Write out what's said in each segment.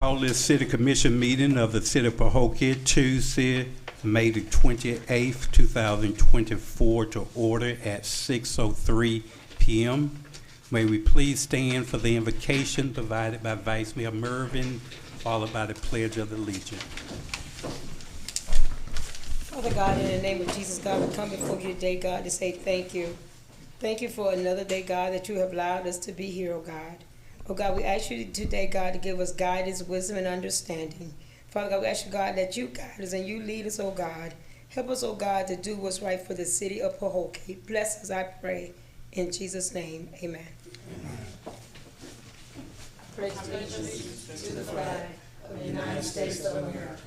Call this City Commission meeting of the City of Pahokee, Tuesday, May the 28th, 2024, to order at 6:03 p.m. May we please stand for the invocation provided by Vice Mayor Mervin, followed by the Pledge of Allegiance. Father God, in the name of Jesus, God, we come before you today, God, to say thank you. Thank you for another day, God, that you have allowed us to be here, oh God. Oh God, we ask you today, God, to give us guidance, wisdom, and understanding. Father God, we ask you, God, that you guide us and you lead us, oh God. Help us, oh God, to do what's right for the city of Pahokee. Bless us, I pray. In Jesus' name, amen. Pledge allegiance to the flag of the United States of America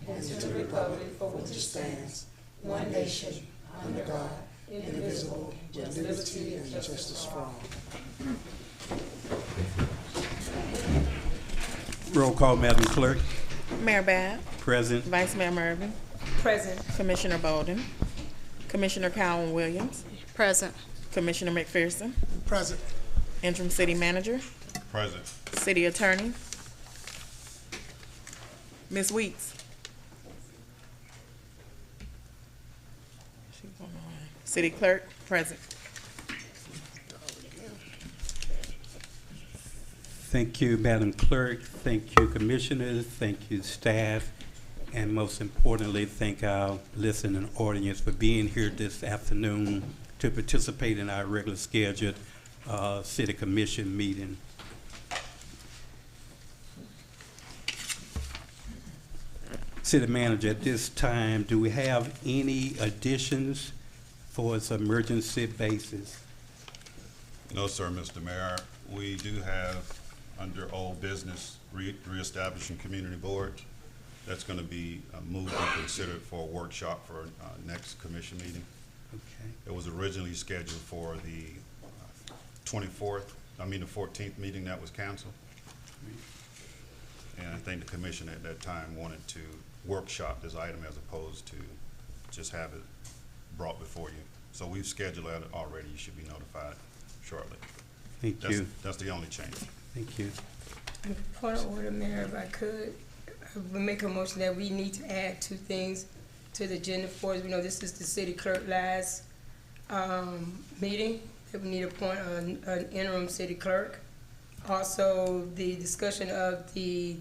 and to the republic for which it stands, one nation, under God, indivisible, with liberty and justice for all. Roll call, Madam Clerk. Mayor Babb. Present. Vice Mayor Mervin. Present. Commissioner Bolden. Commissioner Cowan Williams. Present. Commissioner McPherson. Present. Interim City Manager. Present. City Attorney. Ms. Weeks. City Clerk. Present. Thank you, Madam Clerk. Thank you, Commissioners. Thank you, staff. And most importantly, thank our listening audience for being here this afternoon to participate in our regular scheduled City Commission meeting. City Manager, at this time, do we have any additions for its emergency basis? No, sir, Mr. Mayor. We do have, under old business, reestablishing community board. That's going to be moved and considered for a workshop for next commission meeting. Okay. It was originally scheduled for the 14th meeting that was canceled. And I think the commission at that time wanted to workshop this item as opposed to just have it brought before you. So we've scheduled it already. You should be notified shortly. Thank you. That's the only change. Thank you. Point of order, Mayor, if I could, I would make a motion that we need to add two things to the agenda for us. We know this is the city clerk last meeting, that we need to appoint an interim city clerk. Also, the discussion of the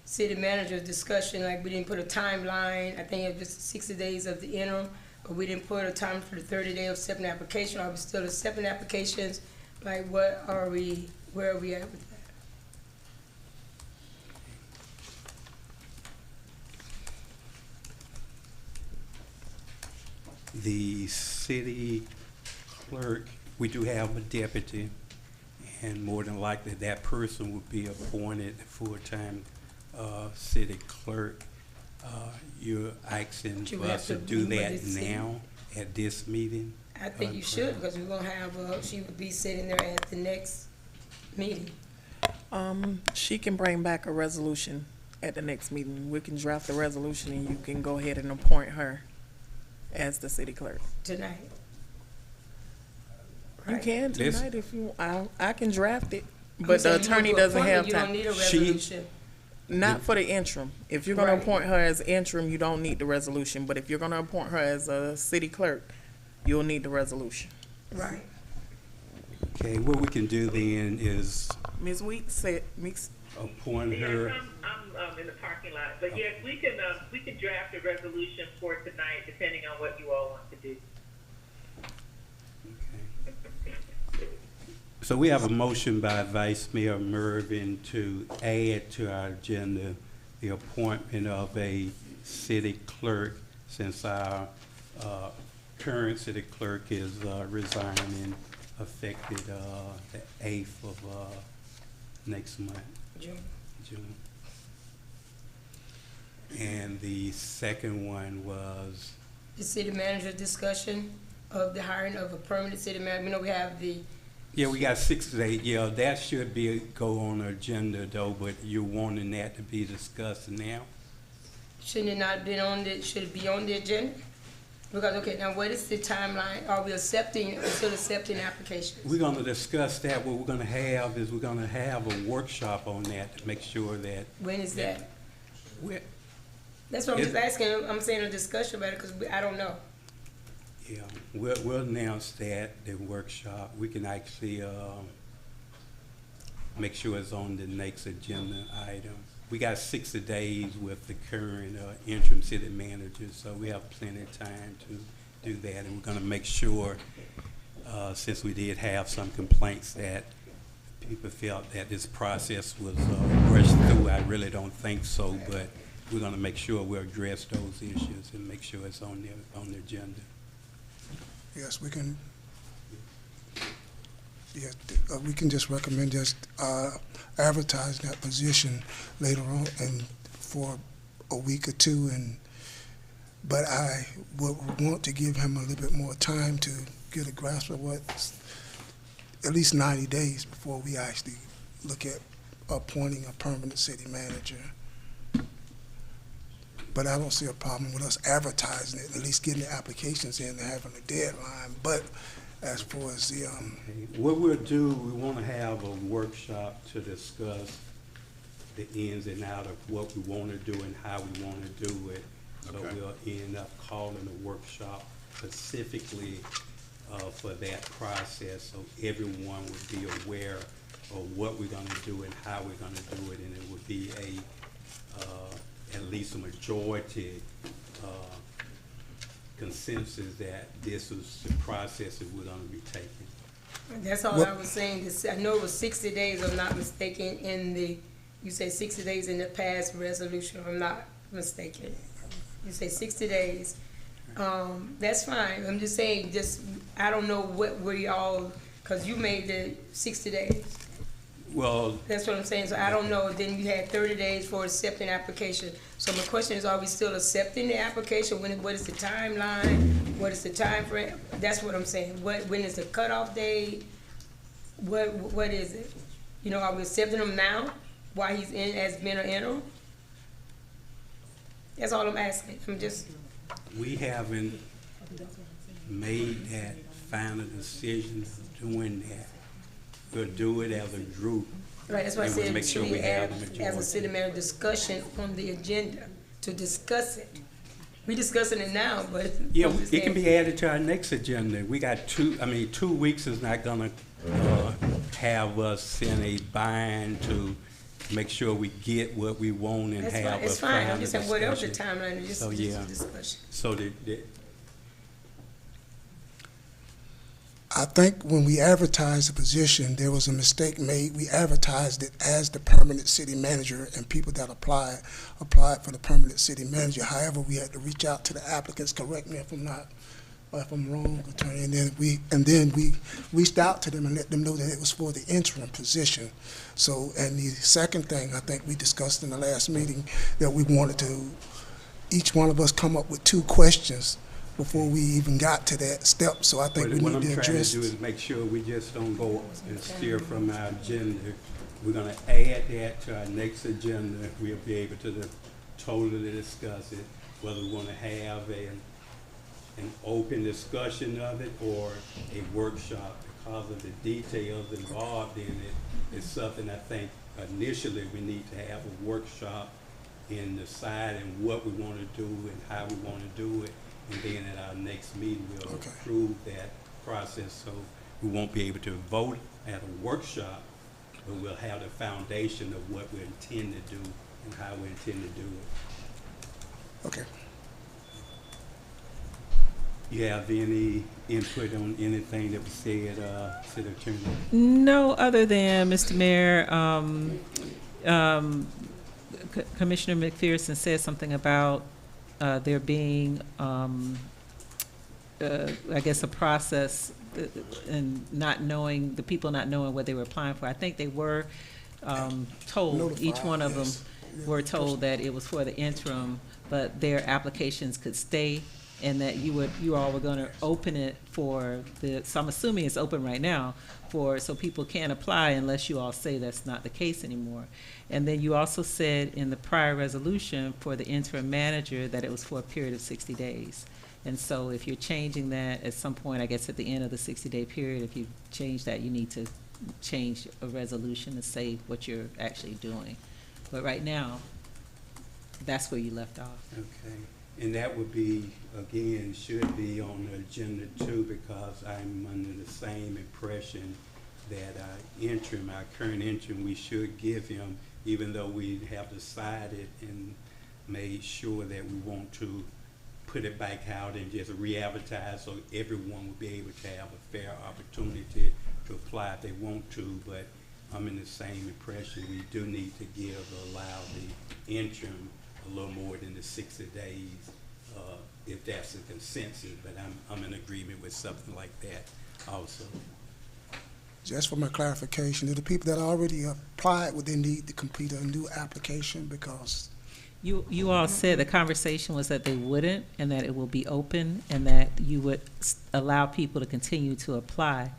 city manager's discussion, like we didn't put a timeline. I think it was 60 days of the interim, but we didn't put a time for the 30-day of accepting application. Are we still accepting applications? Like, where are we at with that? The city clerk, we do have a deputy, and more than likely that person would be appointed full-time city clerk. You're asking for us to do that now at this meeting? I think you should, because we're gonna have, she would be sitting there at the next meeting. She can bring back a resolution at the next meeting. We can draft the resolution and you can go ahead and appoint her as the city clerk. Tonight. You Right. can This- tonight if you, I can draft it, I'm but the saying you attorney do doesn't appointment, have you don't time. need a resolution. Not for the interim. If you're gonna Right. appoint her as interim, you don't need the resolution, but if you're gonna appoint her as a city clerk, you'll need the resolution. Right. Okay, what we can do then is Ms. Weeks said, Weeks, appoint Yes, her. I'm in the parking lot, but yes, we can draft a resolution for tonight, depending on what you all want to do. Okay. So we have a motion by Vice Mayor Mervin to add to our agenda the appointment of a city clerk, since our current city clerk is resigning effective the 8th of next month, June. June. And the second one was, The city manager discussion of the hiring of a permanent city manager. We know we have the, yeah, we got 6 days. Yeah, that should go on the agenda though, but you're wanting that to be discussed now? shouldn't it not been on the, should it be on the agenda? Because, okay, now what is the timeline? Are we still accepting applications? We're gonna discuss that. What we're gonna have is we're gonna have a workshop on that to make sure that When is that? we're, That's what I'm just asking. I'm saying a discussion about it because I don't know. yeah, we'll announce that, the workshop. We can actually, make sure it's on the next agenda item. We got 60 days with the current interim city manager, so we have plenty of time to do that. And we're gonna make sure, since we did have some complaints that people felt that this process was rushed through, I really don't think so, but we're gonna make sure we address those issues and make sure it's on the agenda. Yes, we can, yeah, we can just recommend just advertise that position later on and for a week or two, but I would want to give him a little bit more time to get a grasp of at least 90 days before we actually look at appointing a permanent city manager. But I don't see a problem with us advertising it, at least getting the applications in and having a deadline. But as far as the, Okay. What we'll do, we want to have a workshop to discuss the ins and outs of what we want to do and how we want to do it. So Okay. we'll end up calling a workshop specifically for that process, so everyone would be aware of what we're going to do and how we're going to do it, and it would be at least a majority consensus that this is the process that we're going to be taking. That's all I was saying. I know it was 60 days, if I'm not mistaken, you said 60 days in the past resolution, if I'm not mistaken. You say 60 days. That's fine. I'm just saying, I don't know what we all, because you made the 60 days. Well, That's what I'm saying. So I don't know. Then you had 30 days for accepting application. So my question is, are we still accepting the application? What is the timeline? What is the time frame? That's what I'm saying. When is the cutoff date? What is it? You know, are we accepting him now while he's in as being an interim? That's all I'm asking. we haven't made that final decision of doing that. We'll do it as a group. Right, that's why I And we'll said make it sure should we be have added the as a majority. city manager discussion on the agenda to discuss it. We discussing it now, but. Yeah, I'm just it can saying- be added to our next agenda. We got 2 weeks is not gonna have us in a bind to make sure we get what we want and That's have fine, a it's fine. I'm final just saying, what else the discussion. timeline is, So, just yeah. a discussion. So I think when we advertised the position, there was a mistake made. We advertised it as the permanent city manager, and people that applied for the permanent city manager. However, we had to reach out to the applicants. Correct me if I'm wrong, attorney. And then we reached out to them and let them know that it was for the interim position. So, and the second thing I think we discussed in the last meeting, that we wanted to each one of us come up with 2 questions before we even got to that step. So I think we what need I'm to trying to address. do is make sure we just don't go and steer from our agenda. We're gonna add that to our next agenda. We'll be able to totally discuss it, whether we wanna have an open discussion of it or a workshop. Because of the details involved in it, it's something I think initially we need to have a workshop in deciding what we wanna do and how we wanna do it. And then at our next meeting, we'll Okay. approve that process. So we won't be able to vote at a workshop, but we'll have the foundation of what we intend to do and how we intend to do it. Okay. You have any input on anything that was said, City Attorney? No, other than, Mr. Mayor, Commissioner McPherson said something about there being, I guess, a process and not knowing, the people not knowing what they were applying for. I think they were told, each one of them Notified, yes. were told that it was for the interim, but their applications could stay, and that you all were gonna open it for so I'm assuming it's open right now, so people can't apply unless you all say that's not the case anymore. And then you also said in the prior resolution for the interim manager that it was for a period of 60 days. And so if you're changing that at some point, I guess at the end of the 60-day period, if you change that, you need to change a resolution to say what you're actually doing. But right now, that's where you left off. Okay, and that would be, again, should be on the agenda too, because I'm under the same impression that our current interim, we should give him, even though we have decided and made sure that we want to put it back out and just re-advertise so everyone will be able to have a fair opportunity to apply if they want to, but I'm in the same impression. We do need to allow the interim a little more than the 60 days, if that's the consensus, but I'm in agreement with something like that also. Just for my clarification, do the people that already applied, would they need to complete a new application? Because You all said the conversation was that they wouldn't, and that it will be open, and that you would allow people to continue to apply.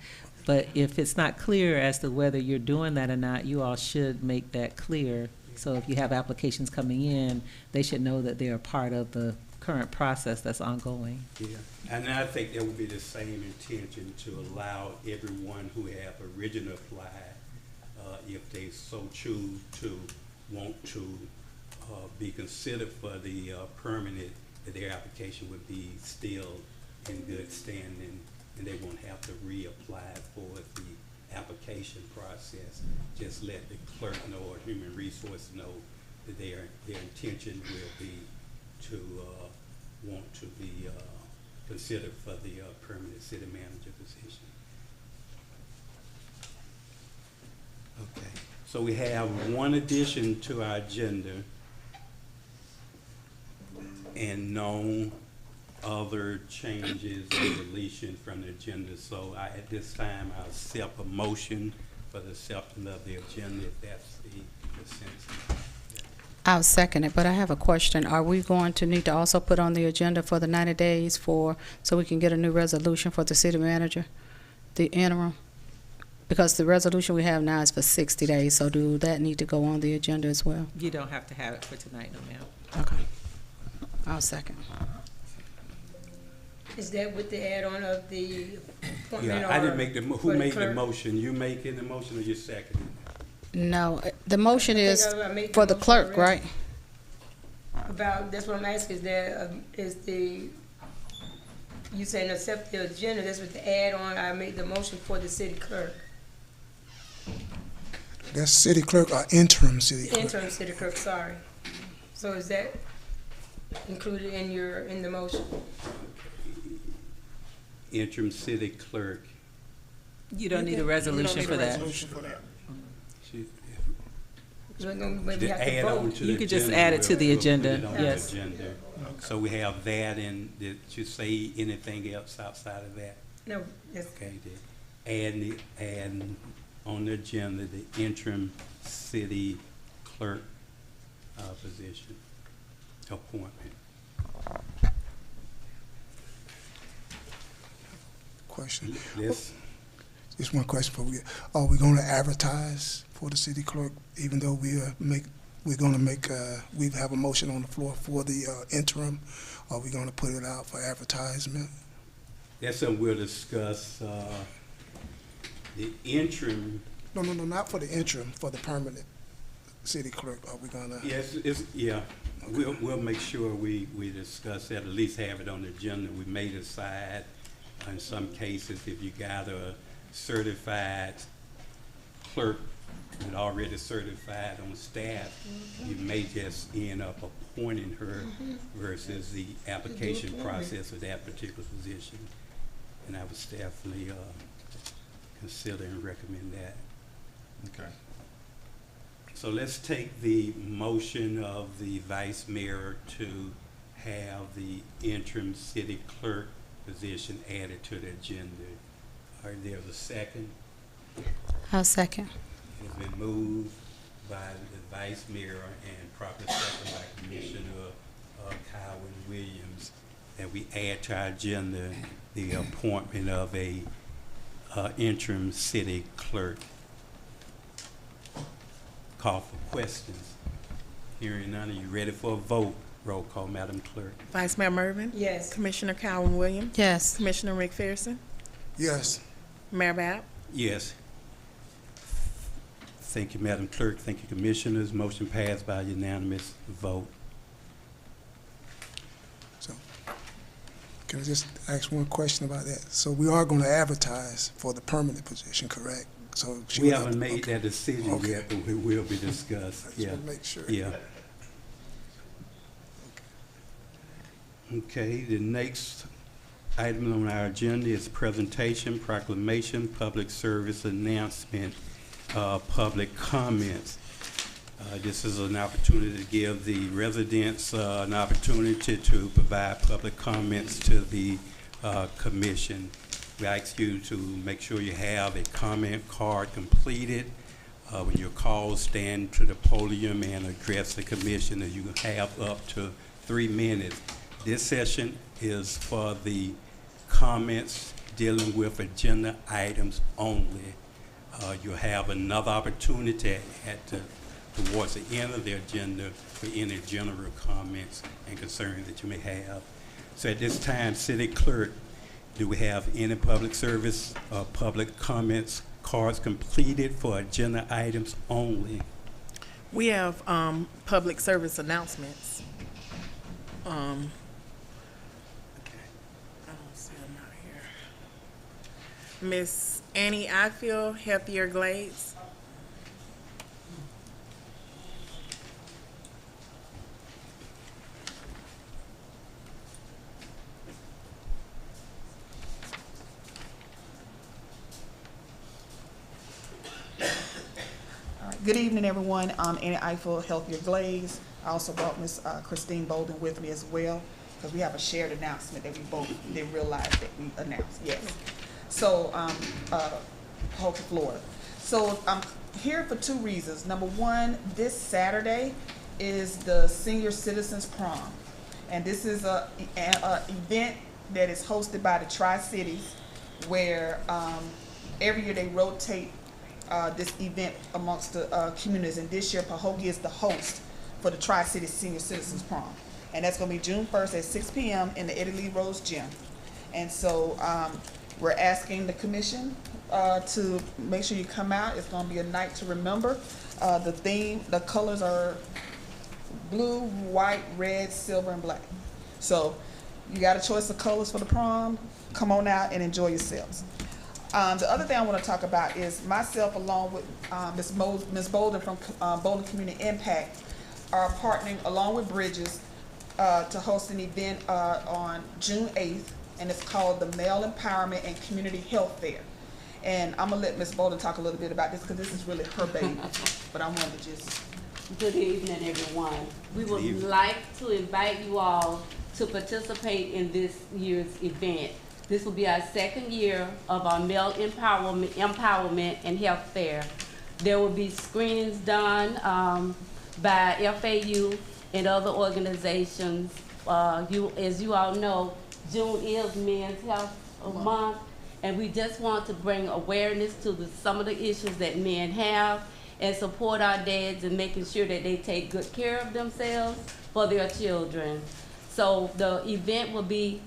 But if it's not clear as to whether you're doing that or not, you all should make that clear. So if you have applications coming in, they should know that they're a part of the current process that's ongoing. Yeah, and I think there would be the same intention to allow everyone who have originally applied, if they so choose to want to be considered for the permanent, that their application would be still in good standing, and they won't have to reapply for the application process. Just let the clerk know or human resource know that their intention will be to want to be considered for the permanent city manager position. Okay, so we have one addition to our agenda and no other changes or deletion from the agenda. So at this time, I'll accept a motion for the acceptance of the agenda, if that's the consensus. I'll second it, but I have a question. Are we going to need to also put on the agenda for the 90 days so we can get a new resolution for the city manager, the interim? Because the resolution we have now is for 60 days, so do that need to go on the agenda as well? You don't have to have it for tonight, no ma'am. Okay. I'll second. Is that with the add-on of the appointment? Yeah, I didn't make for who made the clerk? motion? You making the motion or you seconding? No, the motion is I made for the motion clerk, already. right? That's what I'm asking, you saying accept the agenda, that's with the add-on, I made the motion for the city clerk, that's city clerk or interim city clerk? interim city clerk, sorry. So is that included in the motion? Interim city clerk. You don't need a resolution for that. She- We're gonna maybe To have to add on vote. to You the could just agenda, add it to the we'll put agenda, it on the yes. agenda. So we have that, and did you say anything else outside of that? No, yes, Okay, and on the agenda, the interim city clerk position appointment. Question. This, Just one question before we get, are we gonna advertise for the city clerk, even though we have a motion on the floor for the interim? Are we gonna put it out for advertisement? that's something we'll discuss. The interim, No, not for the interim, for the permanent city clerk. Are we gonna? yes, we'll make sure we discuss that, at least have it on the agenda. We may decide in some cases, if you got a certified clerk that already certified on staff, you may just end up appointing her versus the application process of that particular position. And I would definitely consider and recommend that. Okay. So let's take the motion of the vice mayor to have the interim city clerk position added to the agenda. Are there a second? I'll second. It's been moved by the vice mayor and properly seconded by Commissioner Cowan Williams that we add to our agenda the appointment of a interim city clerk. Call for questions. Hearing none, are you ready for a vote? Roll call, Madam Clerk. Vice Mayor Mervin, Yes. Commissioner Calvin Williams, Yes. Commissioner McPherson, Yes. Mayor Bab. Yes. Thank you, Madam Clerk. Thank you, Commissioners. Motion passed by unanimous vote. So, can I just ask one question about that? So we are going to advertise for the permanent position, correct? So she We will have haven't to- made okay. that decision Okay. yet, but it will be discussed. I just Yeah, want to make sure. yeah. Okay, the next item on our agenda is presentation, proclamation, public service announcement, public comments. This is an opportunity to give the residents an opportunity to provide public comments to the commission. We ask you to make sure you have a comment card completed. When you're called, stand to the podium and address the commission, and you have up to 3 minutes. This session is for the comments dealing with agenda items only. You'll have another opportunity towards the end of the agenda for any general comments and concerns that you may have. So at this time, City Clerk, do we have any public service or public comments cards completed for agenda items only? We have public service announcements. I don't see them out here. Miss Annie Ifield, Healthier Glades. Good evening, everyone. I'm Annie Eiffel, Healthier Glaze. I also brought Miss Christine Bolden with me as well, because we have a shared announcement that we both didn't realize that we announced, yes. So, Pahokee, Florida. So I'm here for 2 reasons. Number one, this Saturday is the Senior Citizens Prom. And this is a event that is hosted by the Tri-Cities, where every year they rotate this event amongst the communities, and this year Pahokee is the host for the Tri-City Senior Citizens Prom, and that's going to be June 1st at 6 p.m. in the Eddie Lee Rose Gym. And so we're asking the commission to make sure you come out. It's going to be a night to remember. The theme, the colors are blue, white, red, silver, and black. So you got a choice of colors for the prom. Come on out and enjoy yourselves. The other thing I want to talk about is myself, along with Ms. Bolden from Bolden Community Impact, are partnering along with Bridges to host an event on June 8th, and it's called the Male Empowerment and Community Health Fair. And I'm going to let Ms. Bolden talk a little bit about this, because this is really her baby, but I wanted to just... Good evening, everyone. We would like to invite you all to participate in this year's event. This will be our 2nd year of our Male Empowerment and Health Fair. There will be screenings done by FAU and other organizations. As you all know, June is Men's Health Month, and we just want to bring awareness to some of the issues that men have, and support our dads in making sure that they take good care of themselves for their children. So the event will be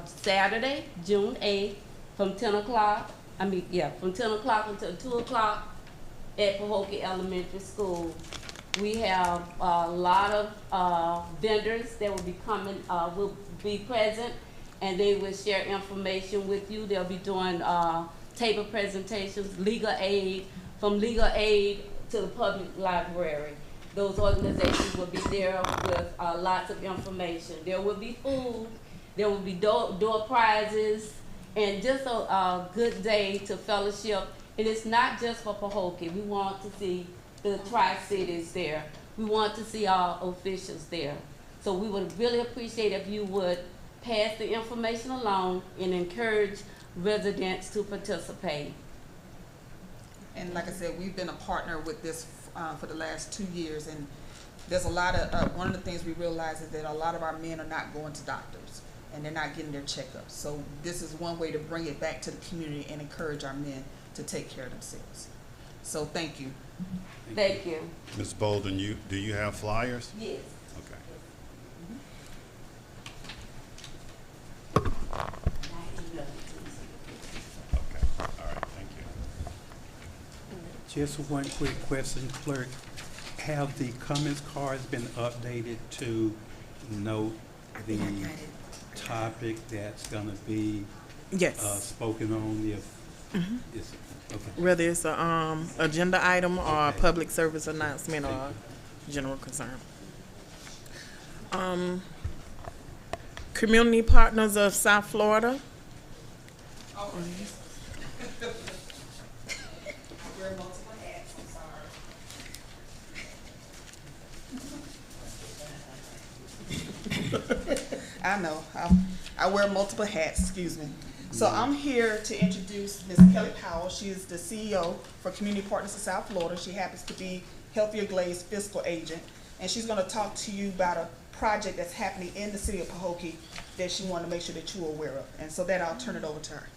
Saturday, June 8th, from 10 o'clock. From 10 o'clock until 2 o'clock at Pahokee Elementary School. We have a lot of vendors that will be coming, will be present, and they will share information with you. They'll be doing table presentations, legal aid, from legal aid to the public library. Those organizations will be there with lots of information. There will be food, there will be door prizes, and just a good day to fellowship. And it's not just for Pahokee. We want to see the Tri-Cities there. We want to see our officials there. So we would really appreciate if you would pass the information along and encourage residents to participate. And like I said, we've been a partner with this for the last 2 years, and there's a lot of, one of the things we realize is that a lot of our men are not going to doctors, and they're not getting their checkups. So this is one way to bring it back to the community and encourage our men to take care of themselves. So thank you. Thank you. Ms. Bolden, do you have flyers? Yes. Okay. Just one quick question, clerk. Have the comments cards been updated to note the topic that's gonna be Yes. spoken on if, is, okay. Whether it's a agenda item or a Okay. public service announcement or Thank general concern. Community Partners of South Florida. Wear multiple hats, I'm sorry. I know, I wear multiple hats, excuse me. So I'm here to introduce Ms. Kelly Powell. She is the CEO for Community Partners of South Florida. She happens to be Healthier Glaze fiscal agent. And she's gonna talk to you about a project that's happening in the city of Pahokee that she wanted to make sure that you're aware of. And so then I'll turn it over to her.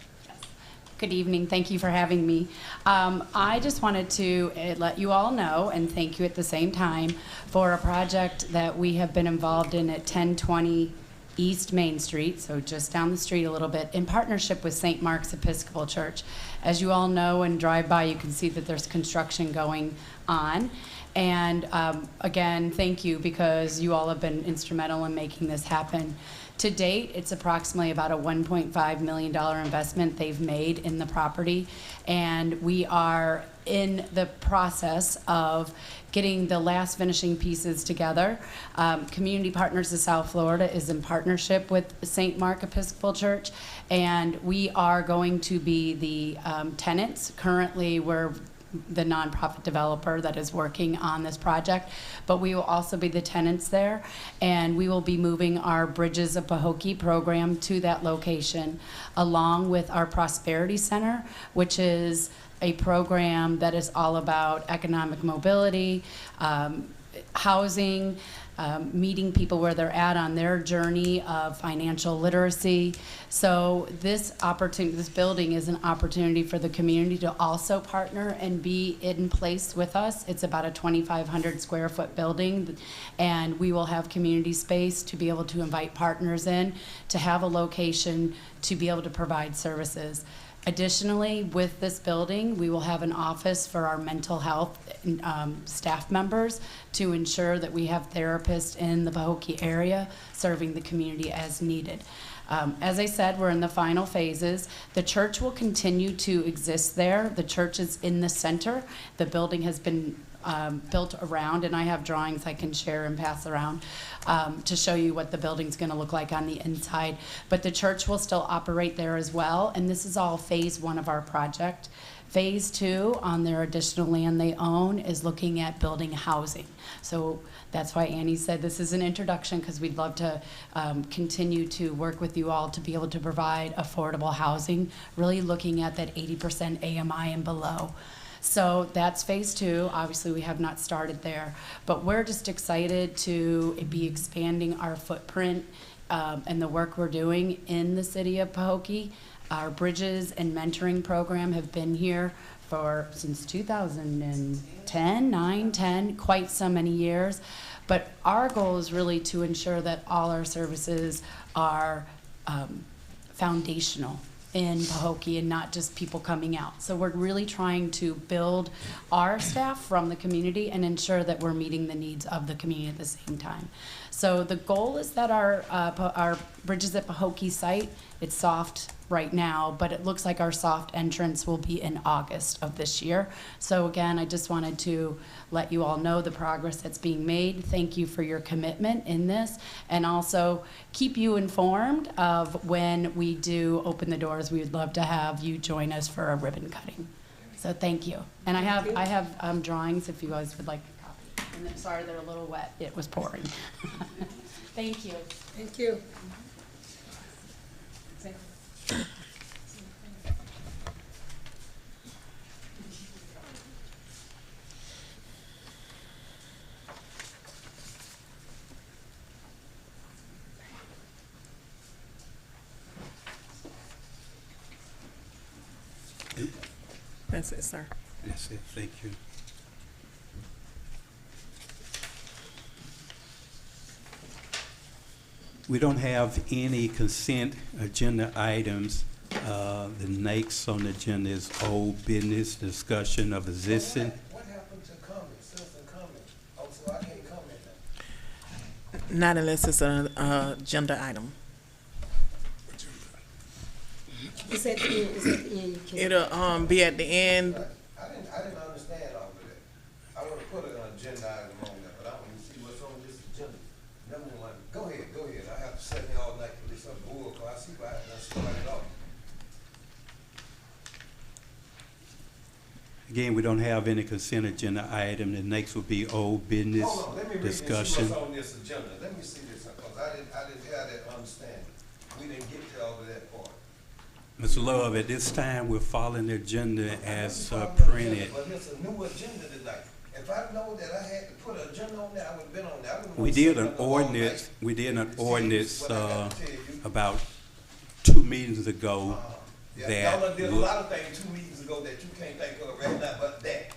Good evening. Thank you for having me. I just wanted to let you all know, and thank you at the same time, for a project that we have been involved in at 1020 East Main Street, so just down the street a little bit, in partnership with St. Mark's Episcopal Church. As you all know and drive by, you can see that there's construction going on. And again, thank you, because you all have been instrumental in making this happen. To date, it's approximately about a $1.5 million investment they've made in the property, and we are in the process of getting the last finishing pieces together. Community Partners of South Florida is in partnership with St. Mark Episcopal Church, and we are going to be the tenants. Currently, we're the nonprofit developer that is working on this project, but we will also be the tenants there, and we will be moving our Bridges of Pahokee program to that location, along with our Prosperity Center, which is a program that is all about economic mobility, housing, meeting people where they're at on their journey of financial literacy. So this opportunity, this building is an opportunity for the community to also partner and be in place with us. It's about a 2,500 square foot building, and we will have community space to be able to invite partners in, to have a location to be able to provide services. Additionally, with this building, we will have an office for our mental health staff members to ensure that we have therapists in the Pahokee area serving the community as needed. As I said, we're in the final phases. The church will continue to exist there. The church is in the center. The building has been built around, and I have drawings I can share and pass around to show you what the building's going to look like on the inside. But the church will still operate there as well, and this is all phase one of our project. Phase two, on their additional land they own, is looking at building housing. So that's why Annie said this is an introduction, because we'd love to continue to work with you all to be able to provide affordable housing, really looking at that 80% AMI and below. So that's phase two. Obviously, we have not started there, but we're just excited to be expanding our footprint and the work we're doing in the city of Pahokee. Our Bridges and Mentoring program have been here since 2010, 10, quite so many years. But our goal is really to ensure that all our services are foundational in Pahokee and not just people coming out. So we're really trying to build our staff from the community and ensure that we're meeting the needs of the community at the same time. So the goal is that our Bridges at Pahokee site, it's soft right now, but it looks like our soft entrance will be in August of this year. So again, I just wanted to let you all know the progress that's being made. Thank you for your commitment in this, and also keep you informed of when we do open the doors. We would love to have you join us for a ribbon cutting. So thank you. And I have drawings if you guys would like a copy. And I'm sorry they're a little wet. It was pouring. Thank you. Thank you. That's it, sir. That's it, thank you. We don't have any consent agenda items. The next on the agenda is old business, discussion of existing. What happened to comments, citizen comments? Oh, so I can't comment now. Not unless it's an agenda item. It's at the end, it's at the end. You can- It'll be at the end. I didn't understand all of that. I would have put an agenda item on there, but I don't even see what's on this agenda. Number one, go ahead. I have to sit here all night for this bull, cause I see why I started it off. Again, we don't have any consent agenda item. The next will be old business Hold on, let me read and see discussion. what's on this agenda. Let me see this, cause I didn't have that understanding. We didn't get to all of that part. Mr. Love, at this time, we're following the agenda as printed. But it's a new agenda tonight. If I know that I had to put an agenda on there, I would have been on there. I wouldn't We wanna did sit an there all ordinance, night. we did an See, ordinance, what I gotta tell you. about 2 meetings ago Yeah, that. y'all done did a would- lot of things 2 meetings ago that you can't think of right now, but that.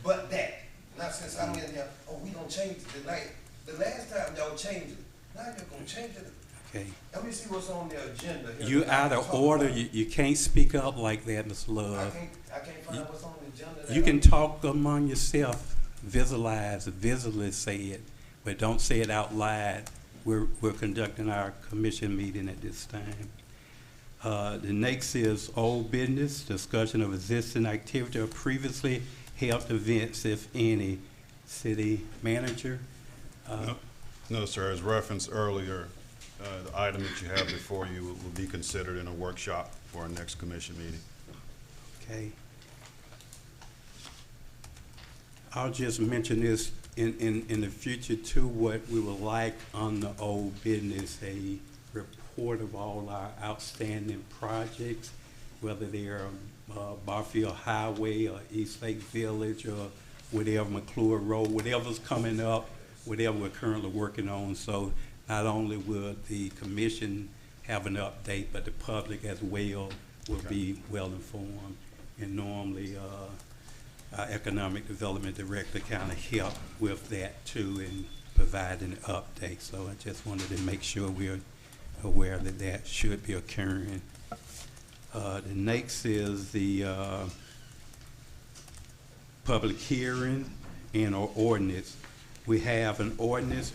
But that. Not since I'm in here, oh, we gonna change it tonight. The last time y'all changed it, now you're gonna change it. Okay. Let me see what's on the agenda here. You out of order, you can't speak up like that, Mr. I Love. can't find what's on the agenda. You can talk among yourself, visually say it, but don't say it out loud. We're conducting our commission meeting at this time. The next is old business, discussion of existing activity or previously held events, if any. City manager? No, sir, as referenced earlier, the item that you have before you will be considered in a workshop for our next commission meeting. Okay. I'll just mention this in the future too, what we would like on the old business, a report of all our outstanding projects, whether they're Barfield Highway or East Lake Village or whatever, McClure Road, whatever's coming up, whatever we're currently working on. So not only will the commission have an update, but the public as well will be well informed. And normally, our economic development director kind of help with that too and providing an update. So I just wanted to make sure we're aware that that should be occurring. The next is the public hearing and or ordinance. We have an ordinance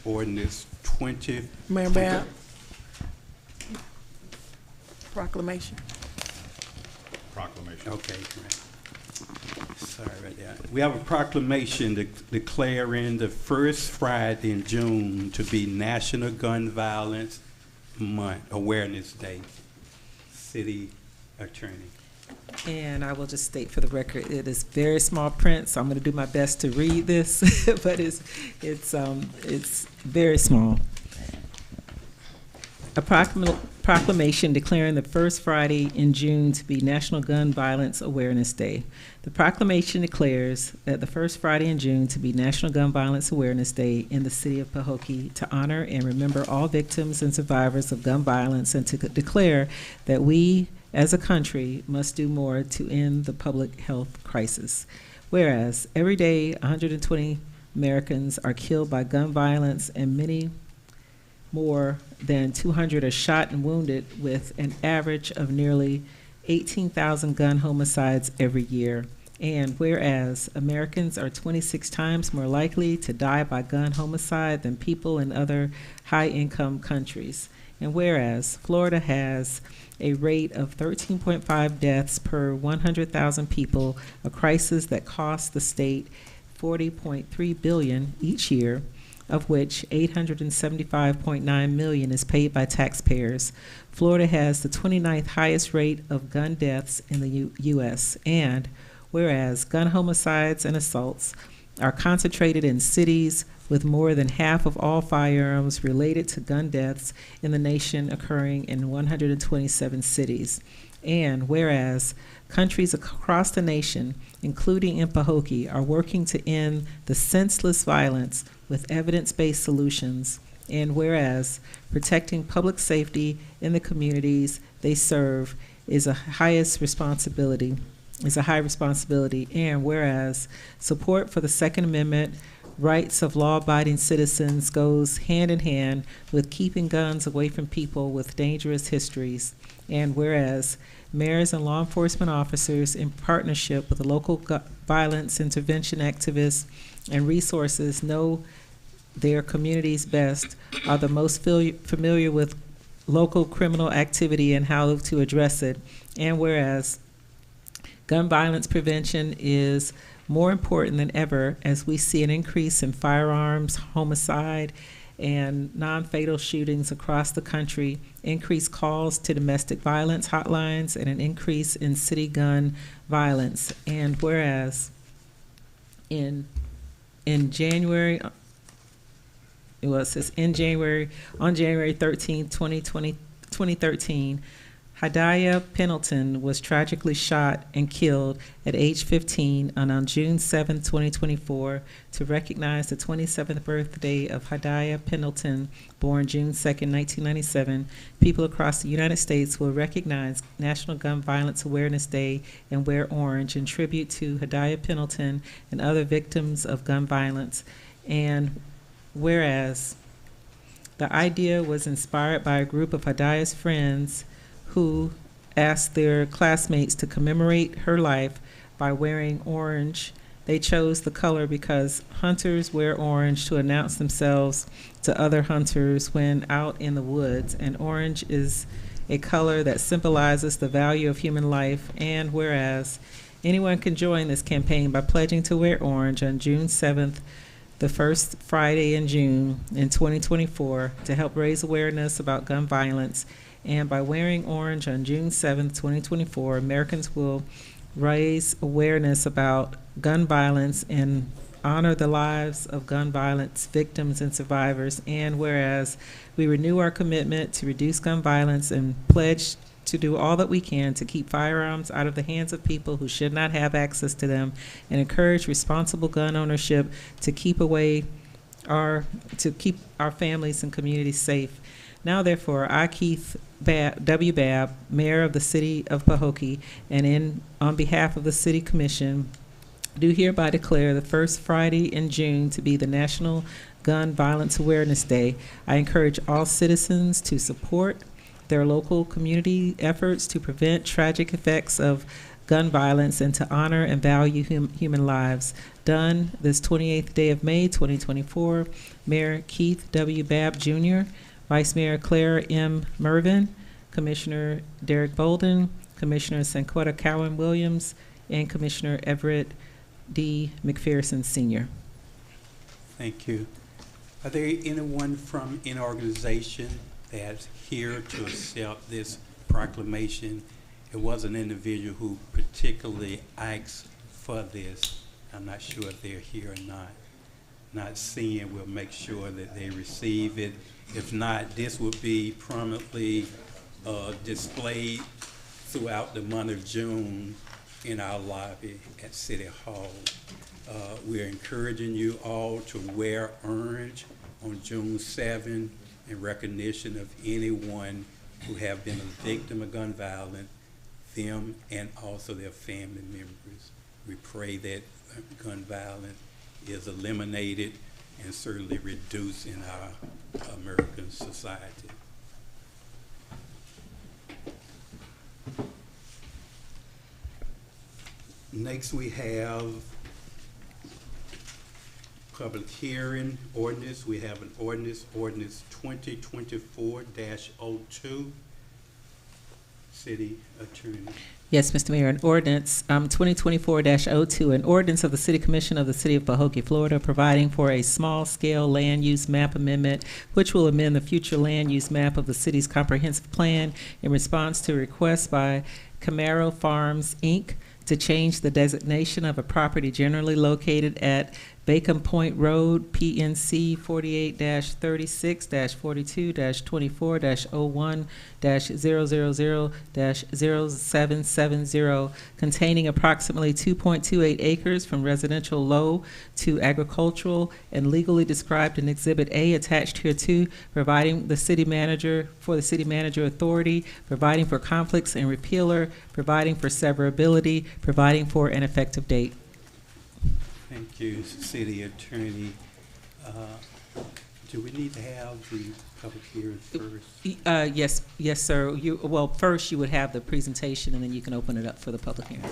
20. Mayor Bab. Proclamation. Proclamation. Okay, right. Sorry about that. We have a proclamation declaring the first Friday in June to be National Gun Violence Month, Awareness Day. City Attorney. And I will just state for the record, it is very small print, so I'm going to do my best to read this, but it's very small. A proclamation declaring the first Friday in June to be National Gun Violence Awareness Day. The proclamation declares that the first Friday in June to be National Gun Violence Awareness Day in the city of Pahokee, to honor and remember all victims and survivors of gun violence, and to declare that we as a country must do more to end the public health crisis. Whereas every day 120 Americans are killed by gun violence and many more than 200 are shot and wounded, with an average of nearly 18,000 gun homicides every year. And whereas Americans are 26 times more likely to die by gun homicide than people in other high-income countries. And whereas Florida has a rate of 13.5 deaths per 100,000 people, a crisis that costs the state $40.3 billion each year, of which $875.9 million is paid by taxpayers. Florida has the 29th highest rate of gun deaths in the U.S. And whereas gun homicides and assaults are concentrated in cities with more than half of all firearms related to gun deaths in the nation occurring in 127 cities. And whereas countries across the nation, including in Pahokee, are working to end the senseless violence with evidence-based solutions. And whereas protecting public safety in the communities they serve is a high responsibility. And whereas support for the Second Amendment rights of law-abiding citizens goes hand in hand with keeping guns away from people with dangerous histories. And whereas mayors and law enforcement officers, in partnership with the local violence intervention activists and resources, know their communities best, are the most familiar with local criminal activity and how to address it. And whereas gun violence prevention is more important than ever as we see an increase in firearms, homicide, and non-fatal shootings across the country, increased calls to domestic violence hotlines, and an increase in city gun violence. And whereas on January 13th, 2013, Hadiah Pendleton was tragically shot and killed at age 15, and on June 7, 2024, to recognize the 27th birthday of Hadiah Pendleton, born June 2, 1997, people across the United States will recognize National Gun Violence Awareness Day and wear orange in tribute to Hadiah Pendleton and other victims of gun violence. And whereas the idea was inspired by a group of Hadiah's friends who asked their classmates to commemorate her life by wearing orange. They chose the color because hunters wear orange to announce themselves to other hunters when out in the woods, and orange is a color that symbolizes the value of human life. And whereas anyone can join this campaign by pledging to wear orange on June 7th, the first Friday in June in 2024, to help raise awareness about gun violence. And by wearing orange on June 7th, 2024, Americans will raise awareness about gun violence and honor the lives of gun violence victims and survivors. And whereas we renew our commitment to reduce gun violence and pledge to do all that we can to keep firearms out of the hands of people who should not have access to them, and encourage responsible gun ownership to keep our families and communities safe. Now, therefore, I, Keith W. Babb, Mayor of the City of Pahokee, and on behalf of the City Commission, do hereby declare the first Friday in June to be the National Gun Violence Awareness Day. I encourage all citizens to support their local community efforts to prevent tragic effects of gun violence and to honor and value human lives. Done this 28th day of May, 2024, Mayor Keith W. Babb, Jr., Vice Mayor Claire M. Mervin, Commissioner Derek Bolden, Commissioner Sanquetta Cowan Williams, and Commissioner Everett D. McPherson Sr. Thank you. Are there anyone from an organization that's here to accept this proclamation? It was an individual who particularly asked for this. I'm not sure if they're here or not. Not seeing, we'll make sure that they receive it. If not, this will be prominently displayed throughout the month of June in our lobby at City Hall. We're encouraging you all to wear orange on June 7 in recognition of anyone who have been a victim of gun violence, them and also their family members. We pray that gun violence is eliminated and certainly reduced in our American society. Next, we have public hearing ordinance. We have an ordinance 2024-02. City Attorney. Yes, Mr. Mayor, an ordinance 2024-02, an ordinance of the City Commission of the City of Pahokee, Florida, providing for a small-scale land use map amendment, which will amend the future land use map of the city's comprehensive plan in response to requests by Camaro Farms, Inc., to change the designation of a property generally located at Bacon Point Road, PNC 48-36-42-24-01-000-0770, containing approximately 2.28 acres from residential low to agricultural and legally described in Exhibit A attached hereto, providing the city manager authority, providing for conflicts and repealer, providing for severability, providing for an effective date. Thank you, City Attorney. Do we need to have the public hearing first? Yes, sir. Well, first you would have the presentation, and then you can open it up for the public hearing.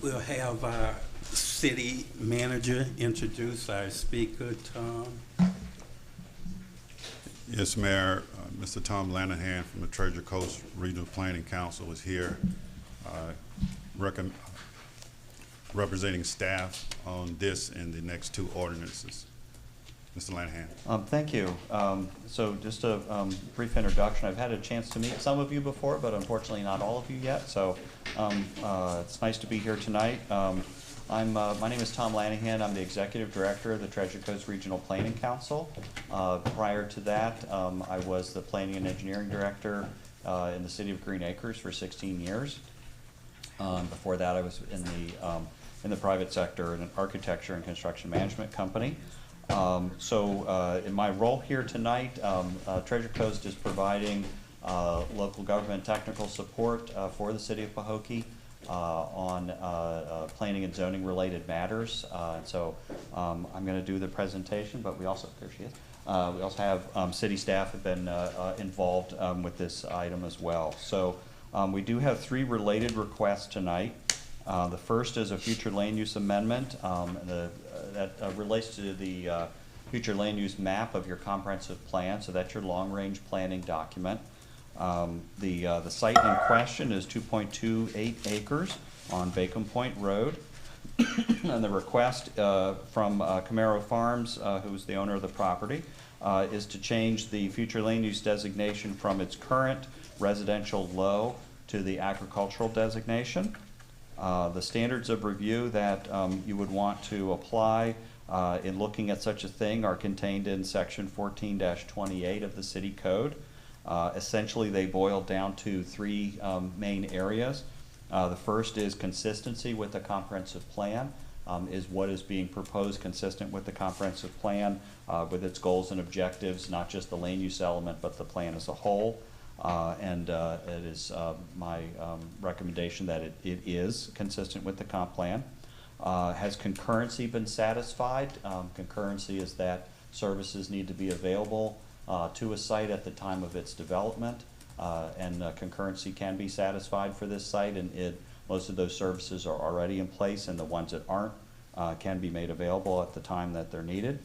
We'll have our city manager introduce our speaker, Tom. Yes, Mayor. Mr. Tom Lanahan from the Treasure Coast Regional Planning Council is here representing staff on this and the next two ordinances. Mr. Lanahan. Thank you. So just a brief introduction. I've had a chance to meet some of you before, but unfortunately not all of you yet. So it's nice to be here tonight. My name is Tom Lanahan. I'm the Executive Director of the Treasure Coast Regional Planning Council. Prior to that, I was the Planning and Engineering Director in the City of Green Acres for 16 years. Before that, I was in the private sector in an architecture and construction management company. In my role here tonight, Treasure Coast is providing local government technical support for the City of Pahokee on planning and zoning related matters. I'm going to do the presentation, but we also, there she is. We also have city staff have been involved with this item as well. So we do have three related requests tonight. The first is a future land use amendment that relates to the future land use map of your comprehensive plan. So that's your long-range planning document. The site in question is 2.28 acres on Bacon Point Road. And the request from Camaro Farms, who's the owner of the property, is to change the future land use designation from its current residential low to the agricultural designation. The standards of review that you would want to apply in looking at such a thing are contained in section 14-28 of the city code. Essentially, they boil down to three main areas. The first is consistency with the comprehensive plan. Is what is being proposed consistent with the comprehensive plan with its goals and objectives, not just the land use element, but the plan as a whole. It is my recommendation that it is consistent with the comp plan. Has concurrency been satisfied? Concurrency is that services need to be available to a site at the time of its development, and concurrency can be satisfied for this site, and most of those services are already in place, and the ones that aren't can be made available at the time that they're needed.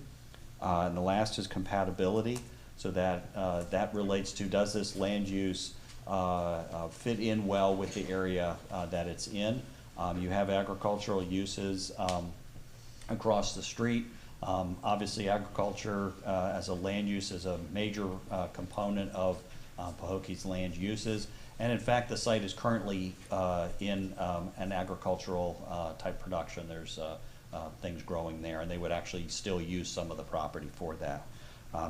And the last is compatibility. So that relates to, does this land use fit in well with the area that it's in? You have agricultural uses across the street. Obviously, agriculture as a land use is a major component of Pahokee's land uses. And in fact, the site is currently in an agricultural type production. There's things growing there, and they would actually still use some of the property for that.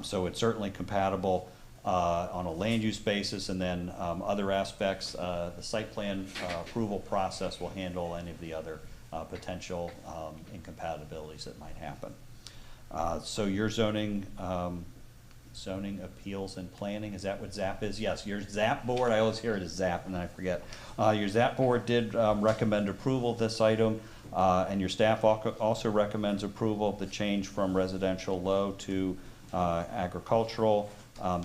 So it's certainly compatible on a land use basis, and then other aspects, the site plan approval process will handle any of the other potential incompatibilities that might happen. So your zoning appeals and planning, is that what ZAP is? Yes, your ZAP board, I always hear it as ZAP and then I forget. Your ZAP board did recommend approval of this item, and your staff also recommends approval of the change from residential low to agricultural.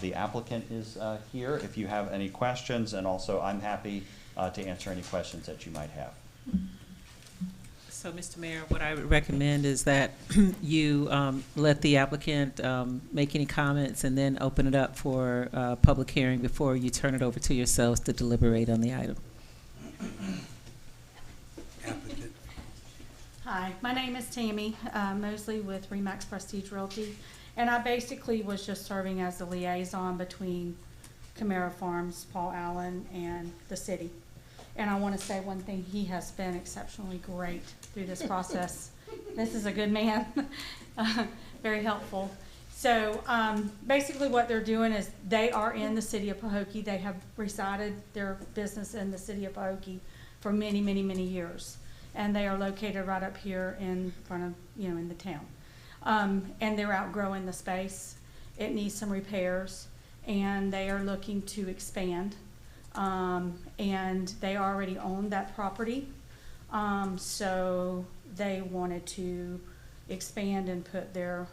The applicant is here if you have any questions, and also I'm happy to answer any questions that you might have. So, Mr. Mayor, what I would recommend is that you let the applicant make any comments and then open it up for public hearing before you turn it over to yourselves to deliberate on the item. Applicant. Hi, my name is Tammy Mosley with Remax Prestige Realty, and I basically was just serving as the liaison between Camaro Farms, Paul Allen, and the city. And I want to say one thing, he has been exceptionally great through this process. This is a good man, very helpful. So basically what they're doing is they are in the city of Pahokee. They have resided their business in the city of Pahokee for many, many, many years. And they are located right up here in front of, in the town. And they're outgrowing the space. It needs some repairs, and they are looking to expand. And they already own that property. So they wanted to expand and put their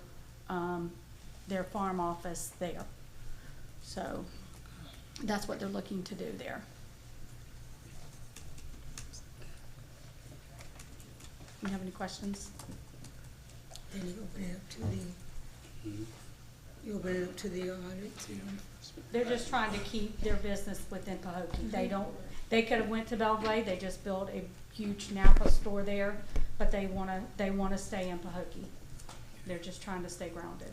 farm office there. So that's what they're looking to do there. You have any questions? Then you open it up to the, you open it up to the audit. They're just trying to keep their business within Pahokee. They could have went to Belgrade, they just built a huge Napa store there, but they wanna stay in Pahokee. They're just trying to stay grounded.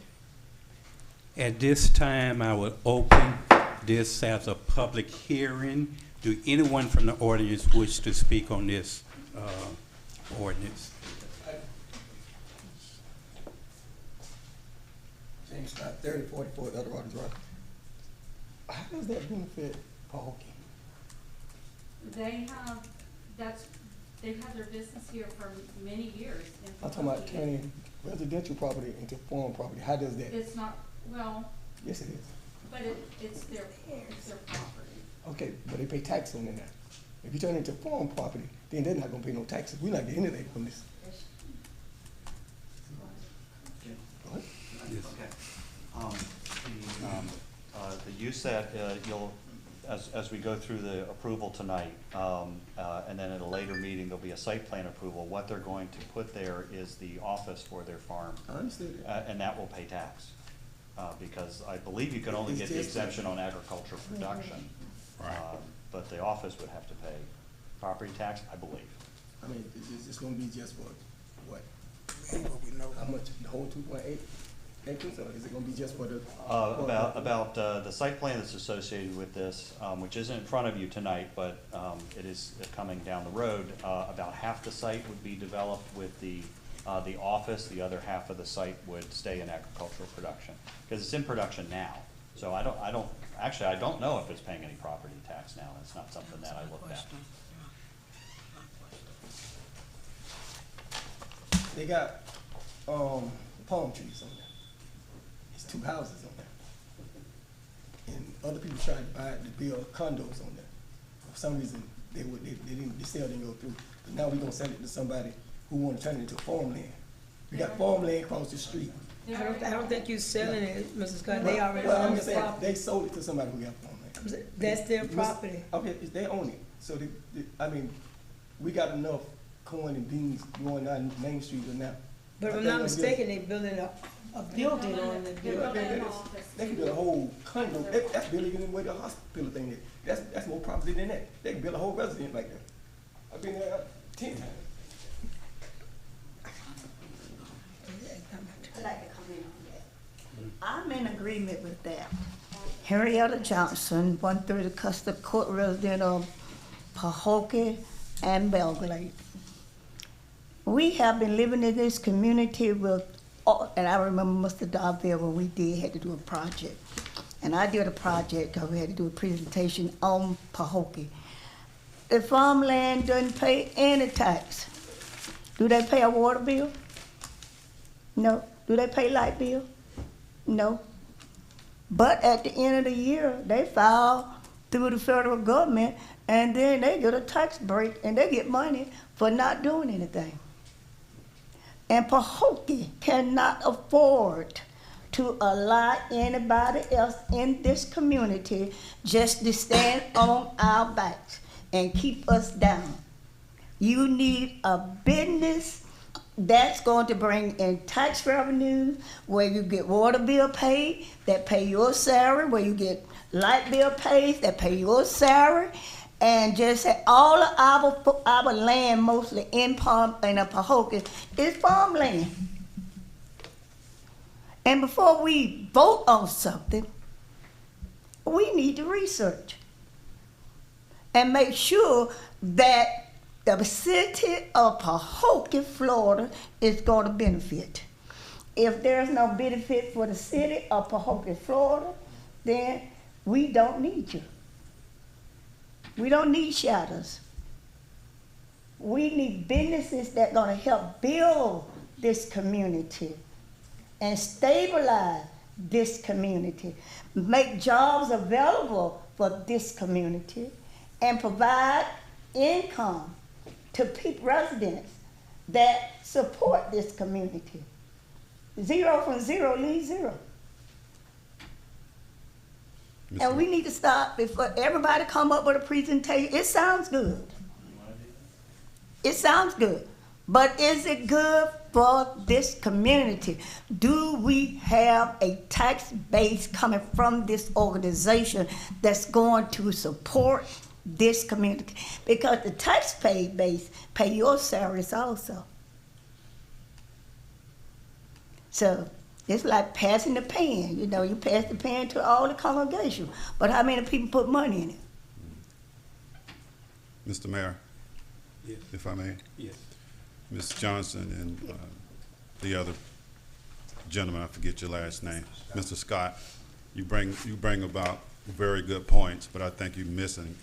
At this time, I will open this as a public hearing. Do anyone from the audience wish to speak on this ordinance? James Scott, 3044 Eldorado Drive. How does that benefit Pahokee? They've had their business here for many years. I'm talking about turning residential property into farm property. How does that? It's not, well, Yes, it is. but it's their property. Okay, but they pay tax on it now. If you turn it into farm property, then they're not gonna pay no taxes. We're not getting anything from this. Go ahead. The use that you'll, as we go through the approval tonight, and then at a later meeting, there'll be a site plan approval. What they're going to put there is the office for their farm. I understand that. And that will pay tax, because I believe you can only get the exemption on agricultural production. Right. But the office would have to pay property tax, I believe. I mean, it's gonna be just for what? What we know. How much, the whole 2.8 acres, or is it gonna be just for the? About the site plan that's associated with this, which isn't in front of you tonight, but it is coming down the road. About half the site would be developed with the office. The other half of the site would stay in agricultural production, because it's in production now. So I don't know if it's paying any property tax now. It's not something that I looked at. They got palm trees on there. It's 2 houses on there. And other people tried to buy it to build condos on there. For some reason, the sale didn't go through. But now we're gonna sell it to somebody who wanna turn it into farmland. We got farmland across the street. I don't think you're selling it, Mrs. Scott, they already Well, I'm own just the saying, property. they sold it to somebody who got farmland. That's their property. Okay, they own it. So I mean, we got enough corn and beans going down Main Street right now. But if I'm not mistaken, they building a building on the building. They can build a whole condo. That's bigger than where the hospital thing is. That's more property than that. They can build a whole residence like that. I've been there 10 times. I'd like to comment on that. I'm in agreement with that. Henrietta Johnson, 130 Custer Court, resident of Pahokee and Belgrade. We have been living in this community with, and I remember Mr. Darville when we had to do a project. And I did a project because we had to do a presentation on Pahokee. The farmland doesn't pay any tax. Do they pay a water bill? No. Do they pay light bill? No. But at the end of the year, they file through the federal government, and then they get a tax break, and they get money for not doing anything. And Pahokee cannot afford to allow anybody else in this community just to stand on our backs and keep us down. You need a business that's going to bring in tax revenue, where you get water bill paid, that pay your salary, where you get light bill paid, that pay your salary, and just say all of our land, mostly in Pahokee, is farmland. And before we vote on something, we need to research and make sure that the city of Pahokee, Florida, is going to benefit. If there's no benefit for the city of Pahokee, Florida, then we don't need you. We don't need shadows. We need businesses that are going to help build this community and stabilize this community, make jobs available for this community, and provide income to residents that support this community. Zero from zero leaves zero. Ms. And we need to stop before everybody come up with a presentation. It sounds good. It sounds good. But is it good for this community? Do we have a tax base coming from this organization that's going to support this community? Because the tax pay base pay your salaries also. So it's like passing the pen. You know, you pass the pen to all the congregation. But how many people put money in it? Mr. Mayor, Yes. if I may. Yes. Ms. Johnson and the other gentleman, I forget your last name, Mr. Scott, you bring about very good points, but I think you're missing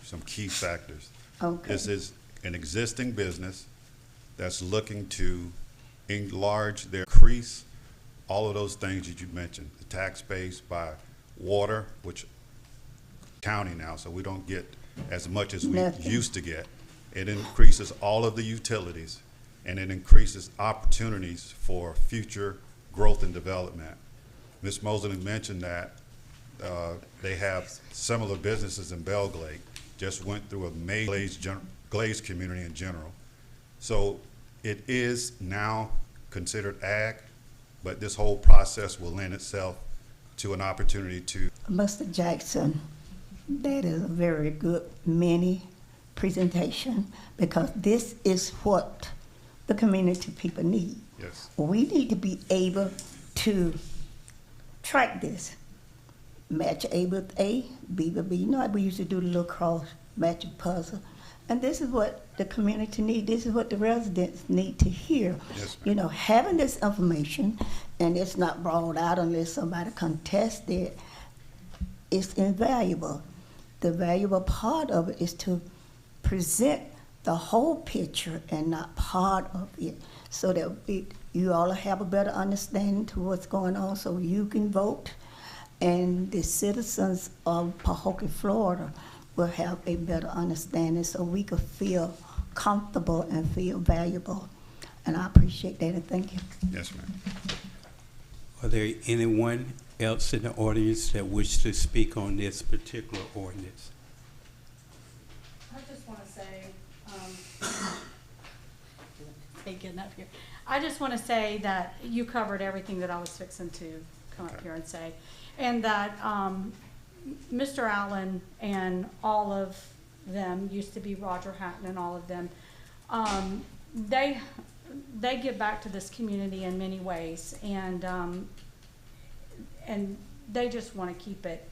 some key factors. Okay. This is an existing business that's looking to enlarge their increase all of those things that you mentioned, the tax base by water, which county now, so we don't get as much as we Nothing. used to get. It increases all of the utilities, and it increases opportunities for future growth and development. Ms. Mosley mentioned that they have similar businesses in Belglade, just went through a major glaze community in general. So it is now considered ag, but this whole process will lend itself to an opportunity to. Mr. Jackson, that is a very good mini presentation, because this is what the community people need. Yes. We need to be able to track this. Match A with A, B with B. You know how we used to do the little cross matching puzzle? And this is what the community needs. This is what the residents need to hear. Yes, You know, having this information, and it's not brought out unless somebody contests it, it's invaluable. The valuable part of it is to present the whole picture and not part of it, so that you all have a better understanding to what's going on, so you can vote, and the citizens of Pahokee, Florida will have a better understanding, so we could feel comfortable and feel valuable. And I appreciate that, and thank you. Yes, ma'am. Are there anyone else in the audience that wish to speak on this particular ordinance? I just want to say, getting up here. I just want to say that you covered everything that I was fixing to come up here and say, and that Mr. Allen and all of them, used to be Roger Hatton and all of them, they give back to this community in many ways, and they just want to keep it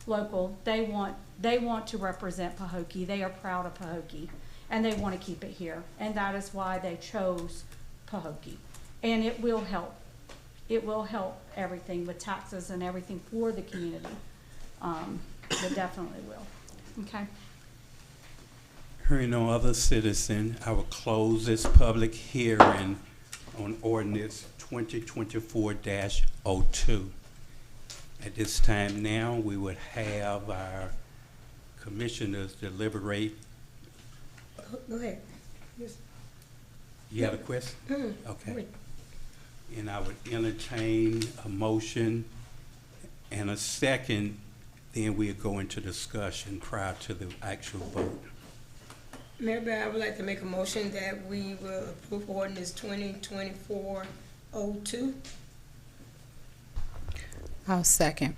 local. They want to represent Pahokee. They are proud of Pahokee, and they want to keep it here, and that is why they chose Pahokee. And it will help. It will help everything with taxes and everything for the community. It definitely will. Okay. Hearing no other citizen, I will close this public hearing on ordinance 2024-02. At this time now, we would have our commissioners deliberate. Go ahead. Yes. You have a question? Okay. Wait. And I would entertain a motion and a second, then we'll go into discussion prior to the actual vote. Mayor, I would like to make a motion that we will approve ordinance 2024-02. I'll second.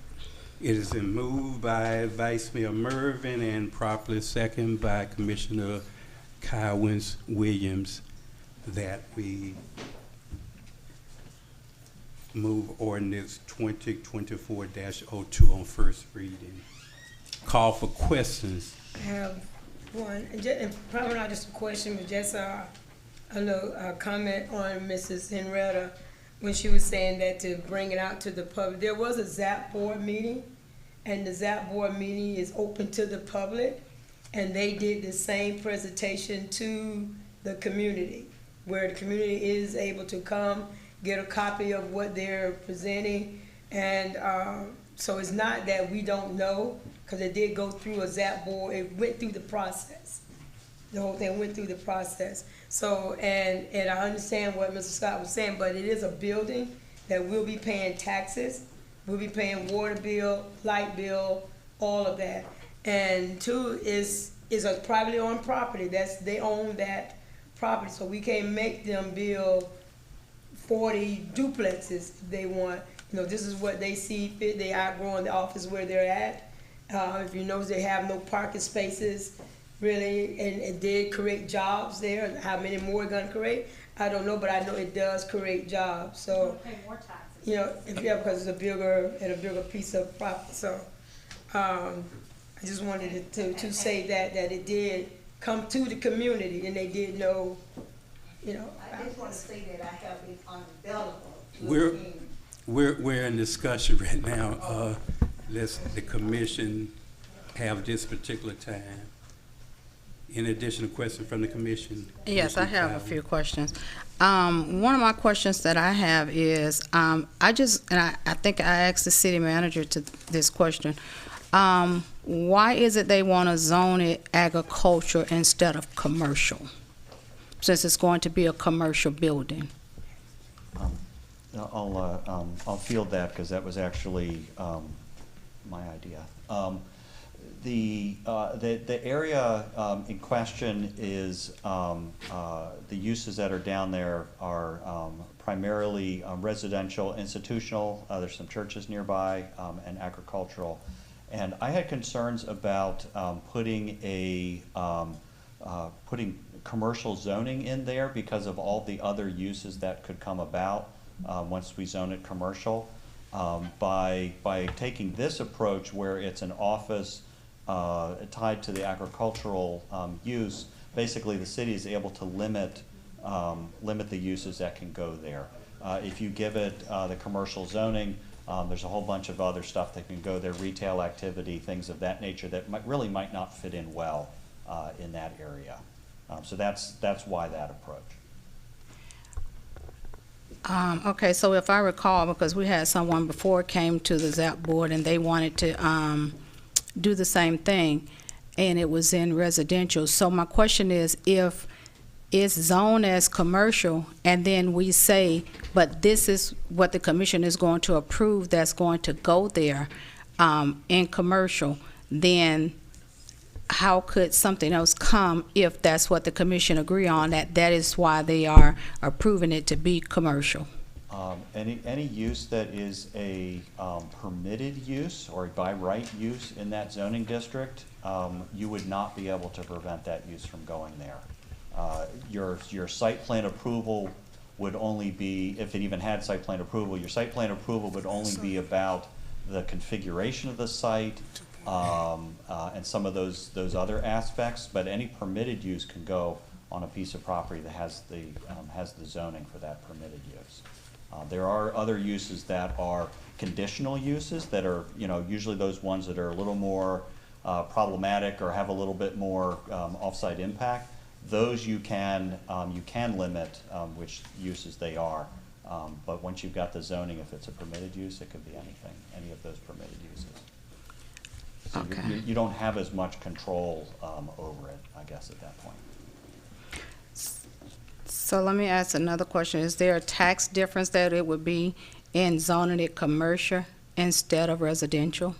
It has been moved by Vice Mayor Mervin and properly second by Commissioner Kywins Williams that we move ordinance 2024-02 on first reading. Call for questions. I have one, and probably not just a question, but just a comment on Mrs. Henrietta when she was saying that to bring it out to the public. There was a ZAP board meeting, and the ZAP board meeting is open to the public, and they did the same presentation to the community, where the community is able to come get a copy of what they're presenting. And so it's not that we don't know, because it did go through a ZAP board. It went through the process. The whole thing went through the process. So, and I understand what Mr. Scott was saying, but it is a building, that we'll be paying taxes, we'll be paying water bill, light bill, all of that. And two is a privately owned property, they own that property, so we can't make them build 40 duplexes if they want. You know, this is what they see fit, they outgrowing the office where they're at. If you notice, they have no parking spaces, really, and it did create jobs there. How many more gonna create? I don't know, but I know it does create jobs, so. Pay more taxes. You know, because it's a bigger piece of property, so, I just wanted to say that it did come to the community, and they did know, you know. I just want to say that I have been unavailable to We're- attend. We're in discussion right now. Let's the commission have this particular time. In addition, a question from the commission? Yes, I Commissioner have a Calvin. few questions. One of my questions that I have is, I think I asked the city manager this question. Why is it they want to zone it agriculture instead of commercial? Since it's going to be a commercial building. I'll field that because that was actually my idea. The area in question is the uses that are down there are primarily residential, institutional. There's some churches nearby, and agricultural. And I had concerns about putting commercial zoning in there because of all the other uses that could come about once we zone it commercial. By taking this approach where it's an office tied to the agricultural use, basically the city is able to limit the uses that can go there. If you give it the commercial zoning, there's a whole bunch of other stuff that can go there, retail activity, things of that nature that really might not fit in well in that area. So that's why that approach. Okay, so if I recall, because we had someone before came to the ZAP board and they wanted to do the same thing, and it was in residential. So my question is, if it's zoned as commercial, and then we say, but this is what the commission is going to approve that's going to go there in commercial, then how could something else come if that's what the commission agree on, that is why they are approving it to be commercial? Any use that is a permitted use or a by right use in that zoning district, you would not be able to prevent that use from going there. Your site plan approval would only be, if it even had site plan approval, your site plan approval would only be about the configuration of the site, and some of those other aspects, but any permitted use can go on a piece of property that has the zoning for that permitted use. There are other uses that are conditional uses that are, usually those ones that are a little more problematic or have a little bit more off-site impact. Those you can limit which uses they are. But once you've got the zoning, if it's a permitted use, it could be anything, any of those permitted uses. So Okay. you don't have as much control over it, I guess, at that point. So let me ask another question. Is there a tax difference that it would be in zoning it commercial instead of residential?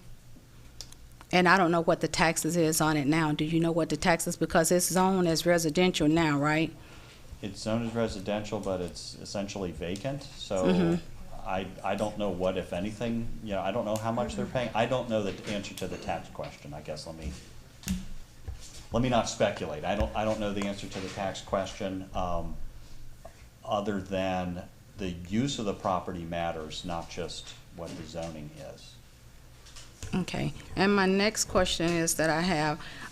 And I don't know what the taxes is on it now. Do you know what the taxes, because it's zoned as residential now, right? It's zoned as residential, but it's essentially vacant, so Mhm. I don't know what, if anything, I don't know how much they're paying. I don't know the answer to the tax question, I guess. Let me not speculate. I don't know the answer to the tax question, other than the use of the property matters, not just what the zoning is. Okay, and my next question is that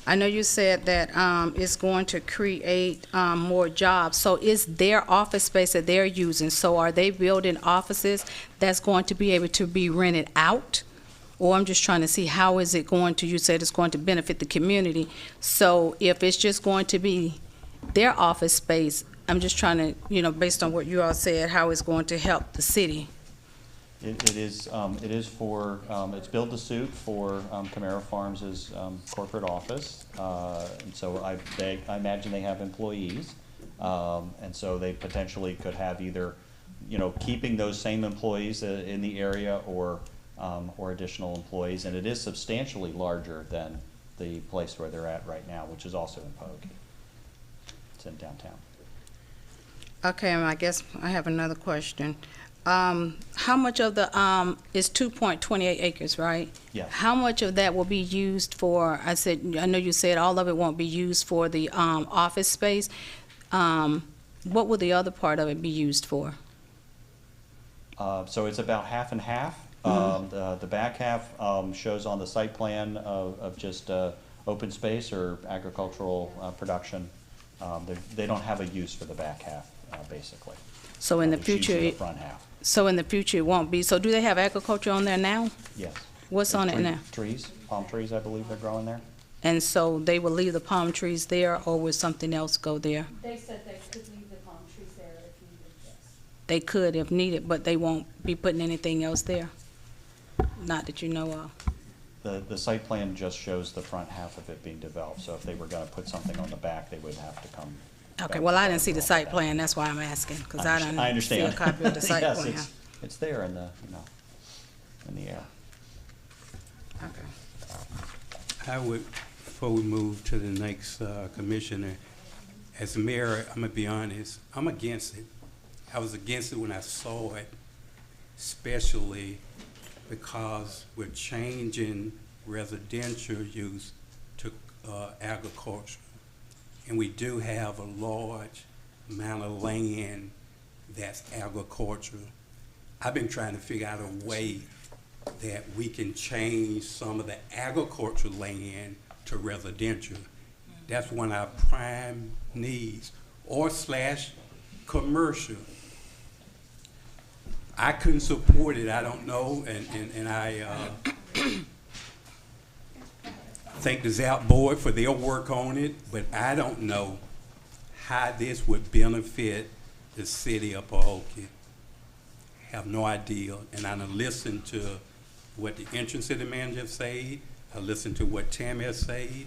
I know you said that it's going to create more jobs, so is their office space that they're using, so are they building offices that's going to be able to be rented out? Or I'm just trying to see how is it going to, you said it's going to benefit the community, so if it's just going to be their office space, I'm just trying to, based on what you all said, how it's going to help the city. It is for, it's build to suit for Camara Farms' corporate office. And so I imagine they have employees. And so they potentially could have either you know, keeping those same employees in the area or additional employees. And it is substantially larger than the place where they're at right now, which is also in Pahokee. It's in downtown. Okay, and I guess I have another question. How much of the, is 2.28 acres, right? Yes. How much of that will be used for, I know you said all of it won't be used for the, office space. What will the other part of it be used for? So it's about half and half. The back half shows on the site plan of just open space or agricultural production. They don't have a use for the back half, basically. So in the It's used for future, the front half. so in the future it won't be. So do they have agriculture on there now? Yes. What's on it now? Trees, palm trees, I believe they're growing there. And so they will leave the palm trees there, or will something else go there? They said they could leave the palm trees there if needed, yes. They could if needed, but they won't be putting anything else there? Not that you know of. The site plan just shows the front half of it being developed, so if they were gonna put something on the back, they would have to come. Okay, well, I didn't see the site plan, that's why I'm asking, because I I didn't see understand. a copy of the site Yes, plan. it's there in the, you know, in the air. Okay. I would, before we move to the next commissioner, as mayor, I'm gonna be honest, I'm against it. I was against it when I saw it, especially because we're changing residential use to agriculture. And we do have a large amount of land that's agricultural. I've been trying to figure out a way that we can change some of the agricultural land to residential. That's one of our prime needs, or / commercial. I couldn't support it, I don't know, and I thank the ZAP board for their work on it, but I don't know how this would benefit the city of Pahokee. Have no idea, and I listened to what the interim city manager said, I listened to what Tammy has said,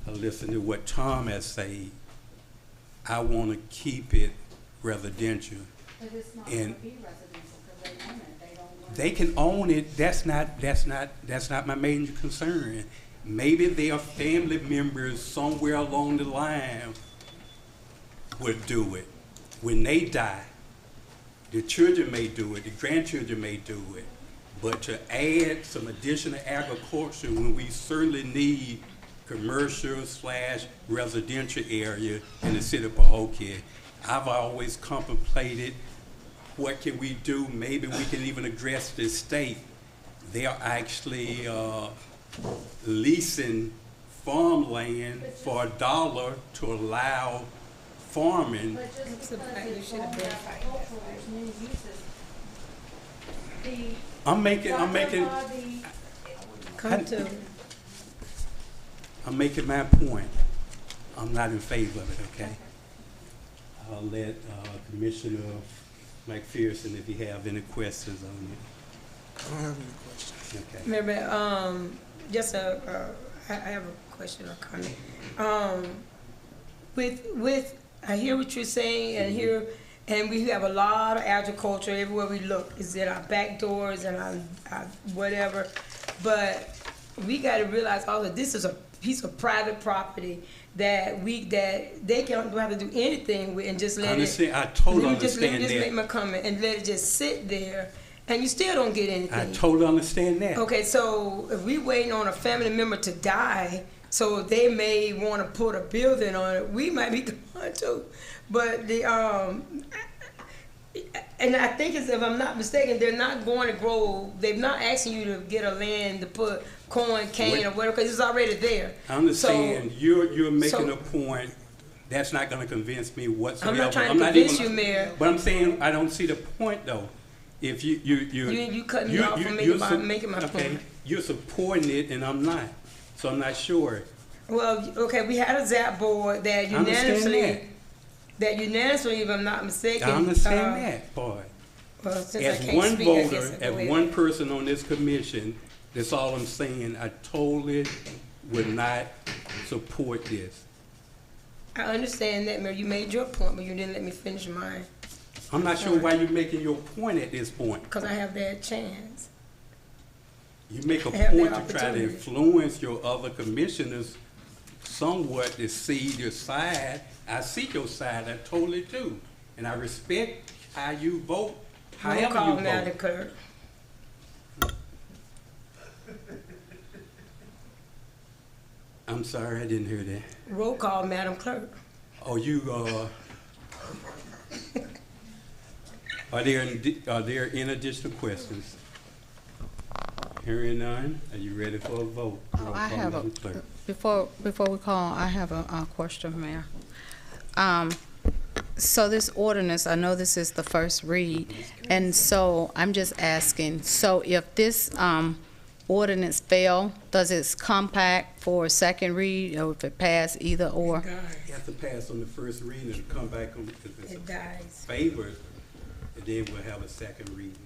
I listened to what Tom has said. I want to keep it residential. But it's not And- gonna be residential, because they own it, they don't want. They can own it, that's not my major concern. Maybe their family members somewhere along the line would do it. When they die, the children may do it, the grandchildren may do it. But to add some additional agriculture when we certainly need commercial / residential area in the city of Pahokee, I've always contemplated, what can we do? Maybe we can even address the state. They are actually leasing farmland for $1 to allow farming. But just That's the because fact, you it's should have zoned verified agricultural, there's new uses. The. I'm making my point. I'm not in favor of it, okay? I'll let Commissioner McPherson, if you have any questions on it. I don't have any questions. Okay. Mayor, just I have a question or comment. I hear what you're saying, and we have a lot of agriculture everywhere we look. It's in our back doors and our whatever. But we got to realize also this is a piece of private property that they don't have to do anything with, and just let it. I totally Let me understand just that. make my comment and let it just sit there, and you still don't get anything. I totally understand that. Okay, so if we waiting on a family member to die, so they may want to put a building on it, we might be going to. But and I think if I'm not mistaken, they're not going to grow. They're not asking you to get a land to put corn, cane, or whatever, because it's already there. I understand. You're making so- a point. That's not going to convince me whatsoever. I'm not trying to convince you, Mayor. But I'm saying I don't see the point though. If you cut me off from making my point. You're supporting it, and I'm not. So I'm not sure. Well, okay, we had a ZAP board that unanimously, if I'm not mistaken. I understand that part. Well, since As I can't one speak, I guess voter, I'll go as ahead. one person on this commission, that's all I'm saying. I totally would not support this. I understand that, Mayor. You made your point, but you didn't let me finish mine. I'm not sure why you're making your point at this point. Because I have that chance. You make a Have the point to try to opportunity. influence your other commissioners somewhat to see your side. I see your side, I totally do. And I respect how you vote, Roll however call, you Madam vote. Clerk. I'm sorry, I didn't hear that. Roll call, Madam Clerk. Oh, are there any additional questions? Hearing none, are you ready for a vote? Roll I call, have Madam Clerk. before we call, I have a question, Mayor. So this ordinance, I know this is the first read, and so I'm just asking, so if this, ordinance fail, does it come back for a second read, or if it pass either or? You have to pass on the first reading and come back on, if it's It dies. favored, and then we'll have a second reading.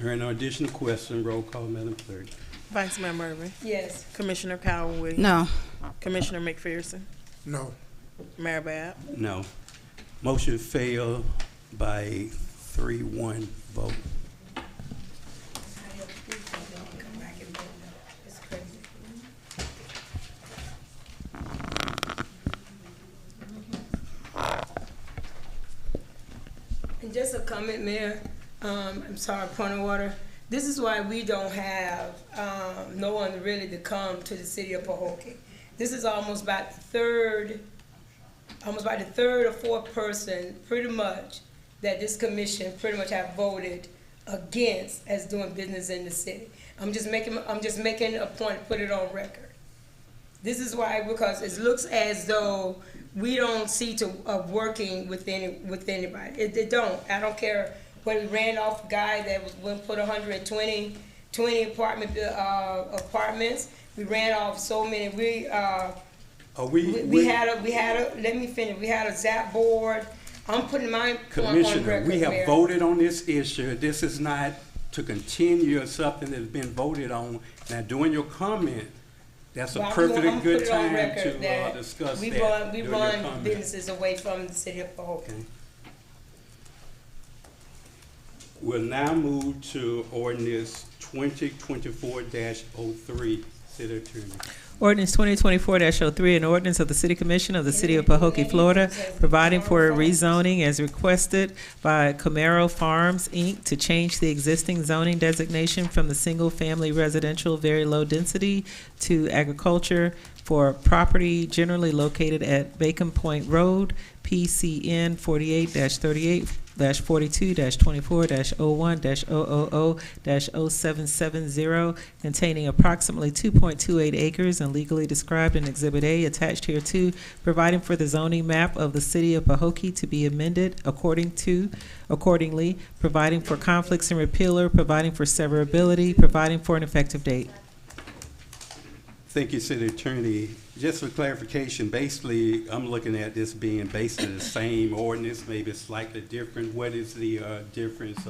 Hearing no additional question, roll call, Madam Clerk. Vice Mayor Murphy. Yes. Commissioner Cowell Williams. No. Commissioner McPherson. No. Mayor Bab. No. Motion failed by 3-1 vote. It's crazy. And just a comment, Mayor, I'm sorry, point of order. This is why we don't have, no one really to come to the city of Pahokee. This is almost about the third or fourth person, pretty much, that this commission pretty much have voted against as doing business in the city. I'm just making a point to put it on record. This is why, because it looks as though we don't see to working with anybody. It don't. I don't care whether we ran off a guy that was going to put 120 apartments. We ran off so many. We had a let me finish. We had a ZAP board. I'm putting my point on Commissioner, record, we have Mayor. voted on this issue. This is not to continue something that's been voted on. Now, during your comment, that's a Well, perfectly I'm good put it on time record to that discuss we that. run during your comment. businesses away from the city of Pahokee. Okay. We'll now move to ordinance 2024-03, City Attorney. Ordinance 2024-03, an ordinance of the City Commission of the City of Pahokee, Florida, providing for a rezoning as requested by Camaro Farms, Inc. to change the existing zoning designation from the single-family residential very low density to agriculture for property generally located at Bacon Point Road, PCN 48-38-42-24-01-000-0770, containing approximately 2.28 acres and legally described in Exhibit A attached hereto, providing for the zoning map of the City of Pahokee to be amended accordingly, providing for conflicts and repealer, providing for severability, providing for an effective date. Thank you, City Attorney. Just for clarification, basically, I'm looking at this being basically the same ordinance, maybe slightly different. What is the difference,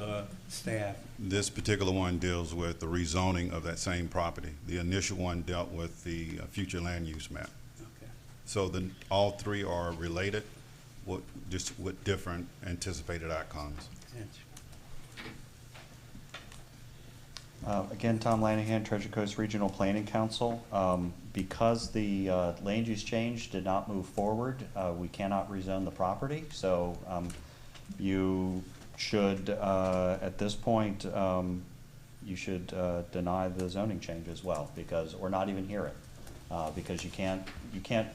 staff? This particular one deals with the rezoning of that same property. The initial one dealt with the future land use map. Okay. So all three are related, just with different anticipated outcomes. Again, Tom Lanahan, Treasure Coast Regional Planning Council. Because the land use change did not move forward, we cannot rezone the property. So you should, at this point, you should deny the zoning change as well, because, or not even hear it, because you can't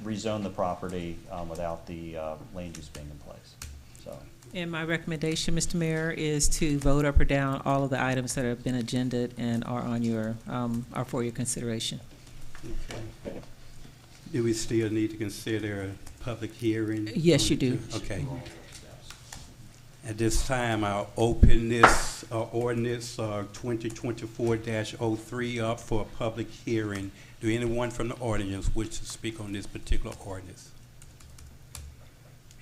rezone the property without the land use being in place. So. And my recommendation, Mr. Mayor, is to vote up or down all of the items that have been agended and are on your, are for your consideration. Okay. Do we still need to consider a public hearing? Yes, you do. Okay. At this time, I'll open this ordinance 2024-03 up for a public hearing. Do anyone from the audience wish to speak on this particular ordinance?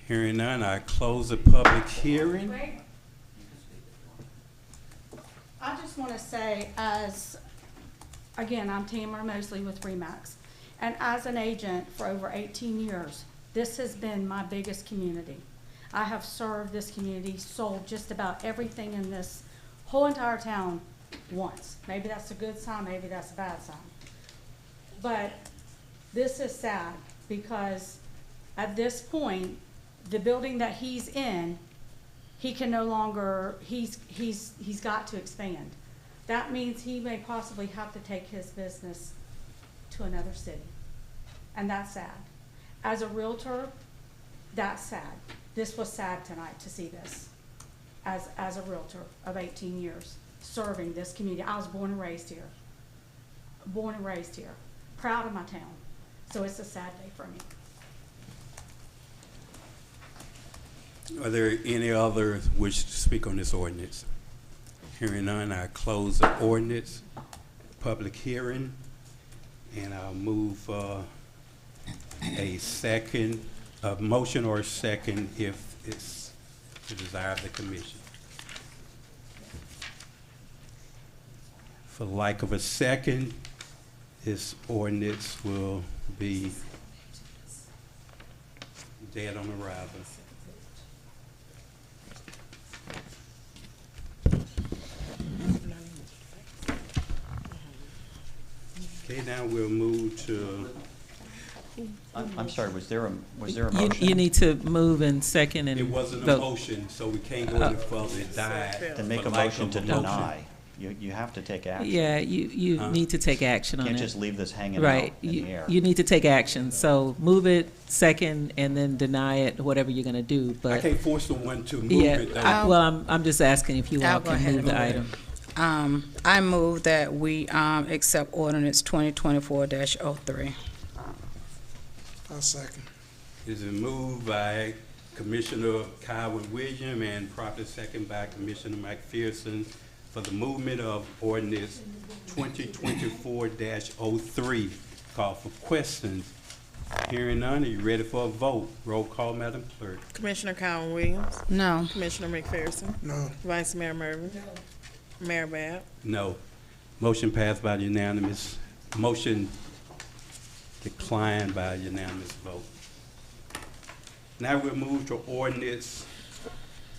Hearing none, I close the public hearing. I just want to say, again, I'm Tamara Mosley with RE/MAX, And as an agent for over 18 years, this has been my biggest community. I have served this community, sold just about everything in this whole entire town once. Maybe that's a good sign, maybe that's a bad sign. But this is sad because at this point, the building that he's in, he can no longer, he's got to expand. That means he may possibly have to take his business to another city. And that's sad. As a realtor, that's sad. This was sad tonight to see this. As a realtor of 18 years, serving this community. I was born and raised here. Born and raised here. Proud of my town. So it's a sad day for me. Are there any others wish to speak on this ordinance? Hearing none, I close the ordinance public hearing, and I'll move a motion or a second if it's the desire of the commission. For lack of a second, this ordinance will be dead on arrival. Okay, now we'll move to. I'm sorry, was there a motion? You need to move and second and It wasn't a vote. motion, so we can't go any further. It died. Then make for a lack motion of to a motion. deny. You have to take action. Yeah, you need to take action on it. Can't just leave this hanging out Right, in the air. you need to take action, so move it, second, and then deny it, whatever you're gonna do, I but, can't force the one to move yeah, it. though. well, I'm just asking if you I'll all go can ahead move and the move it. item. I move that we accept ordinance 2024-03. I'll second. Is it moved by Commissioner Kyle Williams and properly second by Commissioner McPherson for the movement of ordinance 2024-03. Call for questions. Hearing none, are you ready for a vote? Roll call, Madam Clerk. Commissioner Cowan Williams, No. Commissioner McPherson, No. Vice Mayor Mervin, Mayor Bab. No. Motion passed by unanimous. Motion declined by unanimous vote. Now we'll move to ordinance,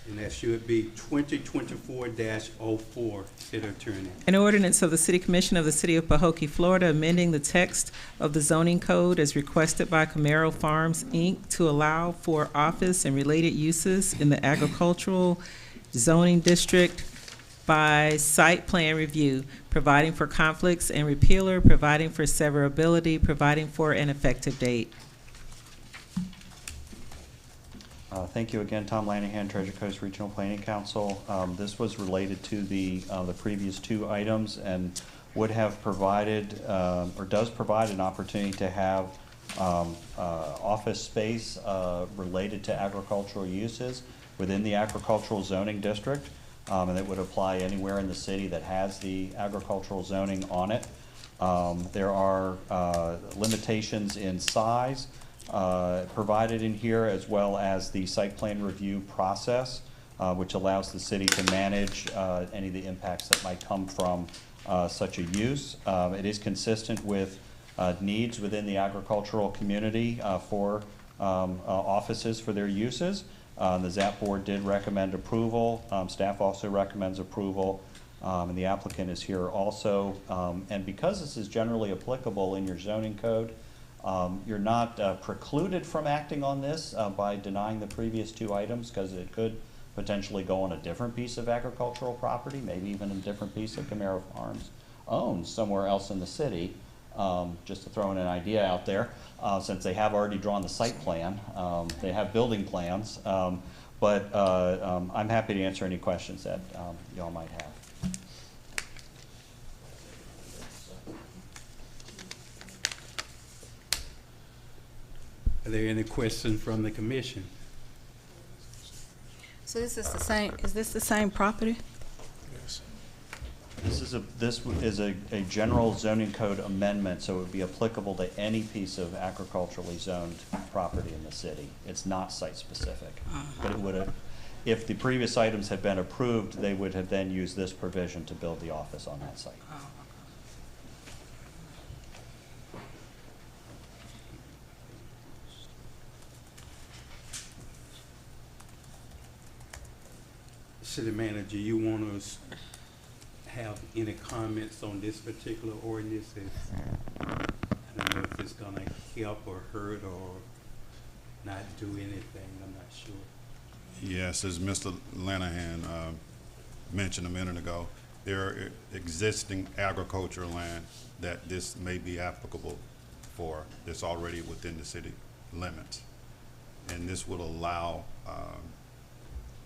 and that should be 2024-04. City Attorney. An ordinance of the City Commission of the City of Pahokee, Florida, amending the text of the zoning code as requested by Camaro Farms, Inc. to allow for office and related uses in the agricultural zoning district by site plan review, providing for conflicts and repealer, providing for severability, providing for an effective date. Thank you again, Tom Lanahan, Treasure Coast Regional Planning Council. This was related to the previous two items and would have provided, or does provide an opportunity to have office space related to agricultural uses within the agricultural zoning district. And it would apply anywhere in the city that has the agricultural zoning on it. There are limitations in size provided in here, as well as the site plan review process, which allows the city to manage any of the impacts that might come from such a use. It is consistent with needs within the agricultural community for offices for their uses. The ZAP board did recommend approval. Staff also recommends approval, and the applicant is here also. And because this is generally applicable in your zoning code, you're not precluded from acting on this by denying the previous two items, because it could potentially go on a different piece of agricultural property, maybe even a different piece of Camaro Farms owns somewhere else in the city. Just to throw in an idea out there, since they have already drawn the site plan, they have building plans, but I'm happy to answer any questions that y'all might have. Are there any questions from the commission? So this is the same, is this the same property? Yes. This is a general zoning code amendment, so it would be applicable to any piece of agriculturally zoned property in the city. It's not site-specific. But it would have, if the previous items had been approved, they would have then used this provision to build the office on that site. City Manager, you want to have any comments on this particular ordinance? I don't know if it's gonna help or hurt or not do anything, I'm not sure. Yes, as Mr. Lanahan mentioned a minute ago, there are existing agricultural land that this may be applicable for, that's already within the city limits. And this will allow,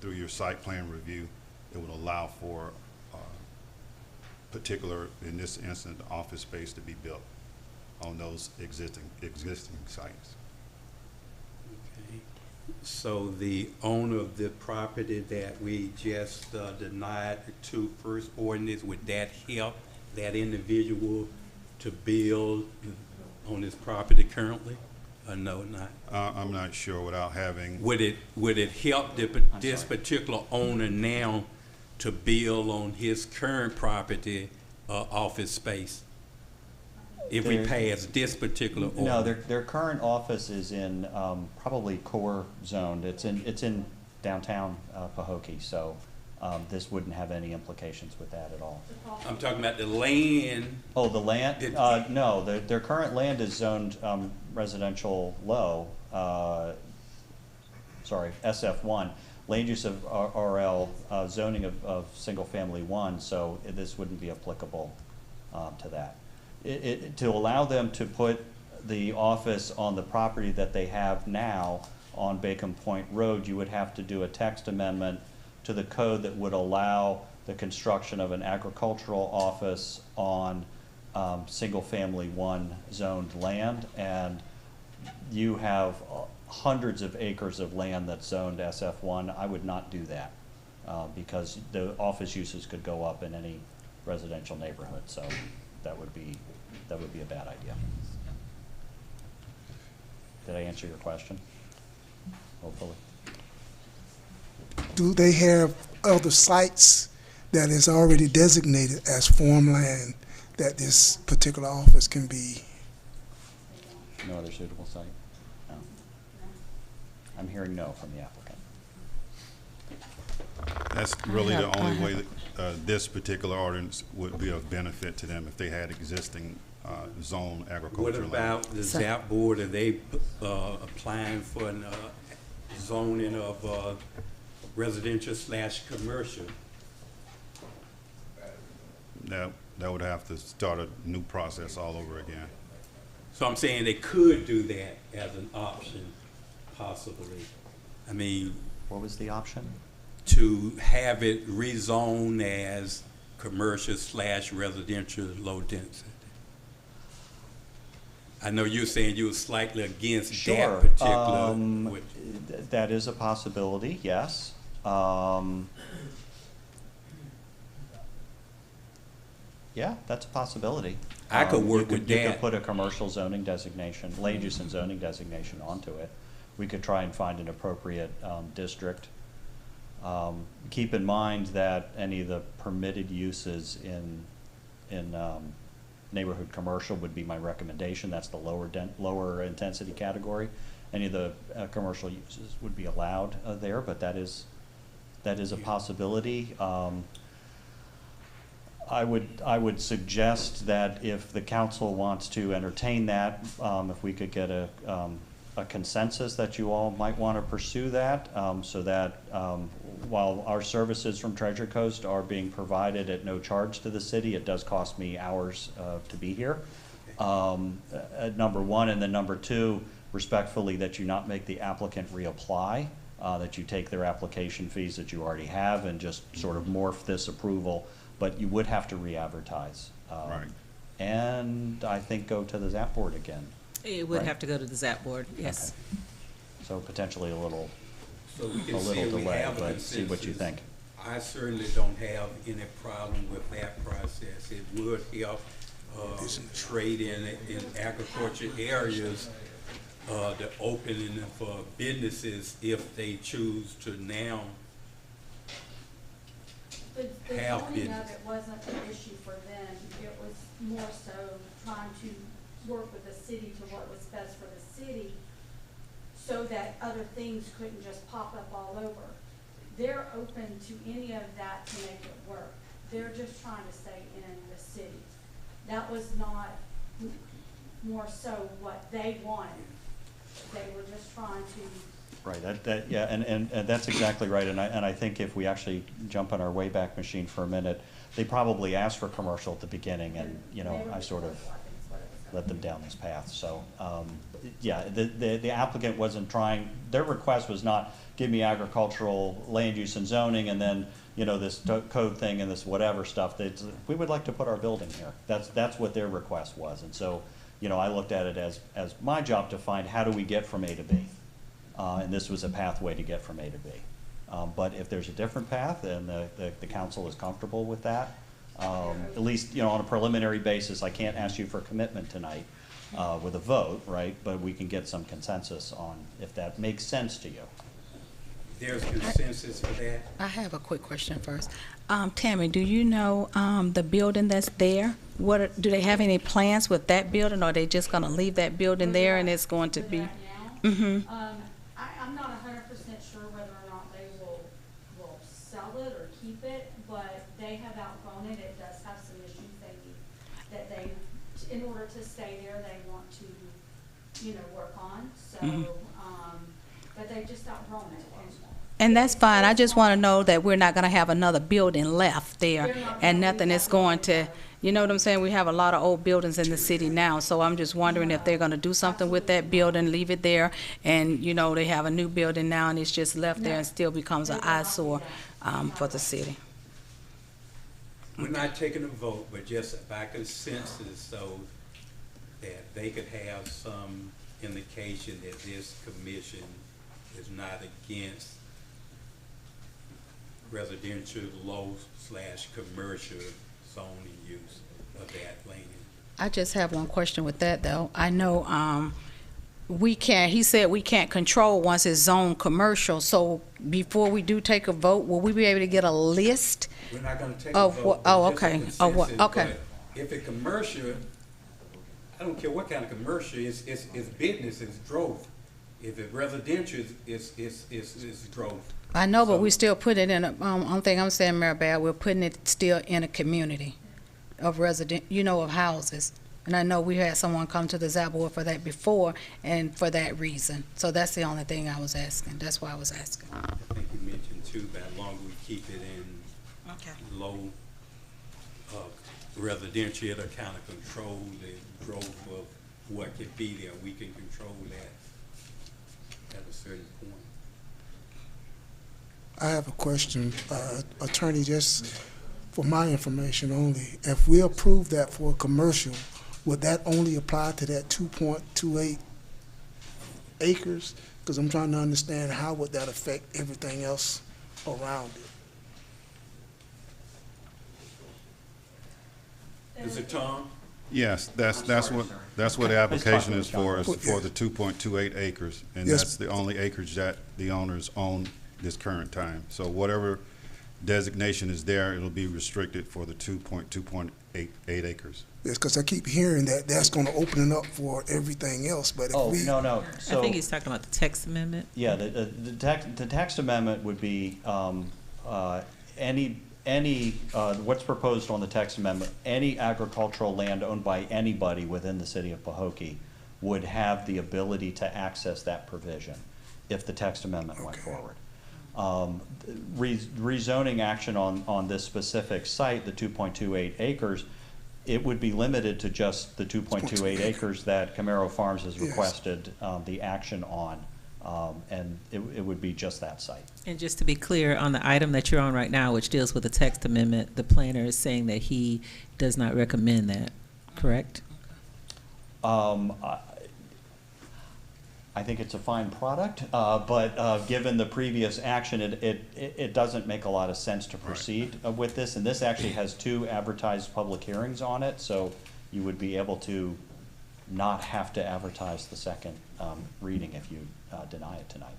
through your site plan review, it would allow for particular, in this instance, office space to be built on those existing sites. Okay. So the owner of the property that we just denied the two first ordinance, would that help that individual to build on his property currently? Or no, not? I'm not sure without having. Would it help this particular owner now to build on his current property office space? If we pass this particular order? No, their current office is in probably core zoned. It's in downtown Pahokee, so this wouldn't have any implications with that at all. I'm talking about the land. Oh, the land? No, their current land is zoned residential low, sorry, SF1. Land use of RL, zoning of single family 1, so this wouldn't be applicable to that. To allow them to put the office on the property that they have now on Bacon Point Road, you would have to do a text amendment to the code that would allow the construction of an agricultural office on single family 1 zoned land, and you have hundreds of acres of land that's zoned SF1. I would not do that because the office uses could go up in any residential neighborhood, so that would be a bad idea. Did I answer your question? Hopefully. Do they have other sites that is already designated as farmland that this particular office can be? No other suitable site? No. I'm hearing no from the applicant. That's really the only way that this particular ordinance would be of benefit to them if they had existing zone agricultural land. What about the ZAP board? Are they applying for an zoning of residential/commercial? That would have to start a new process all over again. So I'm saying they could do that as an option, possibly. I mean, what was the option? To have it rezoned as commercial/residential low density. I know you're saying you were slightly against that particular. That is a possibility, yes. Yeah, that's a possibility. I could work with that. You could put a commercial zoning designation, land use and zoning designation onto it. We could try and find an appropriate district. Keep in mind that any of the permitted uses in neighborhood commercial would be my recommendation. That's the lower intensity category. Any of the commercial uses would be allowed there, but that is a possibility. I would suggest that if the council wants to entertain that, if we could get a consensus that you all might want to pursue that, so that while our services from Treasure Coast are being provided at no charge to the city, it does cost me hours to be here. Number one, and then number two, respectfully, that you not make the applicant reapply, that you take their application fees that you already have and just sort of morph this approval, but you would have to re-advertise. Right. And I think go to the ZAP board again. It would have to go to the ZAP board, yes. Okay. So potentially a little delay, but see what you think. I certainly don't have any problem with that process. It would help trade in agriculture areas, the opening for businesses if they choose to now The have zoning business. of it wasn't an issue for them. It was more so trying to work with the city to what was best for the city so that other things couldn't just pop up all over. they're open to any of that to make it work. They're just trying to stay in the city. That was not more so what they wanted. They were just trying to. Right, yeah, and that's exactly right, and I think if we actually jump on our Wayback Machine for a minute, they probably asked for commercial at the beginning, and, you know, I sort of led them down this path, so, yeah, the applicant wasn't trying, their request was not, give me agricultural land use and zoning, and then, you know, this code thing and this whatever stuff, we would like to put our building here. That's what their request was, and so, you know, I looked at it as my job to find how do we get from A to B. And this was a pathway to get from A to B. But if there's a different path and the council is comfortable with that, at least, you know, on a preliminary basis, I can't ask you for commitment tonight with a vote, right? But we can get some consensus on if that makes sense to you. There's consensus for that? I have a quick question first. Tammy, do you know the building that's there? Do they have any plans with that building, or are they just gonna leave that building there and it's going to be? Mm-hmm. I'm not 100% sure whether or not they will sell it or keep it, but they have outgrown it. It does have some issues in order to stay there, they want to, you know, work on. So, but they've just outgrown it. And that's fine. I just want to know that we're not going to have another building left there and nothing is going to, you know what I'm saying? We have a lot of old buildings in the city now, so I'm just wondering if they're going to do something with that building, leave it there, and, you know, they have a new building now and it's just left there and still becomes an eyesore for the city. We're not taking a vote, but just by consensus, so that they could have some indication that this commission is not against residential low/commercial zoning use of that land. I just have one question with that, though. I know he said we can't control once it's zoned commercial, so before we do take a vote, will we be able to get a list? We're not gonna take a vote. Oh, but just a okay. Oh, what? consensus, Okay. but if it's commercial, I don't care what kind of commercial, it's business, it's growth. If it's residential, it's growth. I know, but we still put it in a, only thing I'm saying, Mayor Bad, we're putting it still in a community of resident, you know, of houses. And I know we had someone come to the ZAB board for that before, and for that reason. So that's the only thing I was asking. That's why I was asking. I think you mentioned too, that as long as we keep it in low residential, it'll kind of control the growth of what could be there. We can control that at a certain point. I have a question, Attorney, just for my information only. If we approve that for a commercial, would that only apply to that 2.28 acres? Because I'm trying to understand how would that affect everything else around it? Is it Tom? Yes, that's what the application is for the 2.28 acres. And Yes. that's the only acreage that the owners own this current time. So whatever designation is there, it'll be restricted for the 2.8 acres. Yes, because I keep hearing that that's going to open it up for everything else, but if we... No. So, I think he's talking about the text amendment. yeah, the text amendment would be what's proposed on the text amendment, any agricultural land owned by anybody within the city of Pahokee would have the ability to access that provision if the text amendment went forward. Rezoning action on this specific site, the 2.28 acres, it would be limited to just the 2.28 acres that Camaro Farms has requested the action on, and it would be just that site. And just to be clear, on the item that you're on right now, which deals with the text amendment, the planner is saying that he does not recommend that, correct? I think it's a fine product, but given the previous action, it doesn't make a lot of sense to proceed with this. And this actually has 2 advertised public hearings on it, so you would be able to not have to advertise the second reading if you deny it tonight.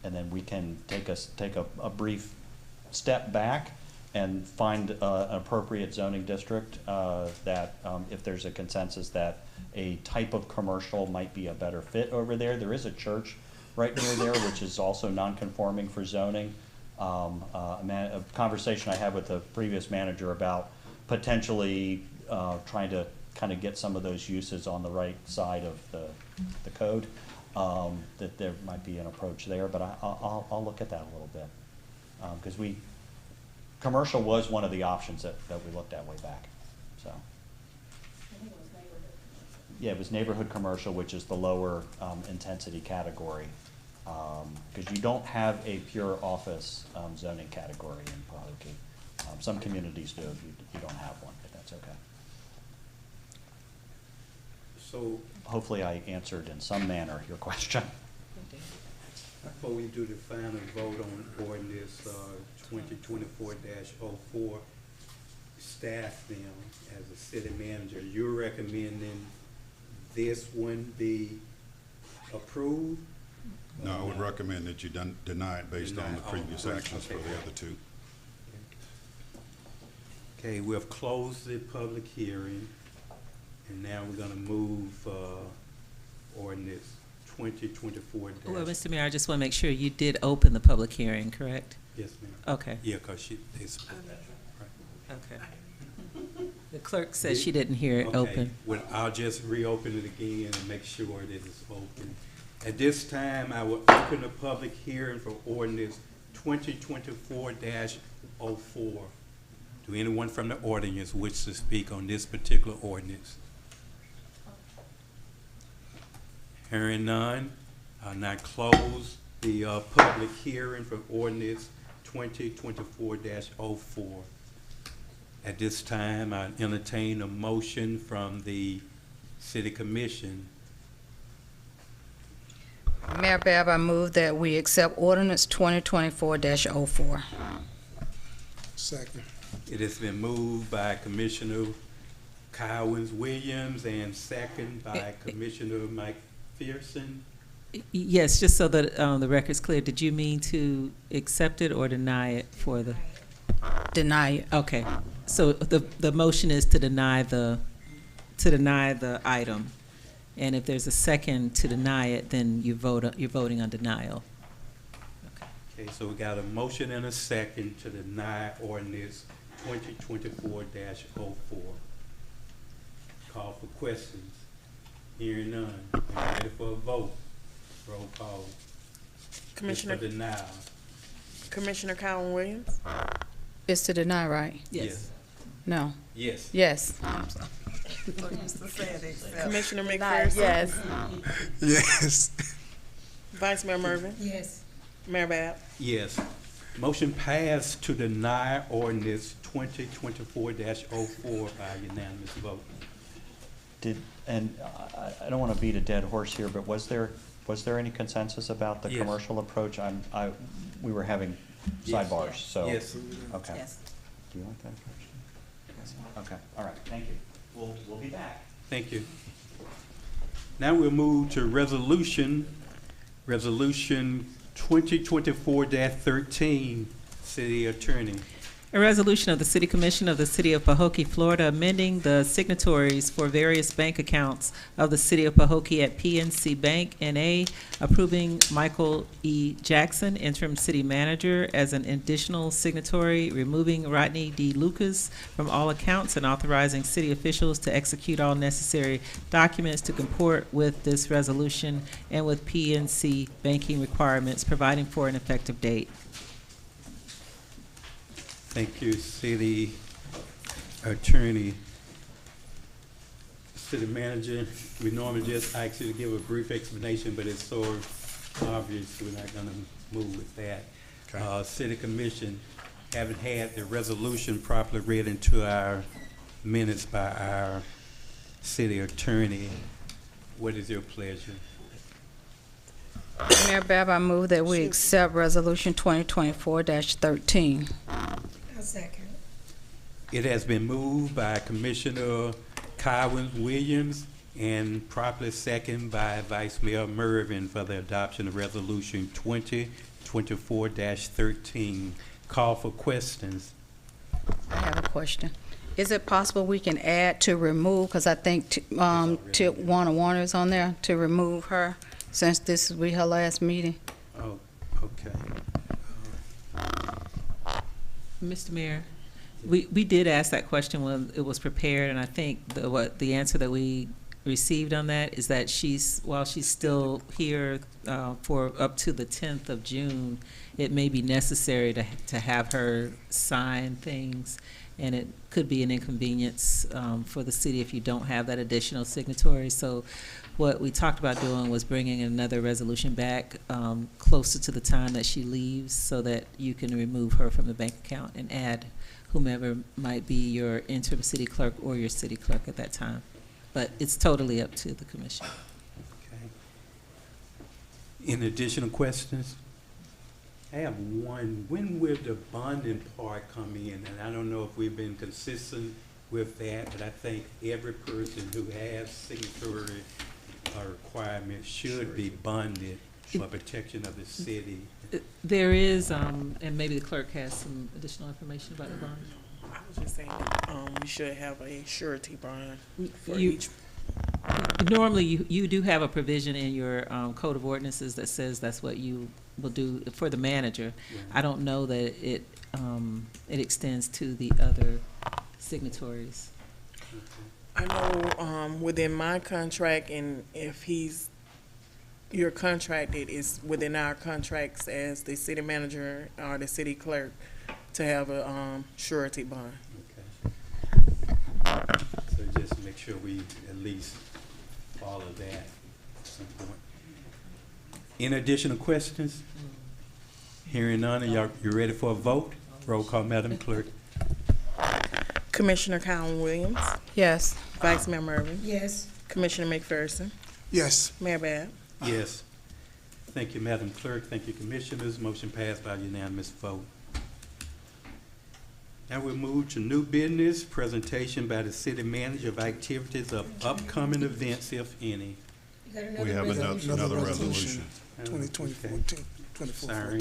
And then we can take a brief step back and find an appropriate zoning district that if there's a consensus that a type of commercial might be a better fit over there. There is a church right near there, which is also non-conforming for zoning. A conversation I had with the previous manager about potentially trying to kind of get some of those uses on the right side of the code, that there might be an approach there, but I'll look at that a little bit. Because commercial was one of the options that we looked at way back, so. Yeah, it was neighborhood commercial, which is the lower intensity category. Because you don't have a pure office zoning category in Pahokee. Some communities do, you don't have one, but that's okay. So Hopefully I answered in some manner your question. before we do the final vote on ordinance 2024-04, staff them as a city manager, you're recommending this one be approved? No, I would recommend that you deny it based on the previous actions for the other two. Okay, we've closed the public hearing, and now we're gonna move ordinance 2024. Well, Mr. Mayor, I just want to make sure you did open the public hearing, correct? Yes, ma'am. Okay. Yeah, because they spoke. Okay. The clerk said she didn't hear it Okay, open. well, I'll just reopen it again and make sure that it's open. At this time, I will open the public hearing for ordinance 2024-04. Do anyone from the audience wish to speak on this particular ordinance? Hearing none, I'll now close the public hearing for ordinance 2024-04. At this time, I entertain a motion from the City Commission. Mayor Bab, I move that we accept ordinance 2024-04. Second. It has been moved by Commissioner Cowens Williams and second by Commissioner Mike Pearson. Yes, just so that the record's clear, did you mean to accept it or deny it for the? Deny it. Okay, so the motion is to deny the item, and if there's a second to deny it, then you're voting on denial. Okay, so we got a motion and a second to deny ordinance 2024-04. Call for questions. Hearing none. I'm ready for a vote. Roll call. Commissioner, It's for denial. Commissioner Cowan Williams? It's to deny, right? Yes. No. Yes. Yes. Commissioner McPherson? Yes. Yes. Vice Mayor Mervin? Yes. Mayor Bab? Yes. Motion passed to deny ordinance 2024-04 by unanimous vote. I don't want to beat a dead horse here, but was there any consensus about the Yes. commercial approach? We were having Yes. sidebars, so. Yes. Okay. Yes. Do you like that approach? Okay, all right, thank you. We'll be back. Thank you. Now we'll move to resolution 2024-13, City Attorney. A resolution of the City Commission of the City of Pahokee, Florida, amending the signatories for various bank accounts of the City of Pahokee at PNC Bank, N.A., approving Michael E. Jackson, interim city manager, as an additional signatory, removing Rodney D. Lucas from all accounts, and authorizing city officials to execute all necessary documents to comport with this resolution and with PNC banking requirements, providing for an effective date. Thank you, City Attorney. City Manager, we normally just ask you to give a brief explanation, but it's so obvious we're not gonna move with that. Okay. City Commission, haven't had the resolution properly read into our minutes by our City Attorney. What is your pleasure? Mayor Bab, I move that we accept resolution 2024-13. I'll second. It has been moved by Commissioner Cowens Williams and properly second by Vice Mayor Mervin for the adoption of resolution 2024-13. Call for questions. I have a question. Is it possible we can add to remove, because I think Warner's on there, to remove her since this will be her last meeting. Oh, okay. Mr. Mayor, we did ask that question when it was prepared, and I think the answer that we received on that is that while she's still here for up to the 10th of June, it may be necessary to have her sign things, and it could be an inconvenience for the city if you don't have that additional signatory. So what we talked about doing was bringing another resolution back closer to the time that she leaves so that you can remove her from the bank account and add whomever might be your interim city clerk or your city clerk at that time. But it's totally up to the commission. Okay. Any additional questions? I have one. When will the bonding part come in? And I don't know if we've been consistent with that, but I think every person who has signatory requirements should be bonded for protection of the city. There is, and maybe the clerk has some additional information about the bond. I was just saying, we should have a surety bond for You- each. Normally, you do have a provision in your code of ordinances that says that's what you will do for the manager. I don't know that it extends to the other signatories. I know, within my contract, and if you're contracted, it's within our contracts as the city manager or the city clerk to have a surety bond. Okay. So just make sure we at least follow that at some point. Any additional questions? Hearing none, you ready for a vote? Roll call, Madam Clerk. Commissioner Colin Williams, Yes. Vice Mayor Mervin, Yes. Commissioner McPherson, Yes. Mayor Bab. Yes. Thank you, Madam Clerk. Thank you, Commissioners. Motion passed by unanimous vote. Now we move to new business, presentation by the city manager of activities of upcoming events, if any. You got another We have resolution? another resolution. 2020-14. Sorry.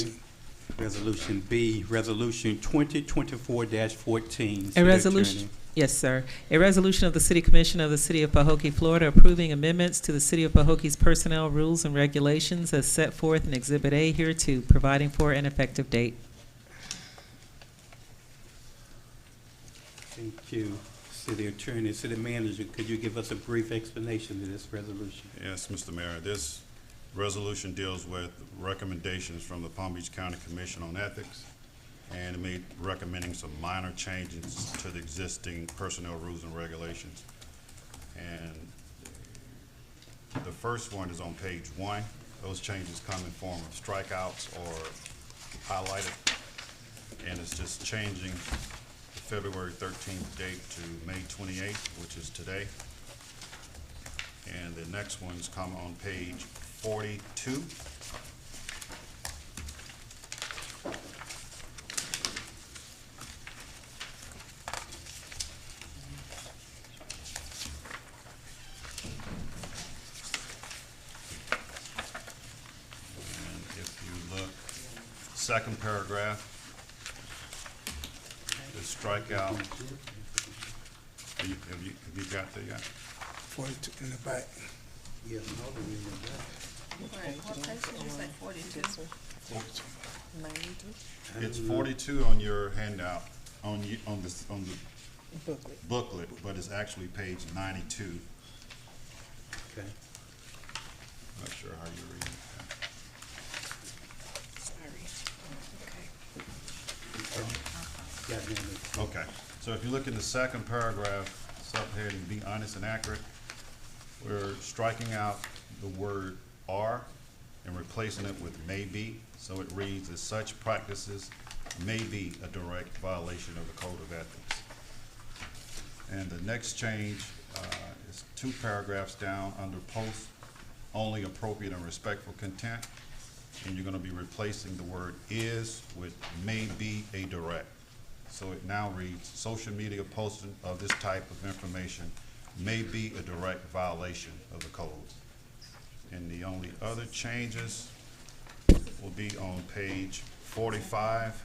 Resolution B, Resolution 2024-14. A resolution, yes, sir. A resolution of the City Commission of the City of Pahokee, Florida, approving amendments to the City of Pahokee's personnel rules and regulations as set forth in Exhibit A hereto, providing for an effective date. Thank you, City Attorney. City Manager, could you give us a brief explanation of this resolution? Yes, Mr. Mayor, this resolution deals with recommendations from the Palm Beach County Commission on Ethics, and it made recommending some minor changes to the existing personnel rules and regulations. And the first one is on page 1. Those changes come in form of strikeouts or highlighted, and it's just changing the February 13th date to May 28th, which is today. And the next ones come on page 42. And if you look, second paragraph, the strikeout. Have you got that yet? 42 in the back. Yeah, another one in the back. It's 42 on your handout, on the booklet, but it's actually page 92. Okay. Not sure how you're reading Got it. that. Okay, so if you look in the second paragraph, subheading "Be honest and accurate," we're striking out the word "are" and replacing it with "may be," so it reads as such practices may be a direct violation of the Code of Ethics. And the next change is 2 paragraphs down under post, only appropriate and respectful content. And you're gonna be replacing the word "is" with "may be a direct." So it now reads, social media posting of this type of information may be a direct violation of the code. And the only other changes will be on page 45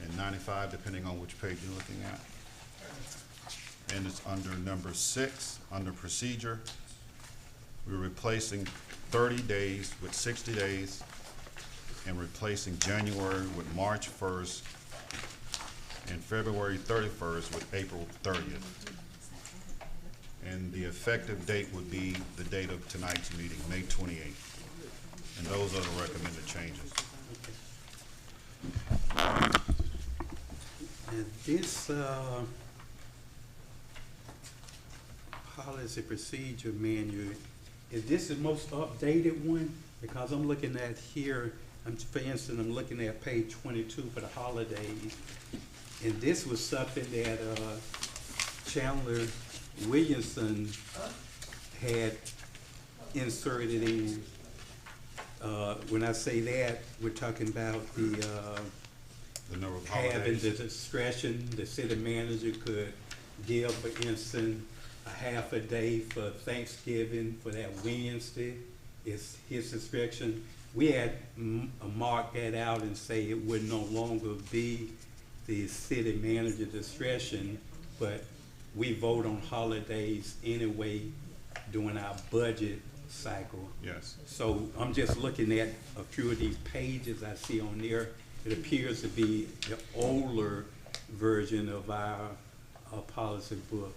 and 95, depending on which page you're looking at. And it's under number 6, under procedure. We're replacing 30 days with 60 days and replacing January with March 1st and February 31st with April 30th. And the effective date would be the date of tonight's meeting, May 28th. And those are the recommended changes. And this policy procedure manual, is this the most updated one? Because I'm looking at here, for instance, I'm looking at page 22 for the holidays. And this was something that Chandler Williamson had inserted in. When I say that, we're talking about the number of having holidays. the discretion the city manager could give, for instance, a half a day for Thanksgiving for that Wednesday. It's his discretion. We had marked that out and say it would no longer be the city manager discretion, but we vote on holidays anyway during our budget cycle. Yes. So I'm just looking at a few of these pages I see on there. It appears to be the older version of our policy book.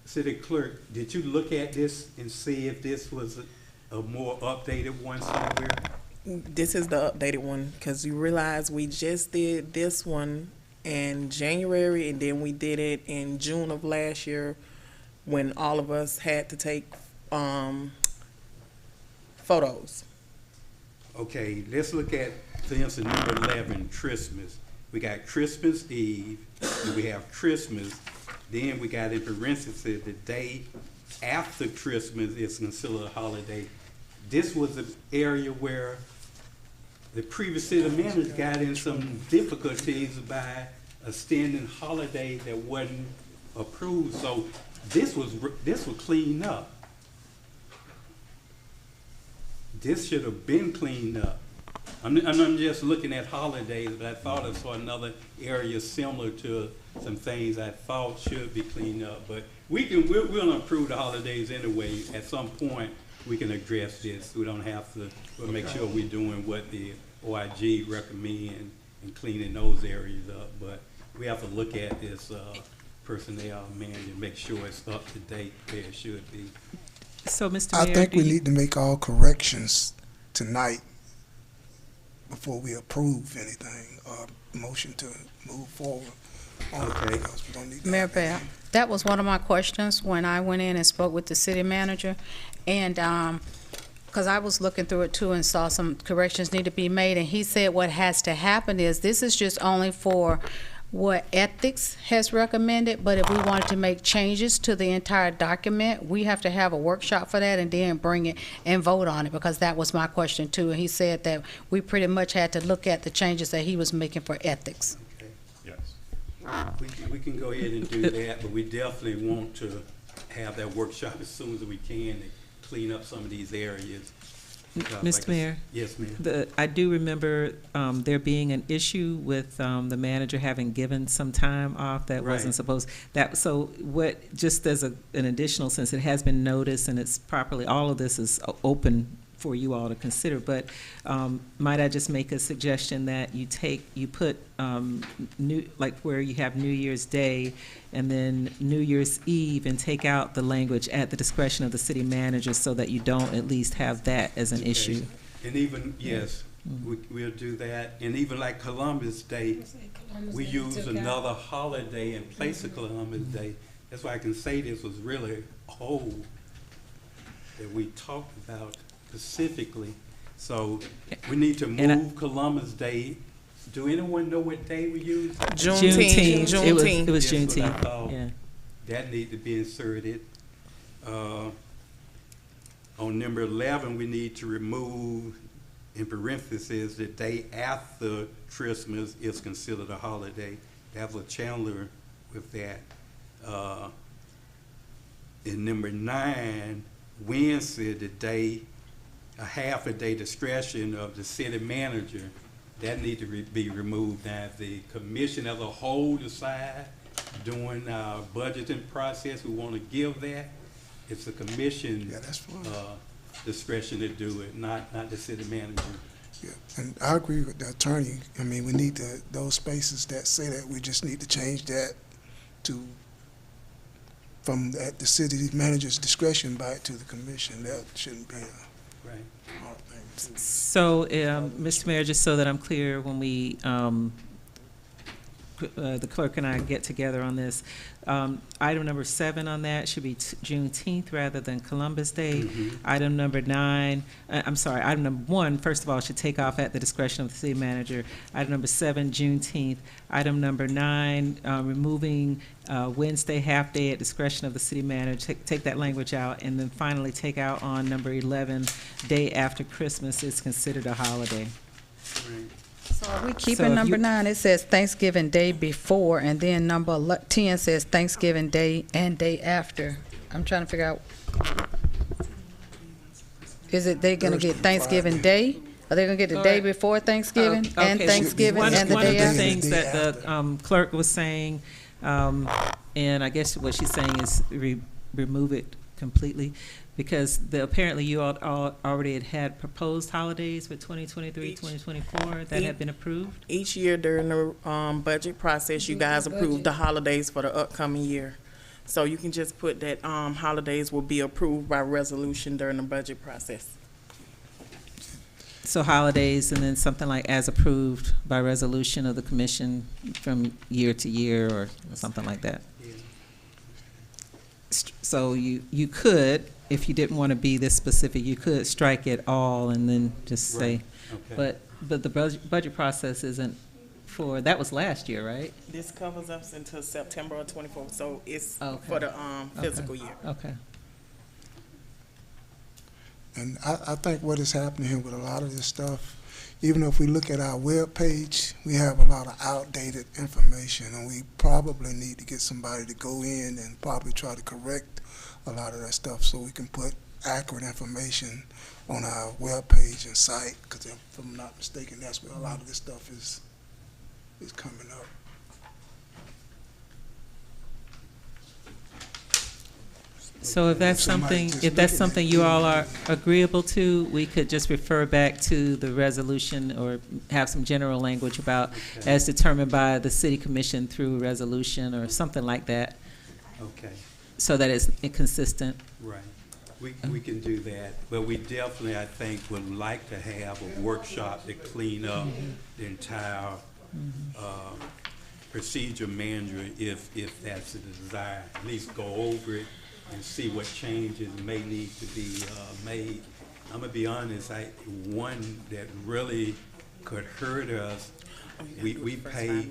City Clerk, did you look at this and see if this was a more updated one somewhere? This is the updated one, because you realize we just did this one in January, and then we did it in June of last year when all of us had to take photos. Okay, let's look at, for instance, number 11, Christmas. We got Christmas Eve, and we have Christmas. Then we got in parentheses, the day after Christmas is considered a holiday. This was an area where the previous city manager got in some difficulties by extending holidays that wasn't approved. So this was cleaned up. This should have been cleaned up. I'm just looking at holidays, but I thought I saw another area similar to some things I thought should be cleaned up. But we'll approve the holidays anyway. At some point, we can address this. We don't have to, we'll make sure we're doing what the OIG recommend and cleaning those areas up. But we have to look at this personnel manual and make sure it's up to date where it should be. So, Mr. I Mayor, think we need to make all corrections tonight before we approve anything or motion to move forward. Okay. Because we don't need to Mayor have Bear, anything. that was one of my questions when I went in and spoke with the city manager. And, because I was looking through it too and saw some corrections need to be made. And he said what has to happen is this is just only for what ethics has recommended, but if we wanted to make changes to the entire document, we have to have a workshop for that and then bring it and vote on it, because that was my question too. And he said that we pretty much had to look at the changes that he was making for ethics. Okay. Yes. We can go ahead and do that, but we definitely want to have that workshop as soon as we can to clean up some of these areas. Mr. Mayor? Yes, ma'am. I do remember there being an issue with the manager having given some time off that Right. wasn't supposed. So what, just as an additional, since it has been noticed and it's properly, all of this is open for you all to consider, but might I just make a suggestion that you put like where you have New Year's Day and then New Year's Eve, and take out the language at the discretion of the city manager, so that you don't at least have that as an Okay. issue. And even, yes, we'll do that. And even like Columbus Day, we use another holiday in place of Columbus Day. That's why I can say this was really old that we talked about specifically. So we need to move Columbus Day. Do anyone know what day we use? Juneteenth. It was That's what I Juneteenth. thought. Yeah. That need to be inserted. On number 11, we need to remove, in parentheses, the day after Christmas is considered a holiday. That was Chandler with that. In number 9, Wednesday, the day, a half a day discretion of the city manager, that need to be removed. Now, if the commission as a whole decide during our budgeting process we want to give that, it's the commission, Yeah, that's fine. discretion to do it, not the city manager. Yeah, and I agree with the attorney. I mean, we need those spaces that say that, we just need to change that to, from at the city manager's discretion back to the commission. That shouldn't be a Right. hard thing. So, Mr. Mayor, just so that I'm clear, when we, the clerk and I get together on this, item number 7 on that should be Juneteenth rather than Columbus Day. Item number 9, item number 1, first of all, should take off at the discretion of the city manager. Item number 7, Juneteenth. Item number 9, removing Wednesday half-day at discretion of the city manager. Take that language out. And then finally take out on number 11, day after Christmas is considered a holiday. Right. So are we So keeping if number you- 9? It says Thanksgiving Day before, and then number 10 says Thanksgiving Day and day after. I'm trying to figure out, is it they gonna get Thanksgiving Day? Are they gonna get the day Alright. before Thanksgiving and Okay, Thanksgiving one and the of day the after? things that the clerk was saying, and I guess what she's saying is remove it completely, because apparently you all already had proposed holidays for 2023, 2024 that had been approved? Each year during the budget process, you guys approve the holidays for the upcoming year. So you can just put that holidays will be approved by resolution during the budget process. So holidays, and then something like as approved by resolution of the commission from year to year, or something like that. So you could, if you didn't want to be this specific, you could strike it all and then just say, Okay. but the budget process isn't for, that was last year, right? This covers us until September of 24, so it's Okay. for the physical year. Okay. And I think what is happening here with a lot of this stuff, even if we look at our webpage, we have a lot of outdated information, and we probably need to get somebody to go in and probably try to correct a lot of that stuff so we can put accurate information on our webpage and site, because if I'm not mistaken, that's where a lot of this stuff is coming up. So if that's something you all are agreeable to, we could just refer back to the resolution or have some general language about as determined by the city commission through resolution or something like that, Okay, so that it's consistent. right. We can do that, but we definitely, I think, would like to have a workshop to clean up the entire procedure manual if that's the desire. At least go over it and see what changes may need to be made. I'm gonna be honest, one that really could hurt us, we pay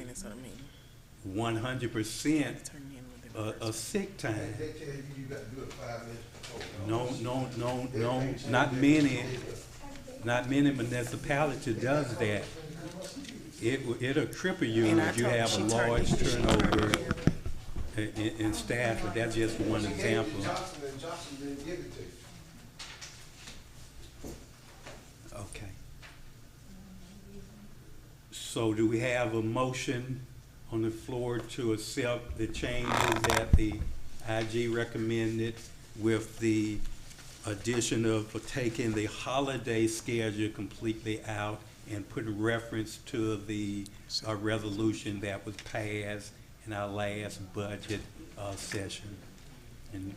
100% of sick time. They tell you got to do it 5 minutes before. No, not many municipalities does that. It'll cripple you if you have a large turnover in staff, but that's just one example. Johnson didn't give it to you. Okay. So do we have a motion on the floor to accept the changes that the IG recommended with the addition of taking the holiday schedule completely out and putting reference to the resolution that was passed in our last budget session, and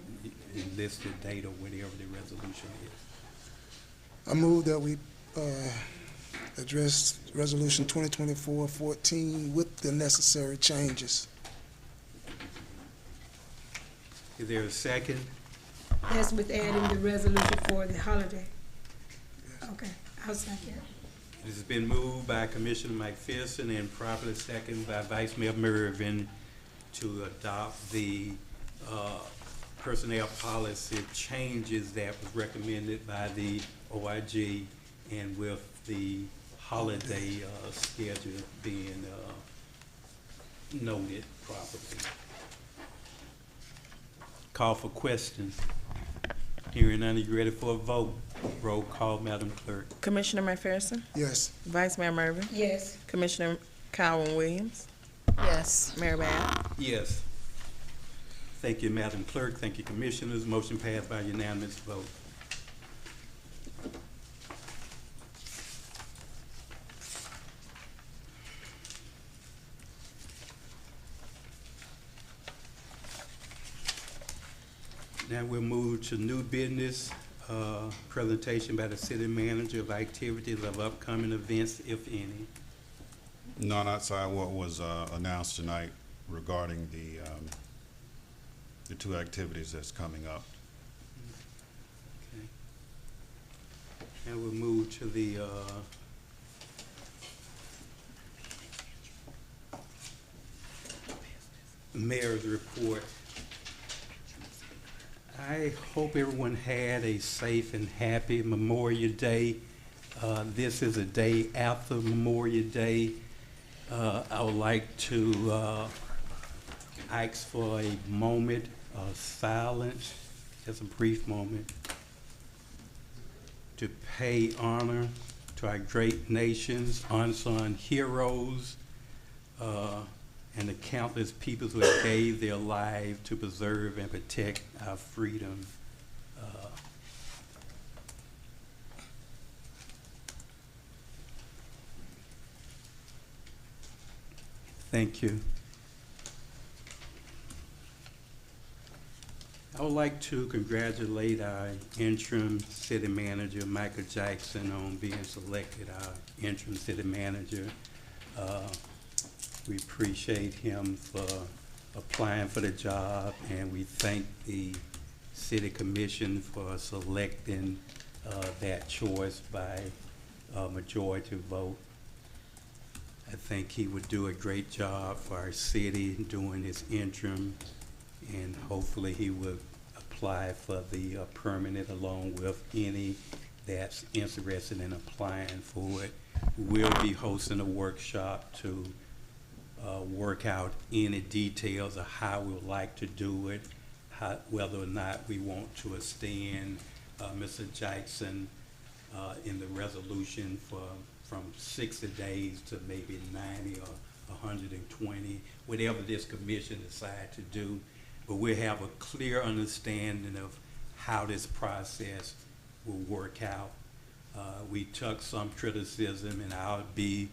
list the date or whatever the resolution is? I move that we address Resolution 2024-14 with the necessary changes. Is there a second? That's with adding the resolution for the holiday. Okay, I'll second. It has been moved by Commissioner McPherson and properly seconded by Vice Mayor Mervin to adopt the personnel policy changes that was recommended by the OIG, and with the holiday schedule being noted properly. Call for questions. Hearing none, you ready for a vote? Roll call, Madam Clerk. Commissioner McPherson? Yes. Vice Mayor Mervin? Yes. Commissioner Cowan Williams? Yes. Mayor Bab? Yes. Thank you, Madam Clerk. Thank you, Commissioners. Motion passed by unanimous vote. Now we'll move to new business, presentation by the city manager of activities of upcoming events, if any. None outside what was announced tonight regarding the two activities that's coming up. Okay. Now we'll move to the mayor's report. I hope everyone had a safe and happy Memorial Day. This is a day after Memorial Day. I would like to ask for a moment of silence, just a brief moment, to pay honor to our great nation's unsung heroes and the countless people who have gave their lives to preserve and protect our freedom. Thank you. I would like to congratulate our interim city manager, Michael Jackson, on being selected our interim city manager. We appreciate him for applying for the job, and we thank the city commission for selecting that choice by a majority vote. I think he would do a great job for our city doing his interim, and hopefully he will apply for the permanent along with any that's interested in applying for it. We'll be hosting a workshop to work out any details of how we would like to do it, whether or not we want to extend Mr. Jackson in the resolution from 60 days to maybe 90 or 120, whatever this commission decides to do. But we'll have a clear understanding of how this process will work out. We took some criticism, and I'll be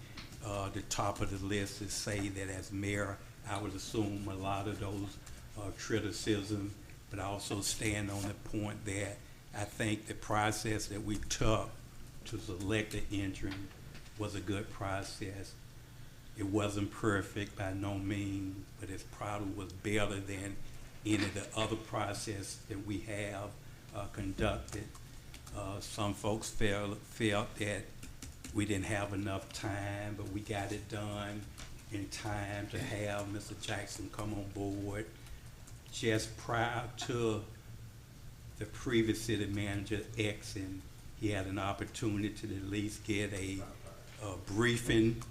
the top of the list to say that as mayor, I would assume a lot of those criticism, but I also stand on the point that I think the process that we took to select the interim was a good process. It wasn't perfect by no means, but it probably was better than any of the other process that we have conducted. Some folks felt that we didn't have enough time, but we got it done in time to have Mr. Jackson come on board. Just prior to the previous city manager exiting, he had an opportunity to at least get a briefing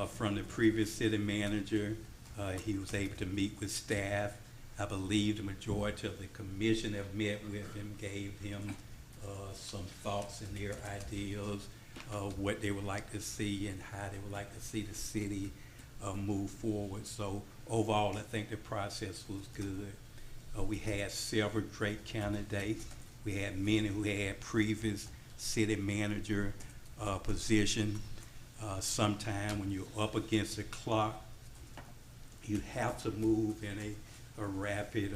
from the previous city manager. He was able to meet with staff. I believe the majority of the commission have met with him, gave him some thoughts and their ideas of what they would like to see and how they would like to see the city move forward. So overall, I think the process was good. We had several great candidates. We had many who had previous city manager position. Sometime when you're up against the clock, you have to move in a rapid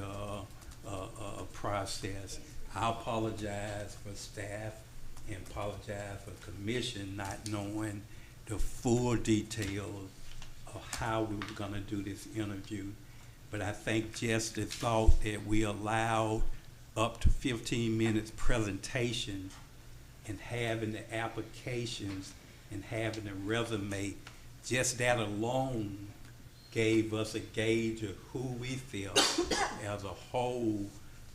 process. I apologize for staff and apologize for commission not knowing the full details of how we were gonna do this interview. But I think just the thought that we allowed up to 15 minutes presentation and having the applications and having a resume, just that alone gave us a gauge of who we felt as a whole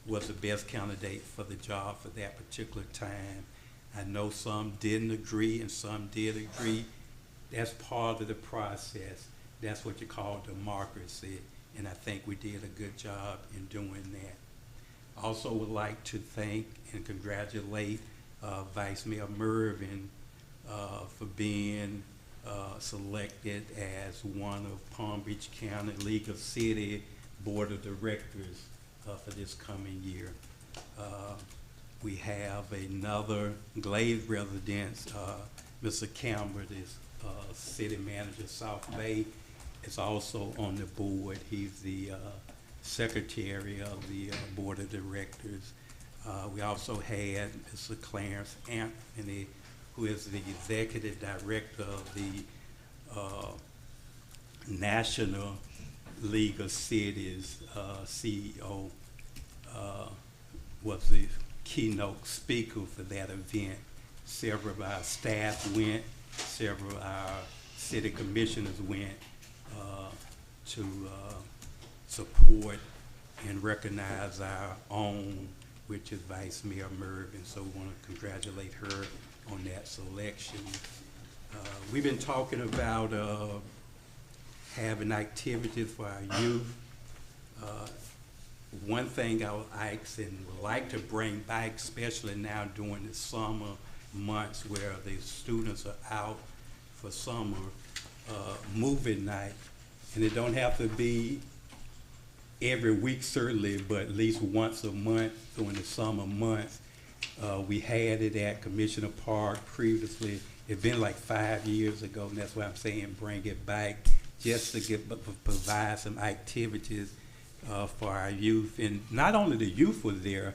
was the best candidate for the job for that particular time. I know some didn't agree and some did agree. That's part of the process. That's what you call democracy, and I think we did a good job in doing that. I also would like to thank and congratulate Vice Mayor Mervin for being selected as one of Palm Beach County League of City Board of Directors for this coming year. We have another Glade resident, Mr. Campbell, is city manager, South Bay, is also on the board. He's the secretary of the board of directors. We also had Mr. Clarence Anthony, who is the executive director of the National League of Cities, CEO, was the keynote speaker for that event. Several of our staff went, several of our city commissioners went to support and recognize our own, which is Vice Mayor Mervin. So we want to congratulate her on that selection. We've been talking about having activities for our youth. One thing I would ask and would like to bring back, especially now during the summer months where the students are out for summer, movie night. And it don't have to be every week certainly, but at least once a month during the summer months. We had it at Commissioner Park previously. It's been like 5 years ago, and that's why I'm saying bring it back, just to provide some activities for our youth. And not only the youth was there,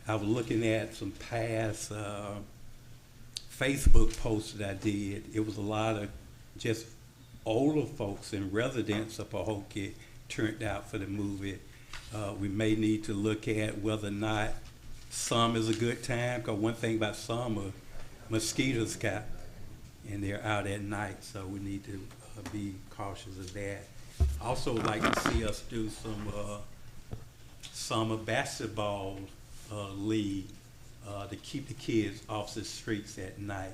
I was looking at some past Facebook posts that I did. It was a lot of just older folks and residents of Pahokee turned out for the movie. We may need to look at whether or not summer is a good time, because one thing about summer, mosquitoes got, and they're out at night, so we need to be cautious of that. Also like to see us do some summer basketball league to keep the kids off the streets at night.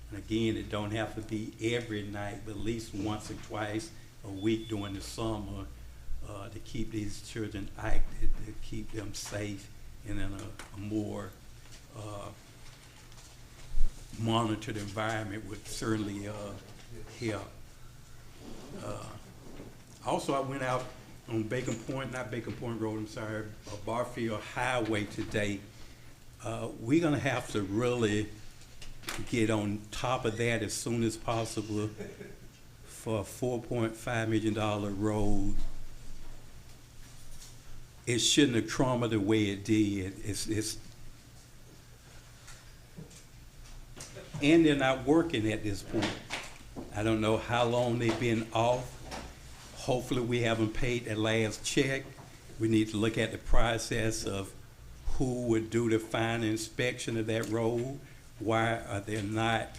And again, it don't have to be every night, but at least once or twice a week during the summer to keep these children active, to keep them safe and in a more monitored environment would certainly help. Also, I went out on not Bacon Point Road, I'm sorry, Barfield Highway today. We're gonna have to really get on top of that as soon as possible for a $4.5 million road. It shouldn't have crumbled the way it did. And they're not working at this point. I don't know how long they've been off. Hopefully we haven't paid that last check. We need to look at the process of who would do the final inspection of that road. Why are they not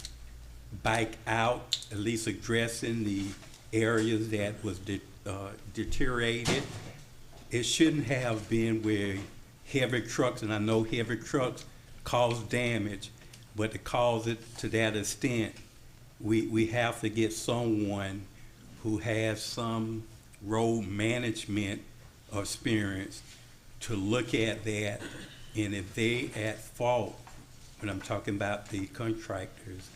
bike out, at least addressing the areas that was deteriorated? It shouldn't have been where heavy trucks, and I know heavy trucks cause damage, but to cause it to that extent, we have to get someone who has some road management experience to look at that, and if they at fault, when I'm talking about the contractors,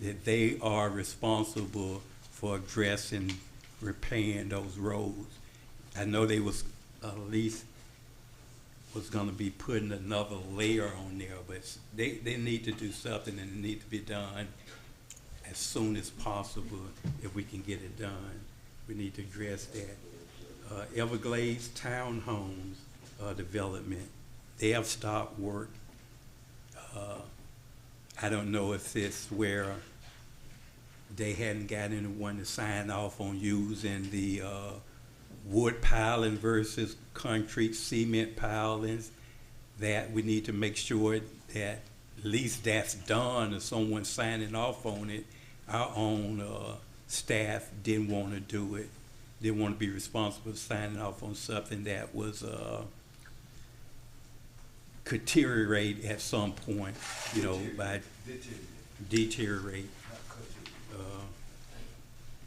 that they are responsible for addressing, repairing those roads. I know they was at least was gonna be putting another layer on there, but they need to do something, and it need to be done as soon as possible if we can get it done. We need to address that. Everglades Townhomes development, they have stopped work. I don't know if it's where they hadn't got anyone to sign off on using the wood piling versus concrete cement pilings, that we need to make sure that at least that's done, or someone signing off on it. Our own staff didn't want to do it, didn't want to be responsible for signing off on something that was could deteriorate at some point, you know, by deteriorate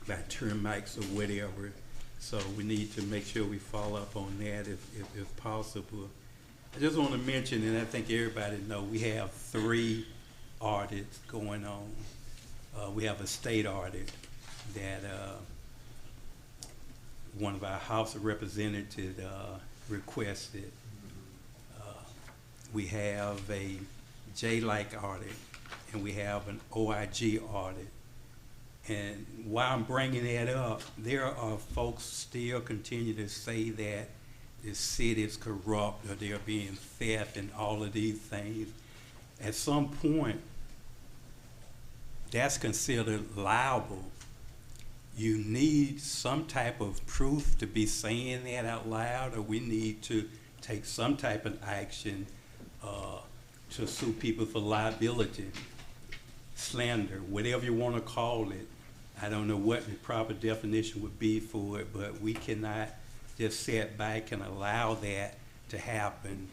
by termites or whatever. So we need to make sure we follow up on that if possible. I just want to mention, and I think everybody know, we have 3 audits going on. We have a state audit that one of our House of Representatives requested. we have a J-like audit, and we have an OIG audit. And while I'm bringing that up, there are folks still continue to say that the city is corrupt or they're being theft and all of these things. At some point, that's considered liable. You need some type of proof to be saying that out loud, or we need to take some type of action to sue people for liability, slander, whatever you want to call it. I don't know what the proper definition would be for it, but we cannot just sit back and allow that to happen.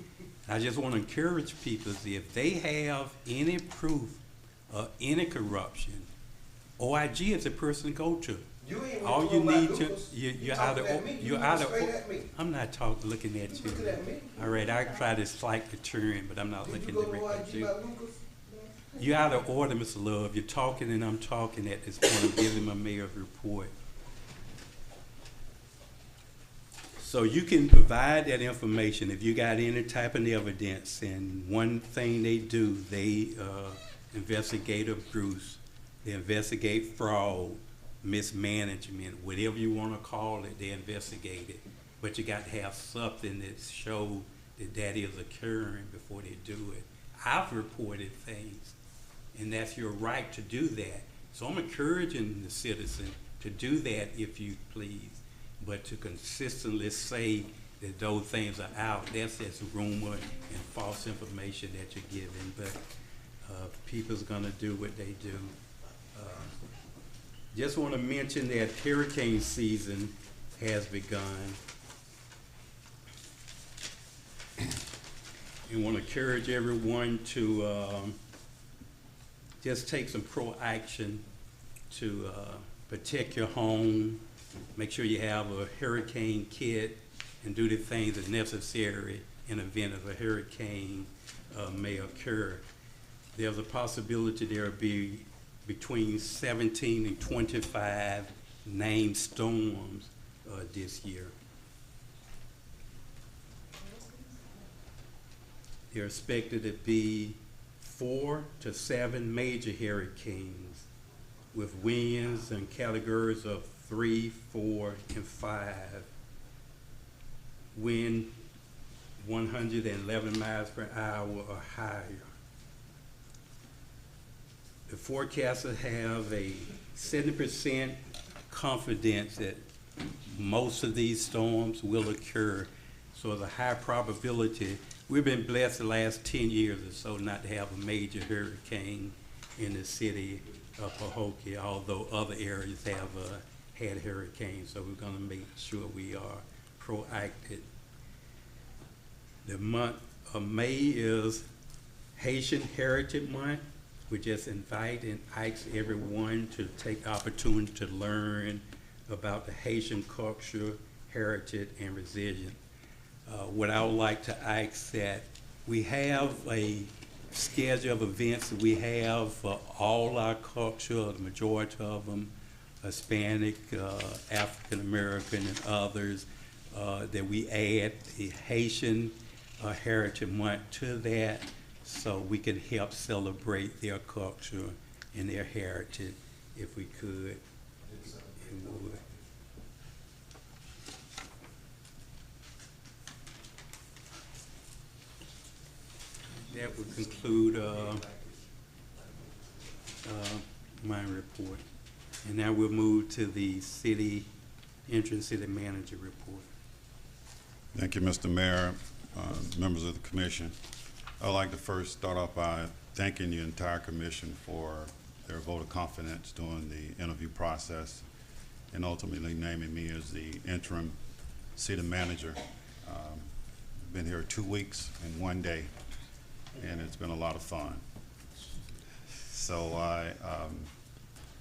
I just want to encourage people, if they have any proof of any corruption, OIG is the person to go to. You ain't All you about need to, Lucas. you're talking out of, at me. you're You out looking of, straight at me. I'm not looking at you. looking at me. All right, I try to slide the turn, but I'm not Did looking you go to directly at OIG you. about Lucas? You're out of order, Mr. Love. You're talking and I'm talking at this point. I'm giving my mayor's report. So you can provide that information if you got any type of evidence. And one thing they do, they investigate abuse, they investigate fraud, mismanagement, whatever you want to call it, they investigate it. But you got to have something that shows that that is occurring before they do it. I've reported things, and that's your right to do that. So I'm encouraging the citizen to do that if you please. But to consistently say that those things are out, that's just rumor and false information that you're giving. But people's gonna do what they do. Just want to mention that hurricane season has begun. And want to encourage everyone to just take some proaction to protect your home. Make sure you have a hurricane kit and do the things that are necessary in the event of a hurricane may occur. There's a possibility there will be between 17 and 25 named storms this year. They're expected to be 4 to 7 major hurricanes with winds and categories of 3, 4, and 5. Wind 111 miles per hour or higher. The forecasters have a 70% confidence that most of these storms will occur. So there's a high probability. We've been blessed the last 10 years or so not to have a major hurricane in the city of Pahokee, although other areas have had hurricanes, so we're gonna make sure we are proactive. The month of May is Haitian Heritage Month. We just invite and ask everyone to take the opportunity to learn about the Haitian culture, heritage, and resilience. What I would like to ask that we have a schedule of events that we have for all our culture, the majority of them, Hispanic, African American, and others, that we add the Haitian Heritage Month to that so we can help celebrate their culture and their heritage if we could and would. That would conclude my report. And now we'll move to the interim city manager report. Thank you, Mr. Mayor, members of the commission. I'd like to first start off by thanking the entire commission for their vote of confidence during the interview process and ultimately naming me as the interim city manager. Been here 2 weeks and 1 day, and it's been a lot of fun. So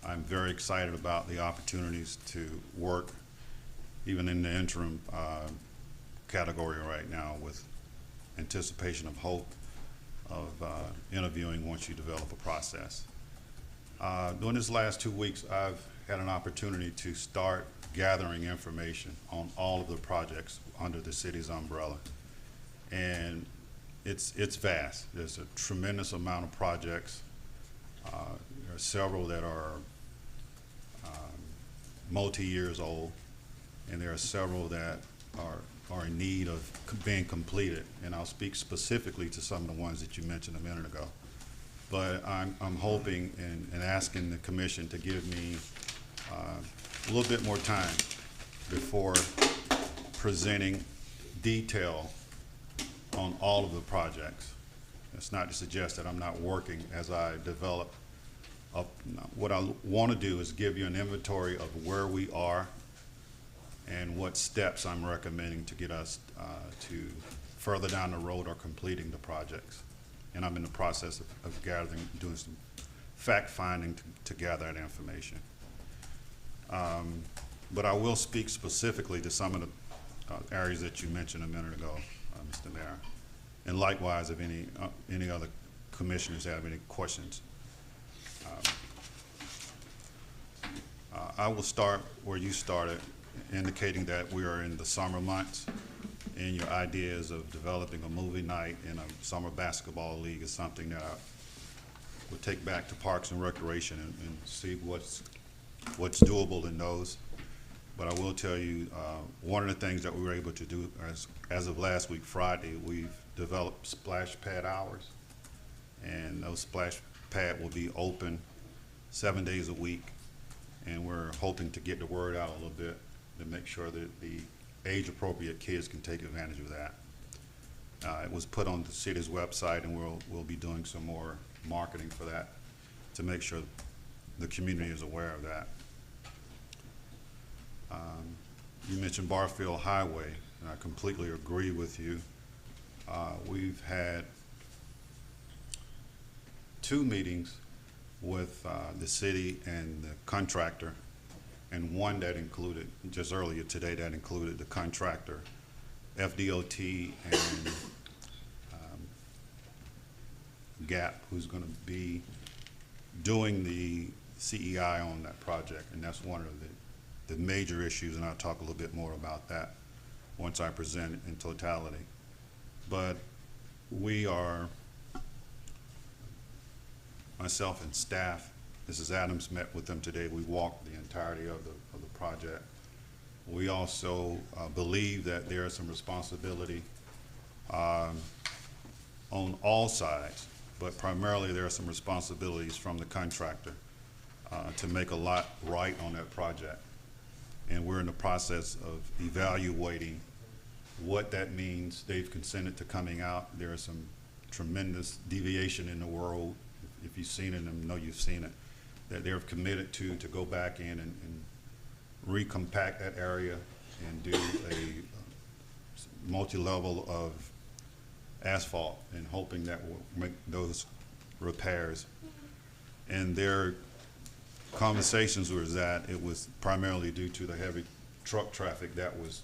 I'm very excited about the opportunities to work, even in the interim category right now, with anticipation of hope of interviewing once you develop a process. During this last 2 weeks, I've had an opportunity to start gathering information on all of the projects under the city's umbrella. And it's vast. There's a tremendous amount of projects. There are several that are multi-years old, and there are several that are in need of being completed. And I'll speak specifically to some of the ones that you mentioned a minute ago. But I'm hoping and asking the commission to give me a little bit more time before presenting detail on all of the projects. It's not to suggest that I'm not working as I develop. What I want to do is give you an inventory of where we are and what steps I'm recommending to get us to further down the road or completing the projects. And I'm in the process of doing some fact finding to gather that information. But I will speak specifically to some of the areas that you mentioned a minute ago, Mr. Mayor. And likewise, if any other commissioners have any questions. I will start where you started, indicating that we are in the summer months, and your ideas of developing a movie night in a summer basketball league is something that I would take back to Parks and Recreation and see what's doable in those. But I will tell you, one of the things that we were able to do as of last week, Friday, we've developed splash pad hours, and those splash pad will be open 7 days a week, and we're hoping to get the word out a little bit to make sure that the age-appropriate kids can take advantage of that. It was put on the city's website, and we'll be doing some more marketing for that to make sure the community is aware of that. You mentioned Barfield Highway, and I completely agree with you. We've had 2 meetings with the city and the contractor, and one that included, just earlier today, that included the contractor, FDOT, and GAP, who's going to be doing the CEI on that project, and that's one of the major issues, and I'll talk a little bit more about that once I present it in totality. But we are, myself and staff, Mrs. Adams met with them today. We walked the entirety of the project. We also believe that there is some responsibility on all sides, but primarily there are some responsibilities from the contractor to make a lot right on that project. And we're in the process of evaluating what that means. They've consented to coming out. There is some tremendous deviation in the world, if you've seen it, and I know you've seen it, that they're committed to go back in and recompact that area and do a multi-level of asphalt, and hoping that will make those repairs. And their conversations was that it was primarily due to the heavy truck traffic that was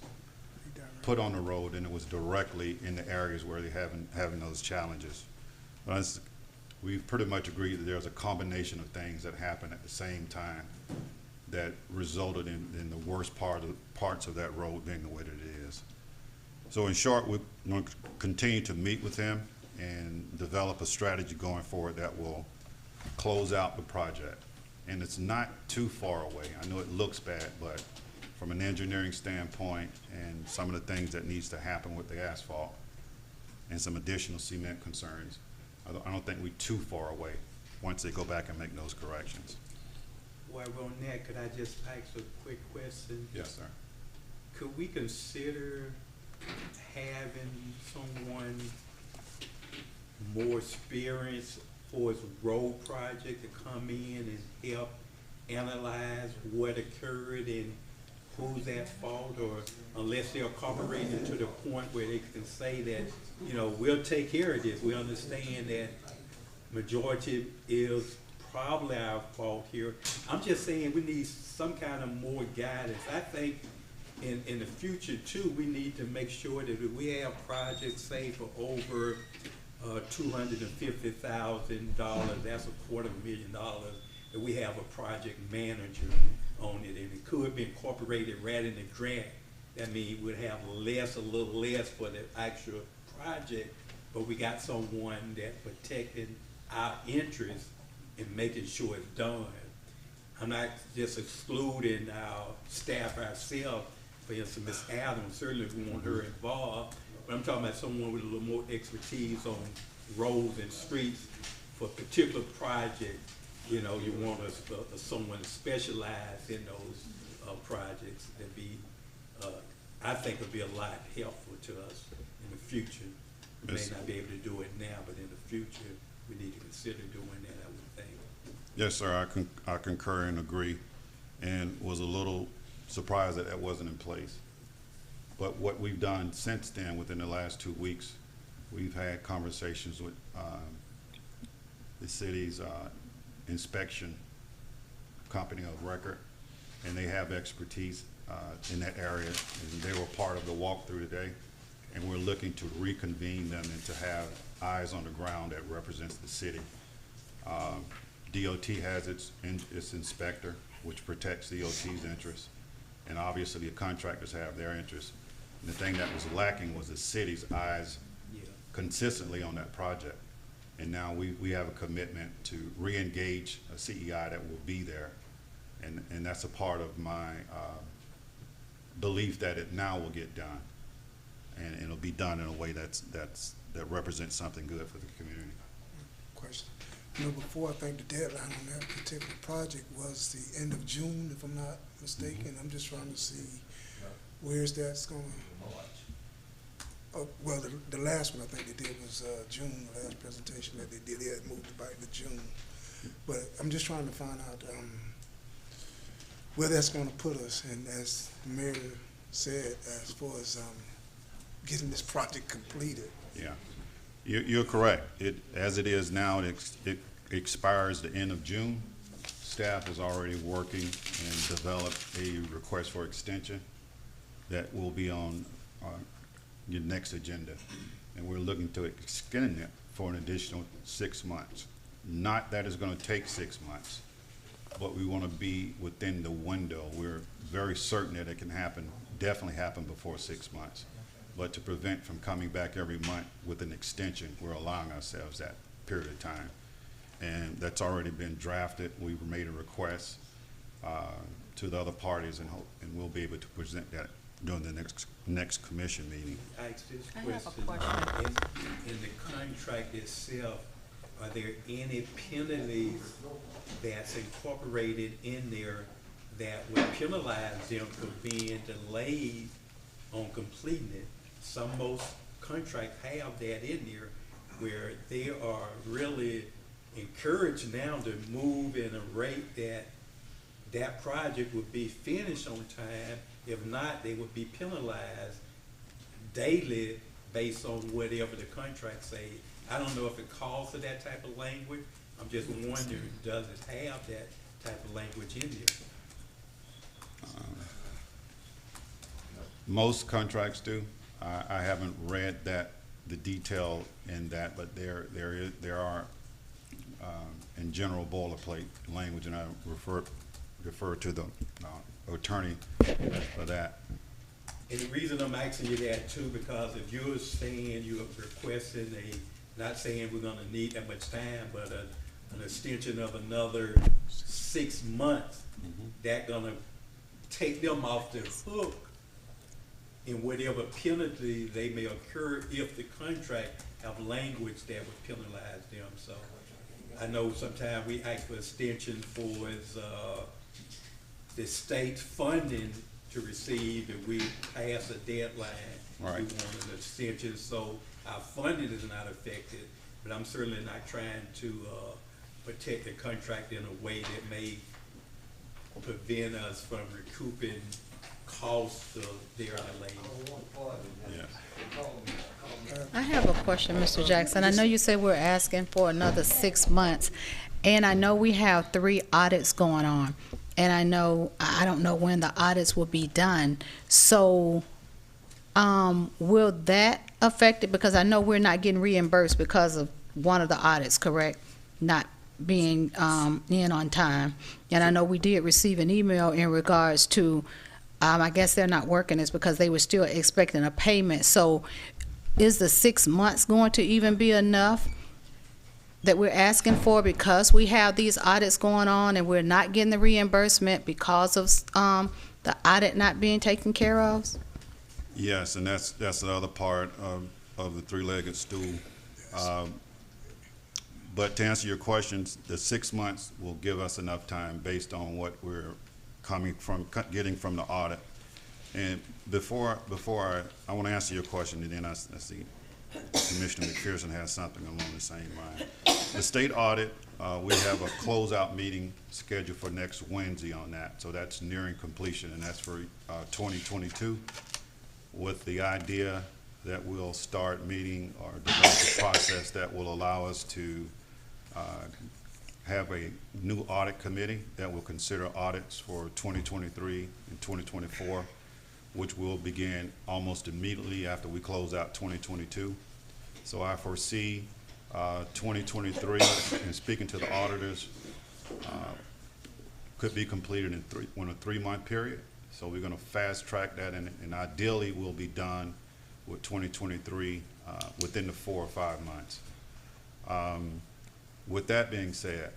put on the road, and it was directly in the areas where they're having those challenges. But we've pretty much agreed that there's a combination of things that happened at the same time that resulted in the worst parts of that road being the way that it is. So in short, we're going to continue to meet with them and develop a strategy going forward that will close out the project. And it's not too far away. I know it looks bad, but from an engineering standpoint and some of the things that needs to happen with the asphalt and some additional cement concerns, I don't think we're too far away once they go back and make those corrections. Well, on that, could I just ask a quick question? Yes, sir. Could we consider having someone more experienced for its road project to come in and help analyze what occurred and who's at fault, or unless they're cooperating to the point where they can say that, you know, we'll take care of this. We understand that majority is probably our fault here. I'm just saying we need some kind of more guidance. I think in the future too, we need to make sure that if we have projects, say, for over $250,000, that's $250,000, that we have a project manager on it, and it could be incorporated rather than a grant. That means we'd have a little less for the actual project, but we got someone that protecting our interests and making sure it's done. I'm not just excluding our staff ourselves. For instance, Ms. Adams, certainly we want her involved, but I'm talking about someone with a little more expertise on roads and streets for a particular project. You know, you want someone specialized in those projects that be, I think would be a lot helpful to us in the future. We may not be able to do it now, but in the future, we need to consider doing that, I would think. Yes, sir, I concur and agree, and was a little surprised that that wasn't in place. But what we've done since then, within the last 2 weeks, we've had conversations with the city's inspection company of record, and they have expertise in that area, and they were part of the walkthrough today, and we're looking to reconvene them and to have eyes on the ground that represents the city. DOT has its inspector, which protects DOT's interests, and obviously the contractors have their interests. And the thing that was lacking was the city's eyes consistently on that project. And now we have a commitment to re-engage a CEI that will be there, and that's a part of my belief that it now will get done, and it'll be done in a way that represents something good for the community. Question. You know, before, I think the deadline on that particular project was the end of June, if I'm not mistaken. I'm just trying to see where's that's going. Well, the last one I think they did was June, the last presentation that they did. They had moved it back to June. But I'm just trying to find out where that's going to put us. And as the mayor said, as far as getting this project completed. Yeah, you're correct. As it is now, it expires the end of June. Staff is already working and developed a request for extension that will be on your next agenda, and we're looking to extend it for an additional 6 months. Not that it's going to take 6 months, but we want to be within the window. We're very certain that it can happen, definitely happen before 6 months. But to prevent from coming back every month with an extension, we're allowing ourselves that period of time. And that's already been drafted. We've made a request to the other parties, and we'll be able to present that during the next commission meeting. Ask this I have a question. In the contract itself, are there any penalties that's incorporated in there that would penalize them for being delayed on completing it? Most contracts have that in there, where they are really encouraged now to move in a rate that project would be finished on time. If not, they would be penalized daily based on whatever the contract say. I don't know if it calls for that type of language. I'm just wondering, does it have that type of language in there? Most contracts do. I haven't read the detail in that, but there are in general boilerplate language, and I refer to the attorney for that. And the reason I'm asking you that too, because if you're saying you're requesting not saying we're gonna need that much time, but an extension of another 6 months, that gonna take them off the hook in whatever penalty they may occur if the contract have language that would penalize them. So I know sometimes we ask for extension for the state funding to receive if we pass a deadline. Right. We want an extension, so our funding is not affected, but I'm certainly not trying to protect the contract in a way that may prevent us from recouping costs of their delay. Yes. I have a question, Mr. Jackson. I know you said we're asking for another 6 months, and I know we have 3 audits going on, and I don't know when the audits will be done. So, will that affect it? Because I know we're not getting reimbursed because of one of the audits, correct? Not being in on time. And I know we did receive an email in regards to, I guess they're not working, it's because they were still expecting a payment. So is the 6 months going to even be enough that we're asking for because we have these audits going on and we're not getting the reimbursement because of the audit not being taken care of? Yes, and that's the other part of the three-legged stool. But to answer your questions, the 6 months will give us enough time based on what we're getting from the audit. And before I want to answer your question, and then I see Commissioner McPherson has something along the same line. The state audit, we have a closeout meeting scheduled for next Wednesday on that. So that's nearing completion, and that's for 2022, with the idea that we'll start meeting or develop a process that will allow us to have a new audit committee that will consider audits for 2023 and 2024, which will begin almost immediately after we close out 2022. So I foresee 2023, and speaking to the auditors, could be completed in a 3-month period. So we're going to fast track that, and ideally we'll be done with 2023 within the 4 or 5 months. With that being said,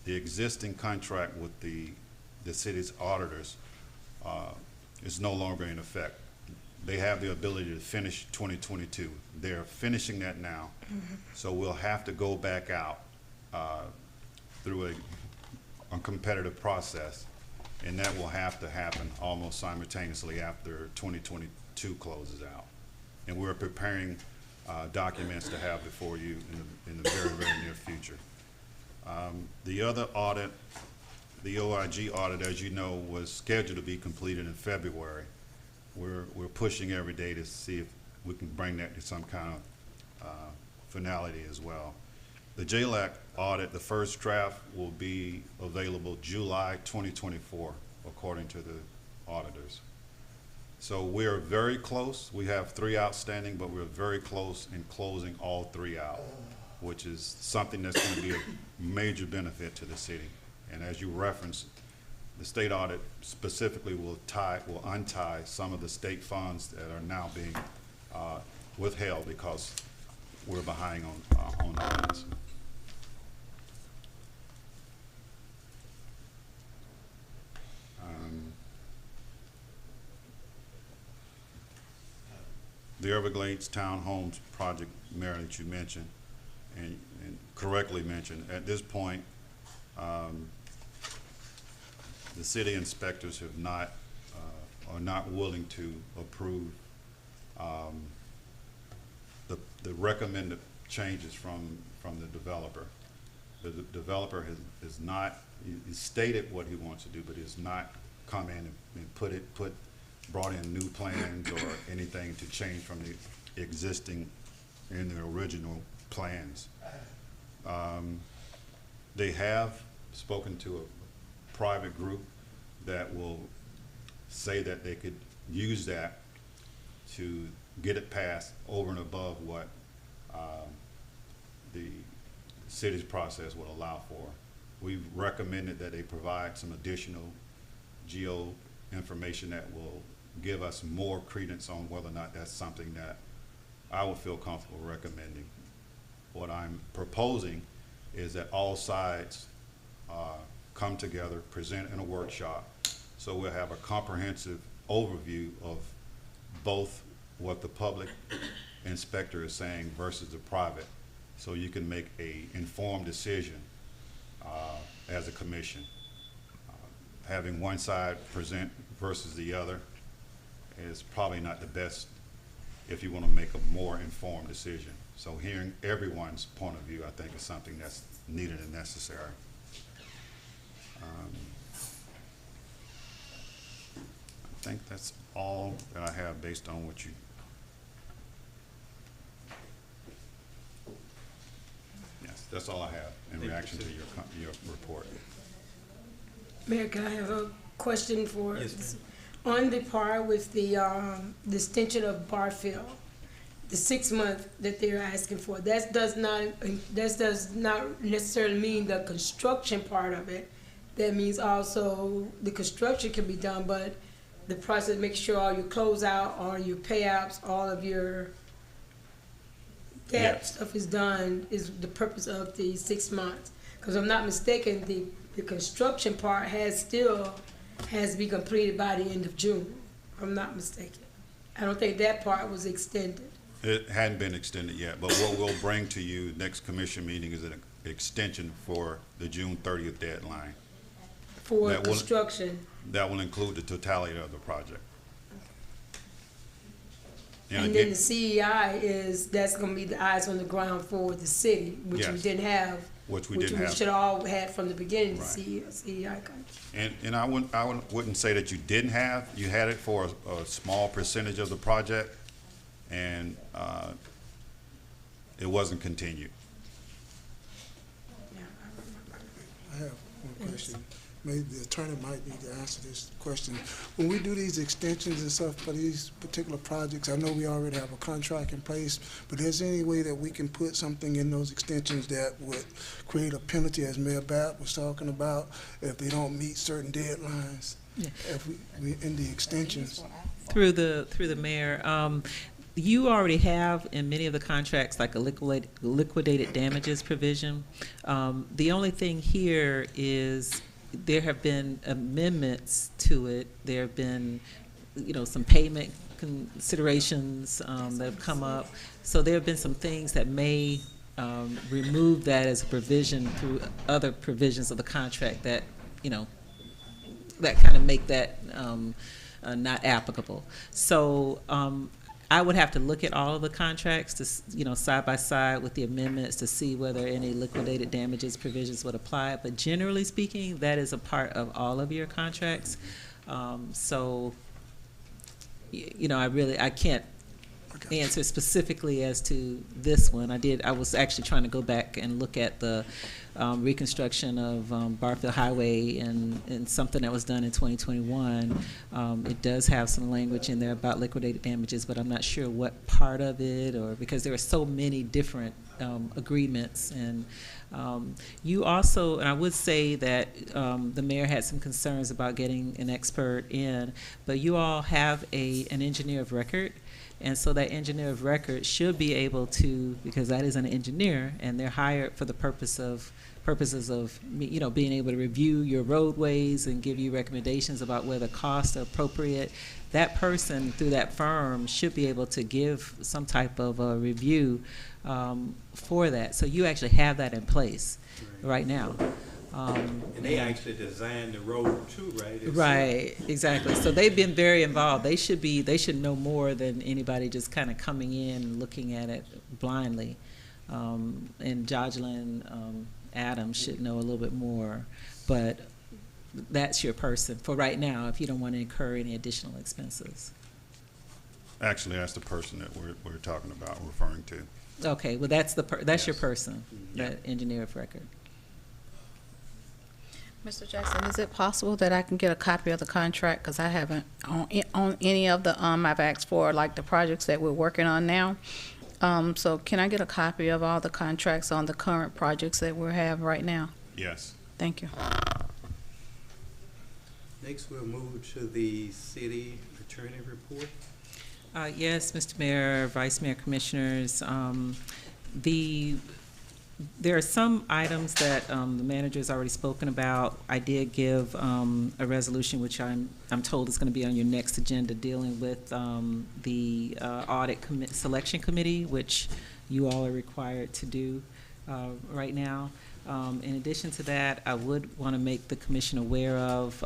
the existing contract with the city's auditors is no longer in effect. They have the ability to finish 2022. They're finishing that now. So we'll have to go back out through a competitive process, and that will have to happen almost simultaneously after 2022 closes out. And we're preparing documents to have before you in the very, very near future. The other audit, the OIG audit, as you know, was scheduled to be completed in February. We're pushing every day to see if we can bring that to some kind of finality as well. The JLAC audit, the first draft, will be available July 2024, according to the auditors. So we're very close. We have 3 outstanding, but we're very close in closing all 3 out, which is something that's going to be a major benefit to the city. And as you referenced, the state audit specifically will untie some of the state funds that are now being withheld because we're behind on funds. The Everglades Townhomes project, Mayor, that you mentioned, and correctly mentioned, at this point, the city inspectors have not, are not willing to approve the recommended changes from the developer. The developer has not, he stated what he wants to do, but has not come in and brought in new plans or anything to change from the existing in the original plans. They have spoken to a private group that will say that they could use that to get it passed over and above what the city's process would allow for. We've recommended that they provide some additional geo information that will give us more credence on whether or not that's something that I would feel comfortable recommending. What I'm proposing is that all sides come together, present in a workshop, so we'll have a comprehensive overview of both what the public inspector is saying versus the private, so you can make a informed decision as a commission. Having one side present versus the other is probably not the best if you want to make a more informed decision. So hearing everyone's point of view, I think, is something that's needed and necessary. I think that's all that I have based on what you. Yes, that's all I have in reaction to your report. Mayor, can I have a question for, yes, on the part with the extension of Barfield, the 6 months that they're asking for, that does not necessarily mean the construction part of it. That means also the construction can be done, but the process, make sure all your closeout, all your payouts, all of your that Yes. stuff is done is the purpose of the 6 months. Because I'm not mistaken, the construction part has to be completed by the end of June, if I'm not mistaken. I don't think that part was extended. It hadn't been extended yet, but what we'll bring to you next commission meeting is an extension for the June 30th deadline. For That will- construction. That will include the totality of the project. And then the CEI that's gonna be the eyes on the ground for the city, which we Yes. didn't have. Which we didn't have. should all had from the beginning, the Right. CEI comes. And I wouldn't say that you didn't have, you had it for a small percentage of the project, and it wasn't continued. I have one question. Maybe the attorney might need to answer this question. When we do these extensions and stuff for these particular projects, I know we already have a contract in place, but is there any way that we can put something in those extensions that would create a penalty, as Mayor Babb was talking about, if they don't meet certain deadlines? Yeah. If we in the extensions? Through the mayor, you already have in many of the contracts like a liquidated damages provision. The only thing here is there have been amendments to it. There have been, some payment considerations that have come up. So there have been some things that may remove that as a provision through other provisions of the contract that, that kind of make that not applicable. So I would have to look at all of the contracts to, side by side with the amendments to see whether any liquidated damages provisions would apply. But generally speaking, that is a part of all of your contracts. So, I can't answer specifically as to this one. I was actually trying to go back and look at the reconstruction of Barfield Highway and something that was done in 2021. It does have some language in there about liquidated damages, but I'm not sure what part of it, or because there are so many different agreements. And you also, and I would say that the mayor had some concerns about getting an expert in, but you all have an engineer of record. And so that engineer of record should be able to, because that is an engineer, and they're hired for the purposes of being able to review your roadways and give you recommendations about whether costs are appropriate. That person through that firm should be able to give some type of a review for that. So you actually have that in place right now. And they actually designed the road too, right? Right, exactly. So they've been very involved. They should know more than anybody just kind of coming in and looking at it blindly. And Jocelyn Adams should know a little bit more, but that's your person for right now if you don't want to incur any additional expenses. Actually, that's the person that we're talking about, referring to. Okay, well, that's Yes. your person, Yeah. that engineer of record. Mr. Jackson, is it possible that I can get a copy of the contract? Because I haven't on any of the, I've asked for like the projects that we're working on now. So can I get a copy of all the contracts on the current projects that we have right now? Yes. Thank you. Next, we'll move to the city attorney report. Yes, Mr. Mayor, Vice Mayor, Commissioners. There are some items that the manager's already spoken about. I did give a resolution, which I'm told is going to be on your next agenda, dealing with the audit selection committee, which you all are required to do right now. In addition to that, I would want to make the commission aware of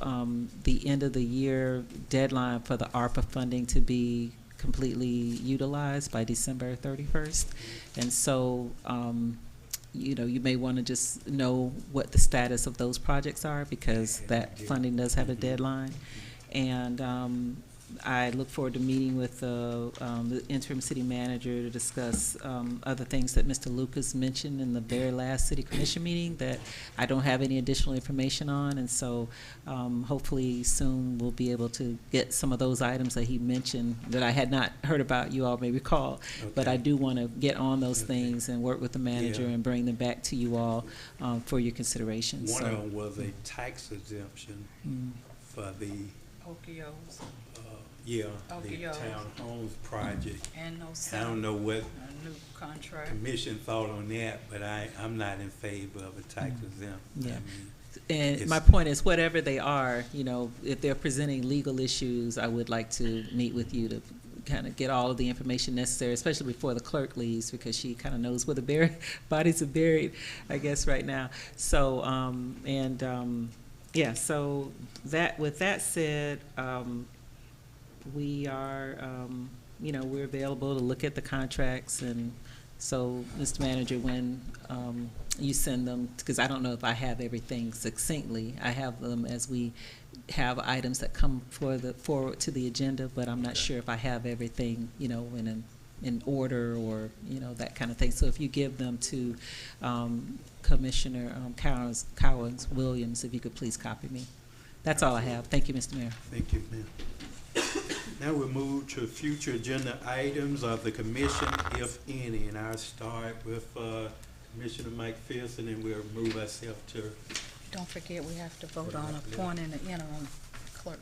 the end of the year deadline for the ARPA funding to be completely utilized by December 31st. And so, you may want to just know what the status of those projects are, because that funding does have a deadline. And I look forward to meeting with the interim city manager to discuss other things that Mr. Lucas mentioned in the very last city commission meeting that I don't have any additional information on. And so hopefully soon we'll be able to get some of those items that he mentioned that I had not heard about, you all may recall. Okay. But I do want to get on those things and work with the manager and bring them back to you all for your consideration. One of them was a tax exemption for the OKOs. Yeah, Okay, the yeah. town homes project. And no I sound, don't know what a new contract. commission thought on that, but I'm not in favor of a tax exempt. Yeah. I mean, And It's- my point is, whatever they are, you know, if they're presenting legal issues, I would like to meet with you to kind of get all of the information necessary, especially before the clerk leaves, because she kind of knows where the bodies are buried, I guess, right now. So, yeah, so that, with that said, we are, you know, we're available to look at the contracts. And so, Mr. Manager, when you send them, because I don't know if I have everything succinctly, I have them as we have items that come forward to the agenda, but I'm not sure if I have everything, you know, in order, or, you know, that kind of thing. So if you give them to Commissioner Cowens Williams, if you could please copy me. That's all I have. Thank you, Mr. Mayor. Thank you, ma'am. Now we'll move to future agenda items of the commission, if any, and I'll start with Commissioner Mike Pearson, and we'll move ourselves to. Don't forget, we have to vote on appointing the interim clerk.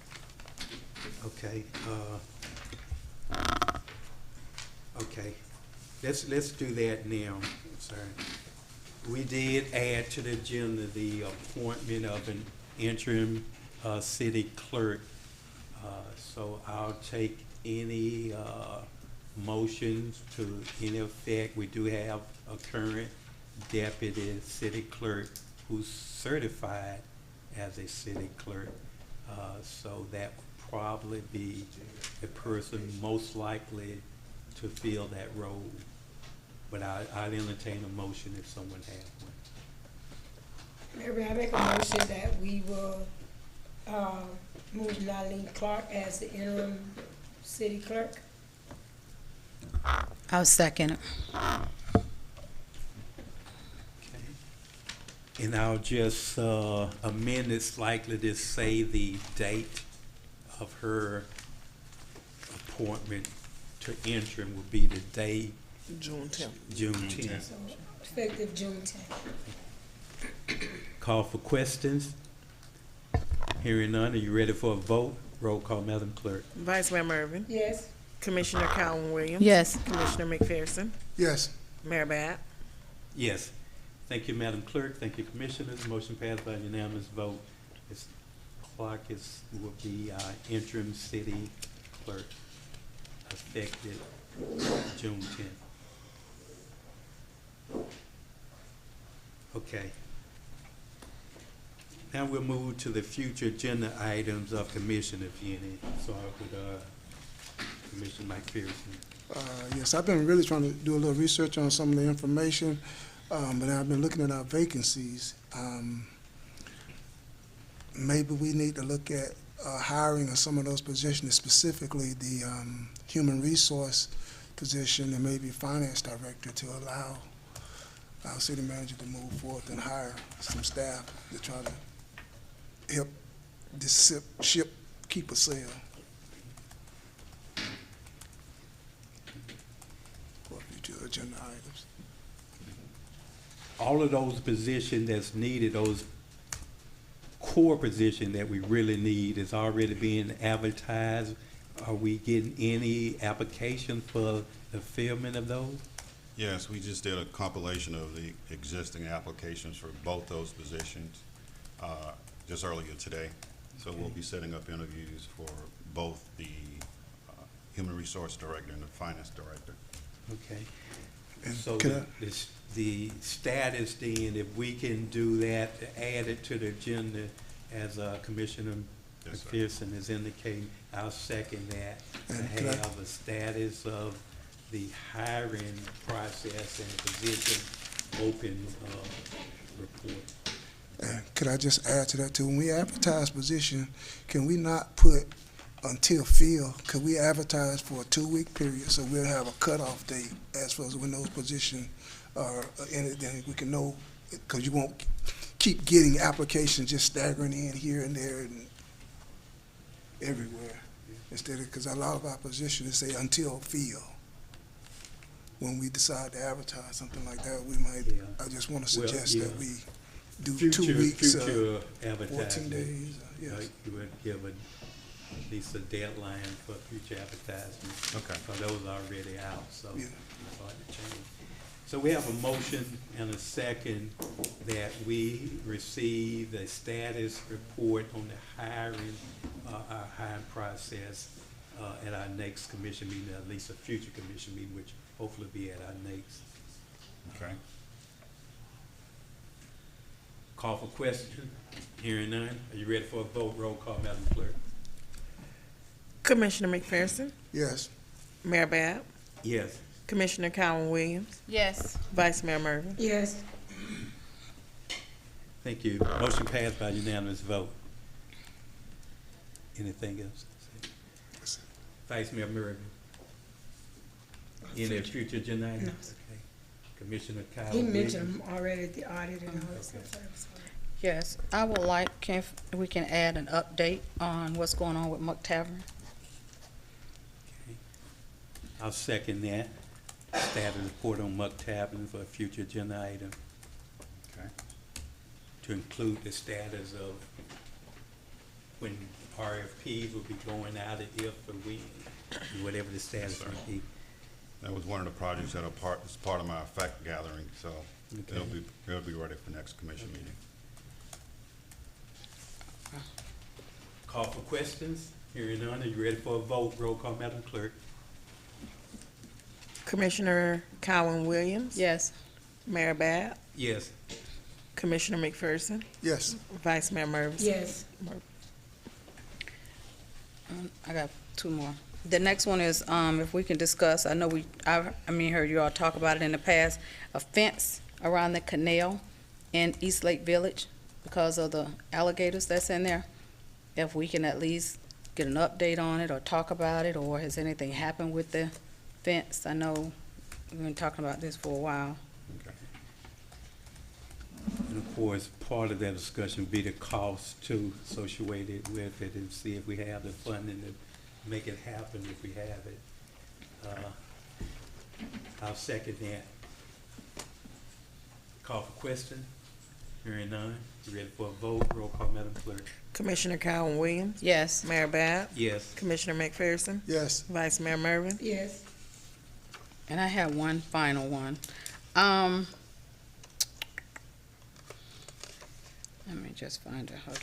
Okay. Okay. Let's do that now. Sorry. We did add to the agenda the appointment of an interim city clerk. So I'll take any motions to any effect. We do have a current deputy city clerk who's certified as a city clerk. So that would probably be the person most likely to fill that role. But I'd entertain a motion if someone has one. Mayor, I make a motion that we will move Nalene Clark as the interim city clerk. I'll second it. And I'll just amend it slightly to say the date of her appointment to interim will be the day, June 10th. June 10th. So effective June 10th. Call for questions. Hearing none, are you ready for a vote? Roll call, Madam Clerk. Vice Mayor Mervin, Yes. Commissioner Calvin Williams. Yes. Commissioner McPherson, Yes. Mayor Bat. Yes. Thank you, Madam Clerk. Thank you, Commissioners. Motion passed by unanimous vote. Ms. Clark will be our interim city clerk, effective June 10th. Okay. Now we'll move to the future agenda items of commission, if any. Start with Commissioner Mike Pearson. Yes, I've been really trying to do a little research on some of the information, but I've been looking at our vacancies. Maybe we need to look at hiring of some of those positions, specifically the human resource position and maybe finance director, to allow our city manager to move forth and hire some staff to try to help this ship keep a sail. For future agenda items. All of those positions that's needed, those core positions that we really need, is already being advertised. Are we getting any application for the fulfillment of those? Yes, we just did a compilation of the existing applications for both those positions just earlier today. So we'll be setting up interviews for both the Human Resource Director and the Finance Director. Okay. And So can the status then, if we can do that, to add it to the agenda as Commissioner Yes, sir. McPherson is indicating, I'll second that, And to can I- have a status of the hiring process and the position open report. Could I just add to that too? When we advertise position, can we not put until filled? Could we advertise for a 2-week period so we'll have a cutoff date as far as when those positions are in it? Then we can know, because you won't keep getting applications just staggering in here and there and everywhere. Instead of, because a lot of our positions say until filled. When we decide to advertise something like that, we might, Yeah. I just want to Well, suggest yeah. that we do Future 2 weeks, future 14 advertising. days, yes. You would give at least a deadline for future advertisements. Okay. So those are already out, so Yeah. it's hard to change. So we have a motion and a second that we receive the status report on the hiring, our hiring process, at our next commission meeting, at least a future commission meeting, which hopefully be at our next. Okay. Call for question. Hearing none. Are you ready for a vote? Roll call, Madam Clerk. Commissioner McPherson, Yes. Mayor Bab, Yes. Commissioner Cowan Williams, Yes. Vice Mayor Mervin. Yes. Thank you. Motion passed by unanimous vote. Anything else? Vice Mayor Mervin. Any future agenda items? No. Okay. Commissioner Kyle. He Williams. mentioned them already, the audit and all that stuff. Yes, I would like, we can add an update on what's going on with Muck Tavern. Okay. I'll second that. Status report on Muck Tavern for a future agenda item. Okay. To include the status of when RFPs will be going out, if or when, whatever the status Yes, may be. That was one of the projects that is part of my fact gathering, so Okay. it'll be ready for next commission meeting. Call for questions. Hearing none. Are you ready for a vote? Roll call, Madam Clerk. Commissioner Cowan Williams, Yes. Mayor Bab, Yes. Commissioner McPherson, Yes. Vice Mayor Mervin. Yes. I got two more. The next one is, if we can discuss, I know heard you all talk about it in the past, a fence around the canal in East Lake Village because of the alligators that's in there. If we can at least get an update on it or talk about it, or has anything happened with the fence? I know we've been talking about this for a while. Okay. And of course, part of that discussion would be the cost too associated with it, and see if we have the funding to make it happen if we have it. I'll second that. Call for question. Hearing none. You ready for a vote? Roll call, Madam Clerk. Commissioner Cowan Williams, Yes. Mayor Bab, Yes. Commissioner McPherson, Yes. Vice Mayor Mervin. Yes. And I have one final one. Let me just find it, hold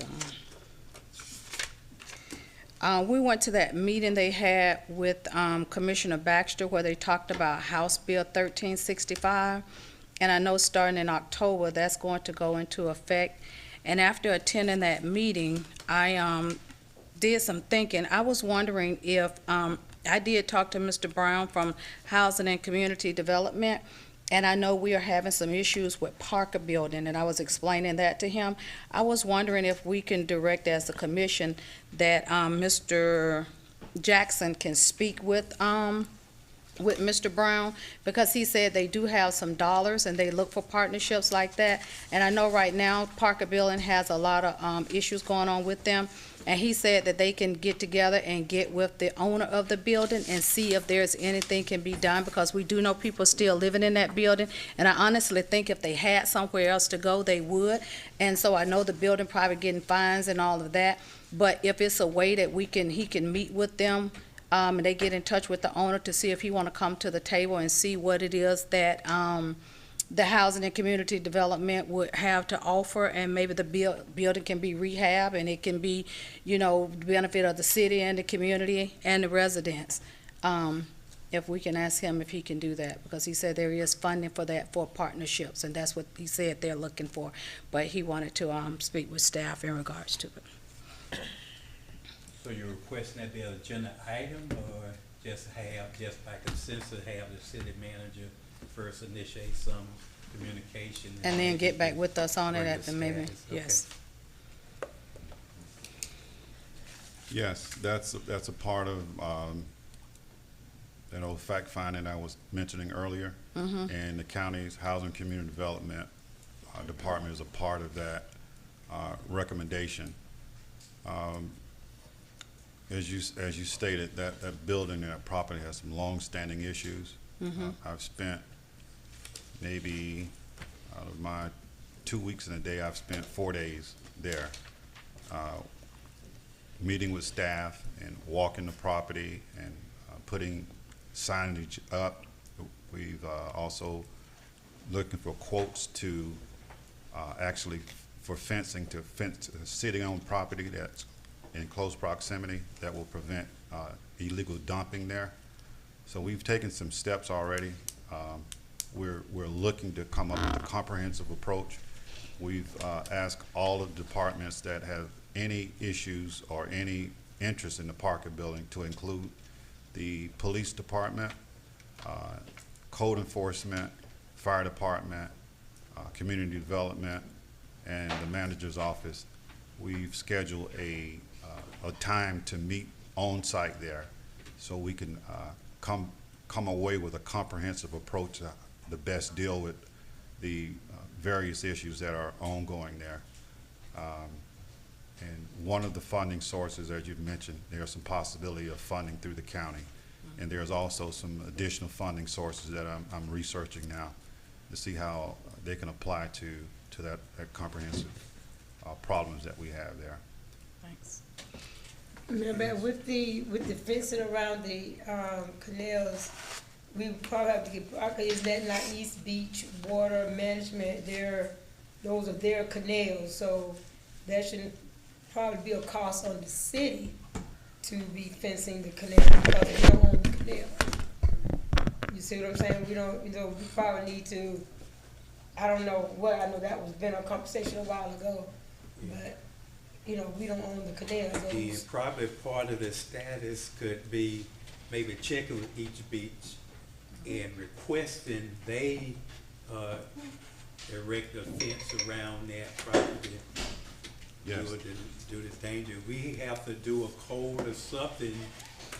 on. We went to that meeting they had with Commissioner Baxter where they talked about House Bill 1365. And I know starting in October, that's going to go into effect. And after attending that meeting, I did some thinking. I was wondering if, I did talk to Mr. Brown from Housing and Community Development, and I know we are having some issues with Parker Building, and I was explaining that to him. I was wondering if we can direct as a commission that Mr. Jackson can speak with Mr. Brown, because he said they do have some dollars and they look for partnerships like that. And I know right now Parker Building has a lot of issues going on with them. And he said that they can get together and get with the owner of the building and see if there's anything can be done, because we do know people still living in that building. And I honestly think if they had somewhere else to go, they would. And so I know the building probably getting fines and all of that. But if it's a way that he can meet with them, and they get in touch with the owner to see if he want to come to the table and see what it is that the Housing and Community Development would have to offer, and maybe the building can be rehab and it can be, the benefit of the city and the community and the residents. If we can ask him if he can do that, because he said there is funding for that for partnerships, and that's what he said they're looking for. But he wanted to speak with staff in regards to it. So you're requesting that be an agenda item, or just by consensus, have the city manager first initiate some communication? And then get back with us on it at the maybe, status? yes. Yes, that's a part of that old fact finding I was mentioning earlier. And the county's Housing Community Development Department is a part of that recommendation. As you stated, that building, that property has some long-standing issues. I've spent maybe, out of my 2 weeks in a day, I've spent 4 days there. meeting with staff and walking the property and putting signage up. We've also looking for quotes to actually for fencing to fence city-owned property that's in close proximity that will prevent illegal dumping there. So we've taken some steps already. We're looking to come up with a comprehensive approach. We've asked all of the departments that have any issues or any interest in the Parker building to include the police department, code enforcement, fire department, community development, and the manager's office. We've scheduled a time to meet on site there so we can come away with a comprehensive approach to the best deal with the various issues that are ongoing there. And one of the funding sources, as you've mentioned, there's some possibility of funding through the county. And there's also some additional funding sources that I'm researching now to see how they can apply to that comprehensive problems that we have there. Thanks. Mayor, with the fencing around the canals, we probably have to get, is that not East Beach Water Management? Those are their canals, so that shouldn't probably be a cost on the city to be fencing the canal because we don't own the canal. You see what I'm saying? We don't, we probably need to, I don't know what, I know that was been a conversation a while ago, but, we don't own the canal. And probably part of the status could be maybe checking with each beach and requesting they erect a fence around that property. Yes. Due to danger. We have to do a code or something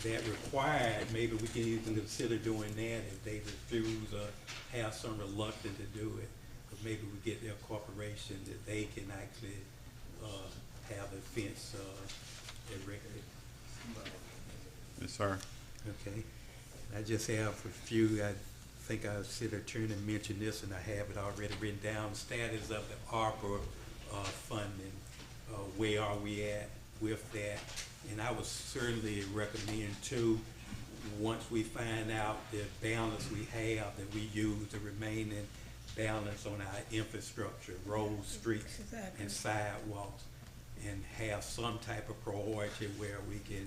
that required, maybe we can even consider doing that if they refuse or have some reluctance to do it. But maybe we get their corporation that they can actually have a fence erected. Yes, sir. Okay. I just have a few, I think our city attorney mentioned this and I have it already written down, status of the ARPA funding. Where are we at with that? And I would certainly recommend too, once we find out the balance we have, that we use the remaining balance on our infrastructure, roads, streets, and sidewalks, and have some type of priority where we can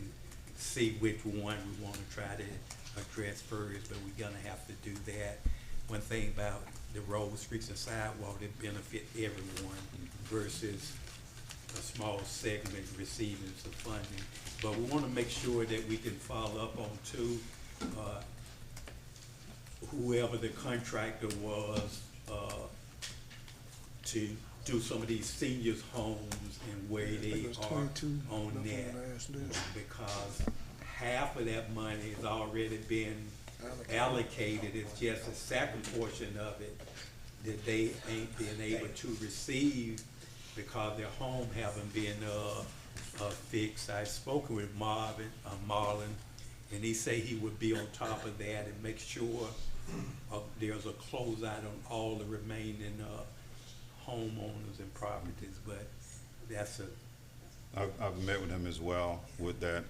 see which one we want to try to address first, but we're gonna have to do that. One thing about the roads, streets, and sidewalks, it benefit everyone versus a small segment receiving some funding. But we want to make sure that we can follow up on too, whoever the contractor was to do some of these seniors' homes and where they are on that. Because half of that money has already been allocated. It's just a second portion of it that they ain't been able to receive because their home haven't been fixed. I've spoken with Marlon, and he say he would be on top of that and make sure there's a closeout on all the remaining homeowners and properties. But that's I've met with him as well with that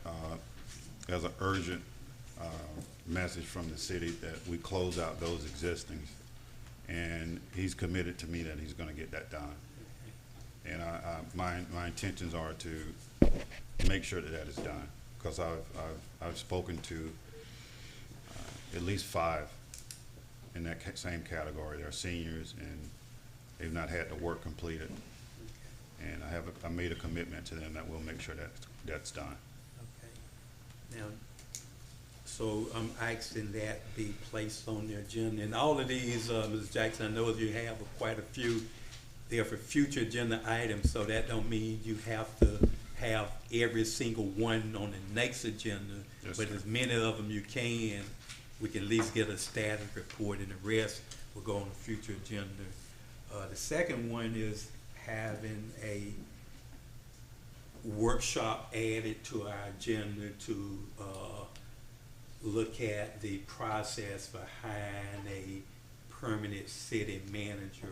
as an urgent message from the city that we close out those existings, and he's committed to me that he's going to get that done. And my intentions are to make sure that that is done, because I've spoken to at least 5 in that same category. They're seniors and they've not had the work completed. And I made a commitment to them that we'll make sure that that's done. okay. Now, so I'm asking that be placed on the agenda. And all of these, Ms. Jackson, I know you have quite a few. They're for future agenda items, so that don't mean you have to have every single one on the next agenda. Yes, but sir. as many of them you can, we can at least get a status report, and the rest will go on the future agenda. The second one is having a workshop added to our agenda to look at the process for hiring a permanent city manager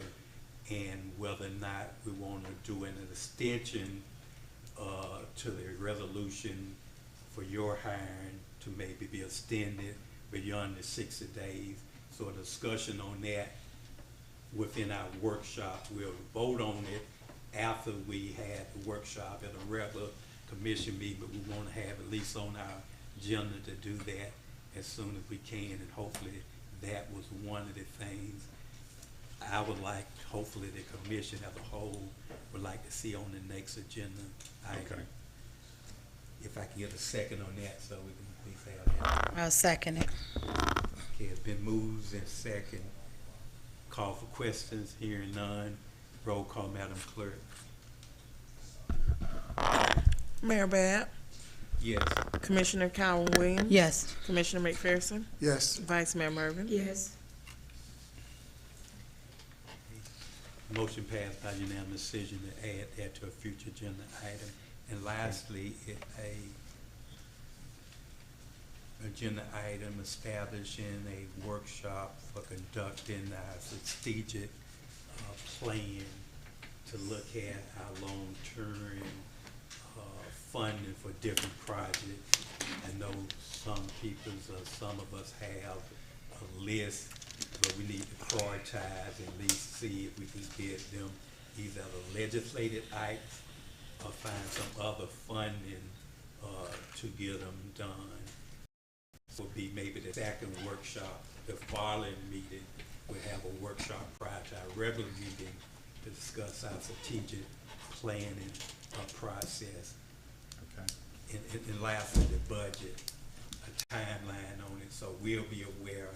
and whether or not we want to do an extension to the resolution for your hiring to maybe be extended beyond the 60 days. So a discussion on that within our workshop. We'll vote on it after we had the workshop at a regular commission meeting, but we want to have at least on our agenda to do that as soon as we can, and hopefully that was one of the things I would like, hopefully the commission as a whole would like to see on the next agenda item. Okay. If I can get a second on that, so we can at least have that. I'll second it. Okay, it's been moved and second. Call for questions, hearing none. Roll call, Madam Clerk. Mayor Bab, Yes. Commissioner Calvin Williams. Yes. Commissioner McPherson, Yes. Vice Mayor Mervin. Yes. Motion passed by unanimous decision to add that to a future agenda item. And lastly, agenda item establishing a workshop for conducting our strategic plan to look at our long-term funding for different projects. I know some of us have a list, but we need to prioritize and at least see if we can get them either the legislated acts or find some other funding to get them done. Will be maybe the second workshop. The following meeting, we'll have a workshop prior to our regular meeting to discuss our strategic planning process. Okay. And lastly, the budget, a timeline on it, so we'll be aware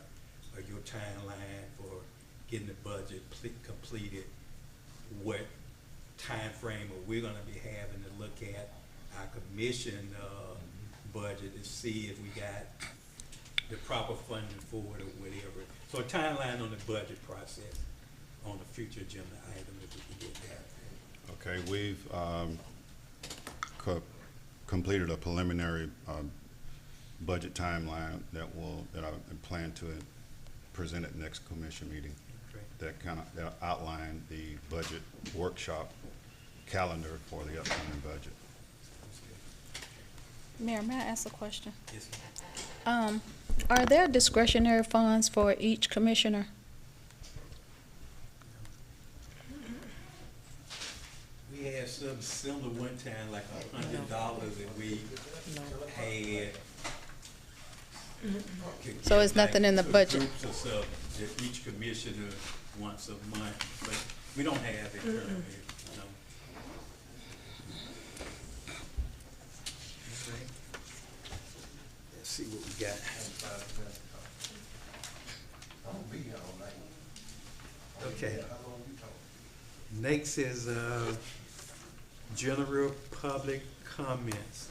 of your timeline for getting the budget completed, what time frame are we gonna be having to look at our commission budget to see if we got the proper funding for it or whatever. So a timeline on the budget process on a future agenda item if we can get that. Okay, we've completed a preliminary budget timeline that I plan to present at next commission meeting. Okay. That outline the budget workshop calendar for the upcoming budget. Mayor, may I ask a question? Yes, Are there discretionary funds for each commissioner? we had something similar one time, like $100 and we had. So it's nothing in the budget? Groups or so, that each commissioner once a month, but we don't have it currently, no. Okay. Let's see what we got. I'm gonna be here all night. Okay. How long you talking? Next is general public comments.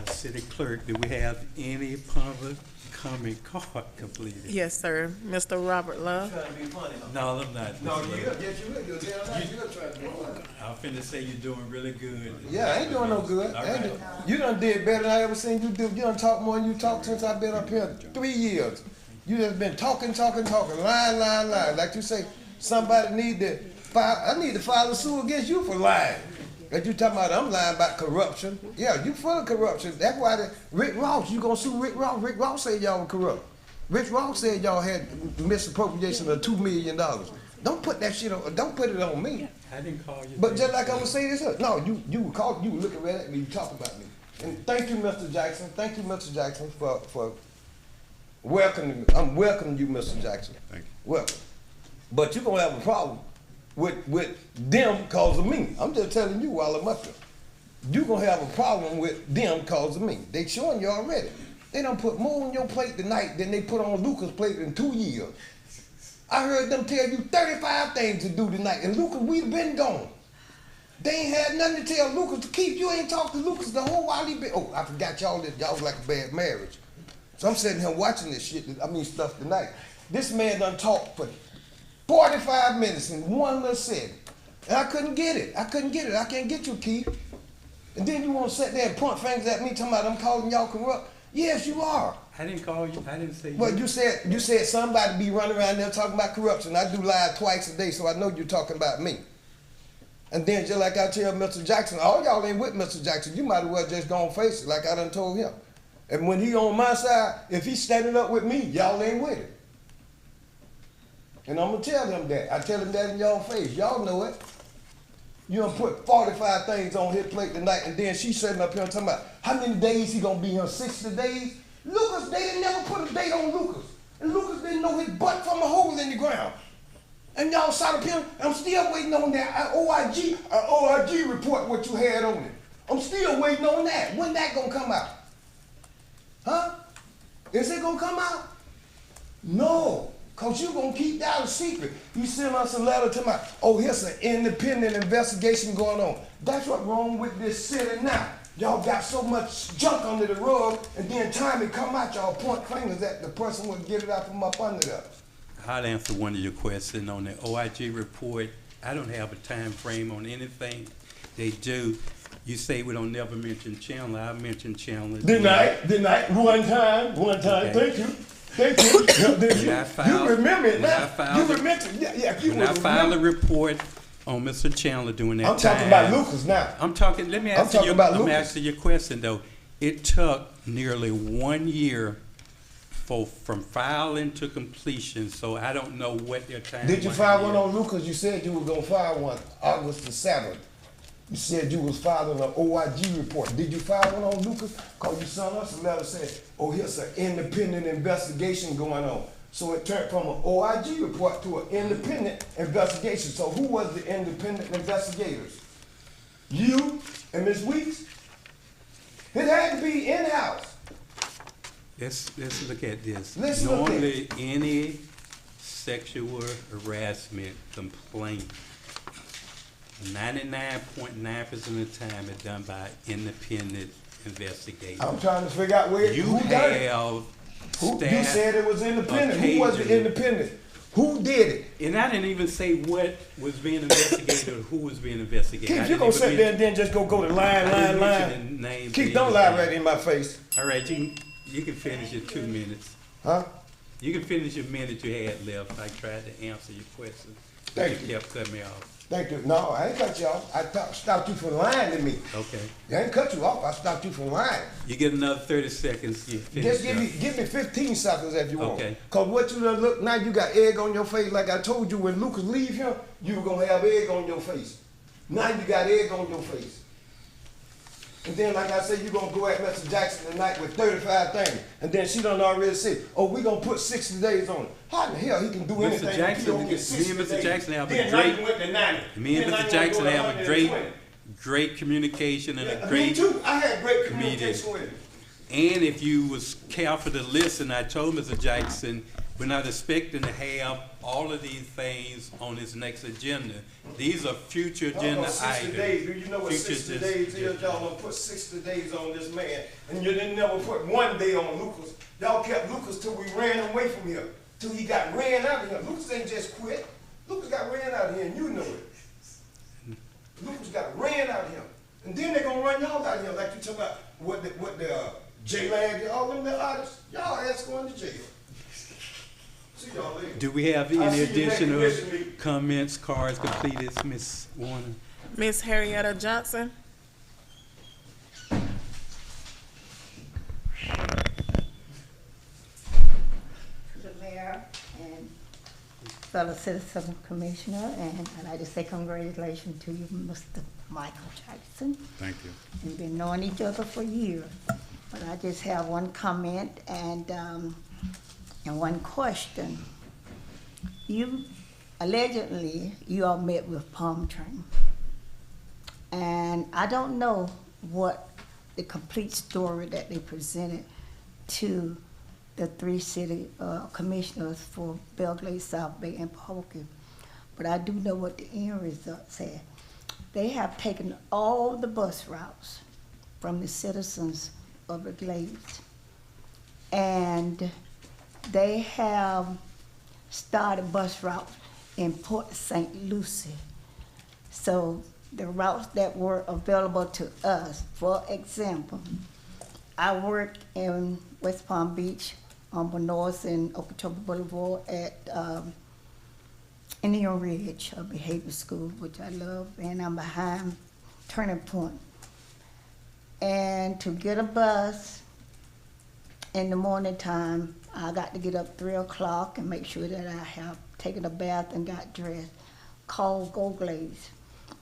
City Clerk, do we have any public comment card completed? Yes, sir. Mr. Robert Love. Trying to be funny. No, I'm not. No, yes, you will. You're trying to be funny. I'm finna say you're doing really good. Yeah, I ain't doing no good. All I ain't right. You done did better than I ever seen you do. You done talk more than you talk since I've been up here 3 years. You just been talking, lying. Like you say, somebody need to file, I need to file a suit against you for lying. That you talking about, I'm lying about corruption. Yeah, you full of corruption. That's why Rick Ross, you gonna sue Rick Ross. Rick Ross said y'all were corrupt. Rick Ross said y'all had misappropriation of $2 million. Don't put that shit on, don't put it on me. I didn't call you. But just like I'm gonna say this, no, you were looking right at me, you talking about me. And thank you, Mr. Jackson. Thank you, Mr. Jackson, for welcoming me. I'm welcoming you, Mr. Jackson. Thank you. Welcome. But you're gonna have a problem with them cause of me. I'm just telling you while I'm up there. You're gonna have a problem with them cause of me. They showing you already. They done put more on your plate tonight than they put on Lucas' plate in 2 years. I heard them tell you 35 things to do tonight, and Lucas, we've been gone. They ain't had nothing to tell Lucas to keep. You ain't talked to Lucas the whole while he been. Oh, I forgot y'all was like a bad marriage. So I'm sitting here watching this shit, stuff tonight. This man done talked for 45 minutes in one little setting. And I couldn't get it. I can't get you, Keith. And then you want to sit there and point fingers at me talking about I'm calling y'all corrupt? Yes, you are. I didn't call you. I didn't say. Well, you said somebody be running around there talking about corruption. I do live twice a day, so I know you're talking about me. And then just like I tell Mr. Jackson, all y'all ain't with Mr. Jackson. You might as well just go and face it like I done told him. And when he on my side, if he's standing up with me, y'all ain't with it. And I'm gonna tell him that. I tell him that in y'all face. Y'all know it. You done put 45 things on his plate tonight, and then she sitting up here talking about how many days he gonna be here, 60 days? Lucas, they didn't never put a date on Lucas. And Lucas didn't know his butt from a hole in the ground. And y'all sat up here, I'm still waiting on that OIG report, what you had on it. I'm still waiting on that. When that gonna come out? Huh? Is it gonna come out? No. Because you're going to keep that a secret. You send us a letter to my, oh, here's an independent investigation going on. That's what's wrong with this city now. Y'all got so much junk under the rug, and then time it come out, y'all point fingers at the person who get it out from up under there. I'll answer one of your questions on the OIG report. I don't have a time frame on anything they do. You say we don't never mention Chandler. I mentioned Chandler. Didn't I? One time. Okay. Thank you. You remember it now. You remember it. When I filed a report on Mr. Chandler during that time. I'm talking about Lucas now. Let me answer your question though. It took nearly 1 year from filing to completion, so I don't know what their time. Did you file one on Lucas? You said you were gonna file one August the 7th. You said you was filing an OIG report. Did you file one on Lucas? Because you sent us a letter saying, oh, here's an independent investigation going on. So it turned from an OIG report to an independent investigation. So who was the independent investigators? You and Ms. Weeks? It had to be in-house. Let's look at this. Normally, any sexual harassment complaint, 99.9% of the time is done by independent investigators. I'm trying to figure out where you have. You said it was independent. Who was the independent? Who did it? And I didn't even say what was being investigated or who was being investigated. Keith, you gonna sit there and then just go to line. Keith, don't lie right in my face. All right, you can finish your 2 minutes. Huh? You can finish your minute you had left. I tried to answer your question. Thank you. You kept cutting me off. Thank you. No, I ain't cut you off. I stopped you from lying to me. Okay. I ain't cut you off. I stopped you from lying. You get another 30 seconds. You finish. Just give me 15 seconds if you want. Okay. Cause what you done look now, you got egg on your face. Like I told you, when Lucas leave here, you were gonna have egg on your face. Now you got egg on your face. And then, like I said, you're going to go at Mr. Jackson tonight with 35 things. And then she done already said, oh, we're going to put 60 days on it. How in the hell he can do anything? Me and Mr. Jackson have a great communication and a great. Me too. I had great communication with him. And if you was careful to listen, I told Mr. Jackson, we're not expecting to have all of these things on his next agenda. These are future agenda items. 60 days. Do you know what 60 days is? Y'all done put 60 days on this man, and you didn't never put 1 day on Lucas. Y'all kept Lucas till we ran away from here, till he got ran out of here. Lucas ain't just quit. Lucas got ran out of here, and you know it. Lucas got ran out of here. And then they're gonna run y'all out of here like you talking about what the J-Lag, all them little artists. Y'all ass going to jail. See y'all later. Do we have any additional comments, cards completed, Ms. Warner? Ms. Harrietta Johnson. The mayor and fellow citizen commissioner, and I'd like to say congratulations to you, Mr. Michael Jackson. Thank you. We've been knowing each other for years, but I just have one comment and one question. You allegedly you all met with Palm Tree, and I don't know what the complete story that they presented to the 3 city commissioners for Belgrade, South Bay, and Pahokee, but I do know what the end result said. They have taken all the bus routes from the citizens of the Glades, and they have started bus routes in Port St. Lucie. So the routes that were available to us, for example, I worked in West Palm Beach on North and October Boulevard at Indian Ridge, a behavior school, which I love, and I'm behind Turning Point. And to get a bus in the morning time, I got to get up 3 o'clock and make sure that I have taken a bath and got dressed, call Go Glaze.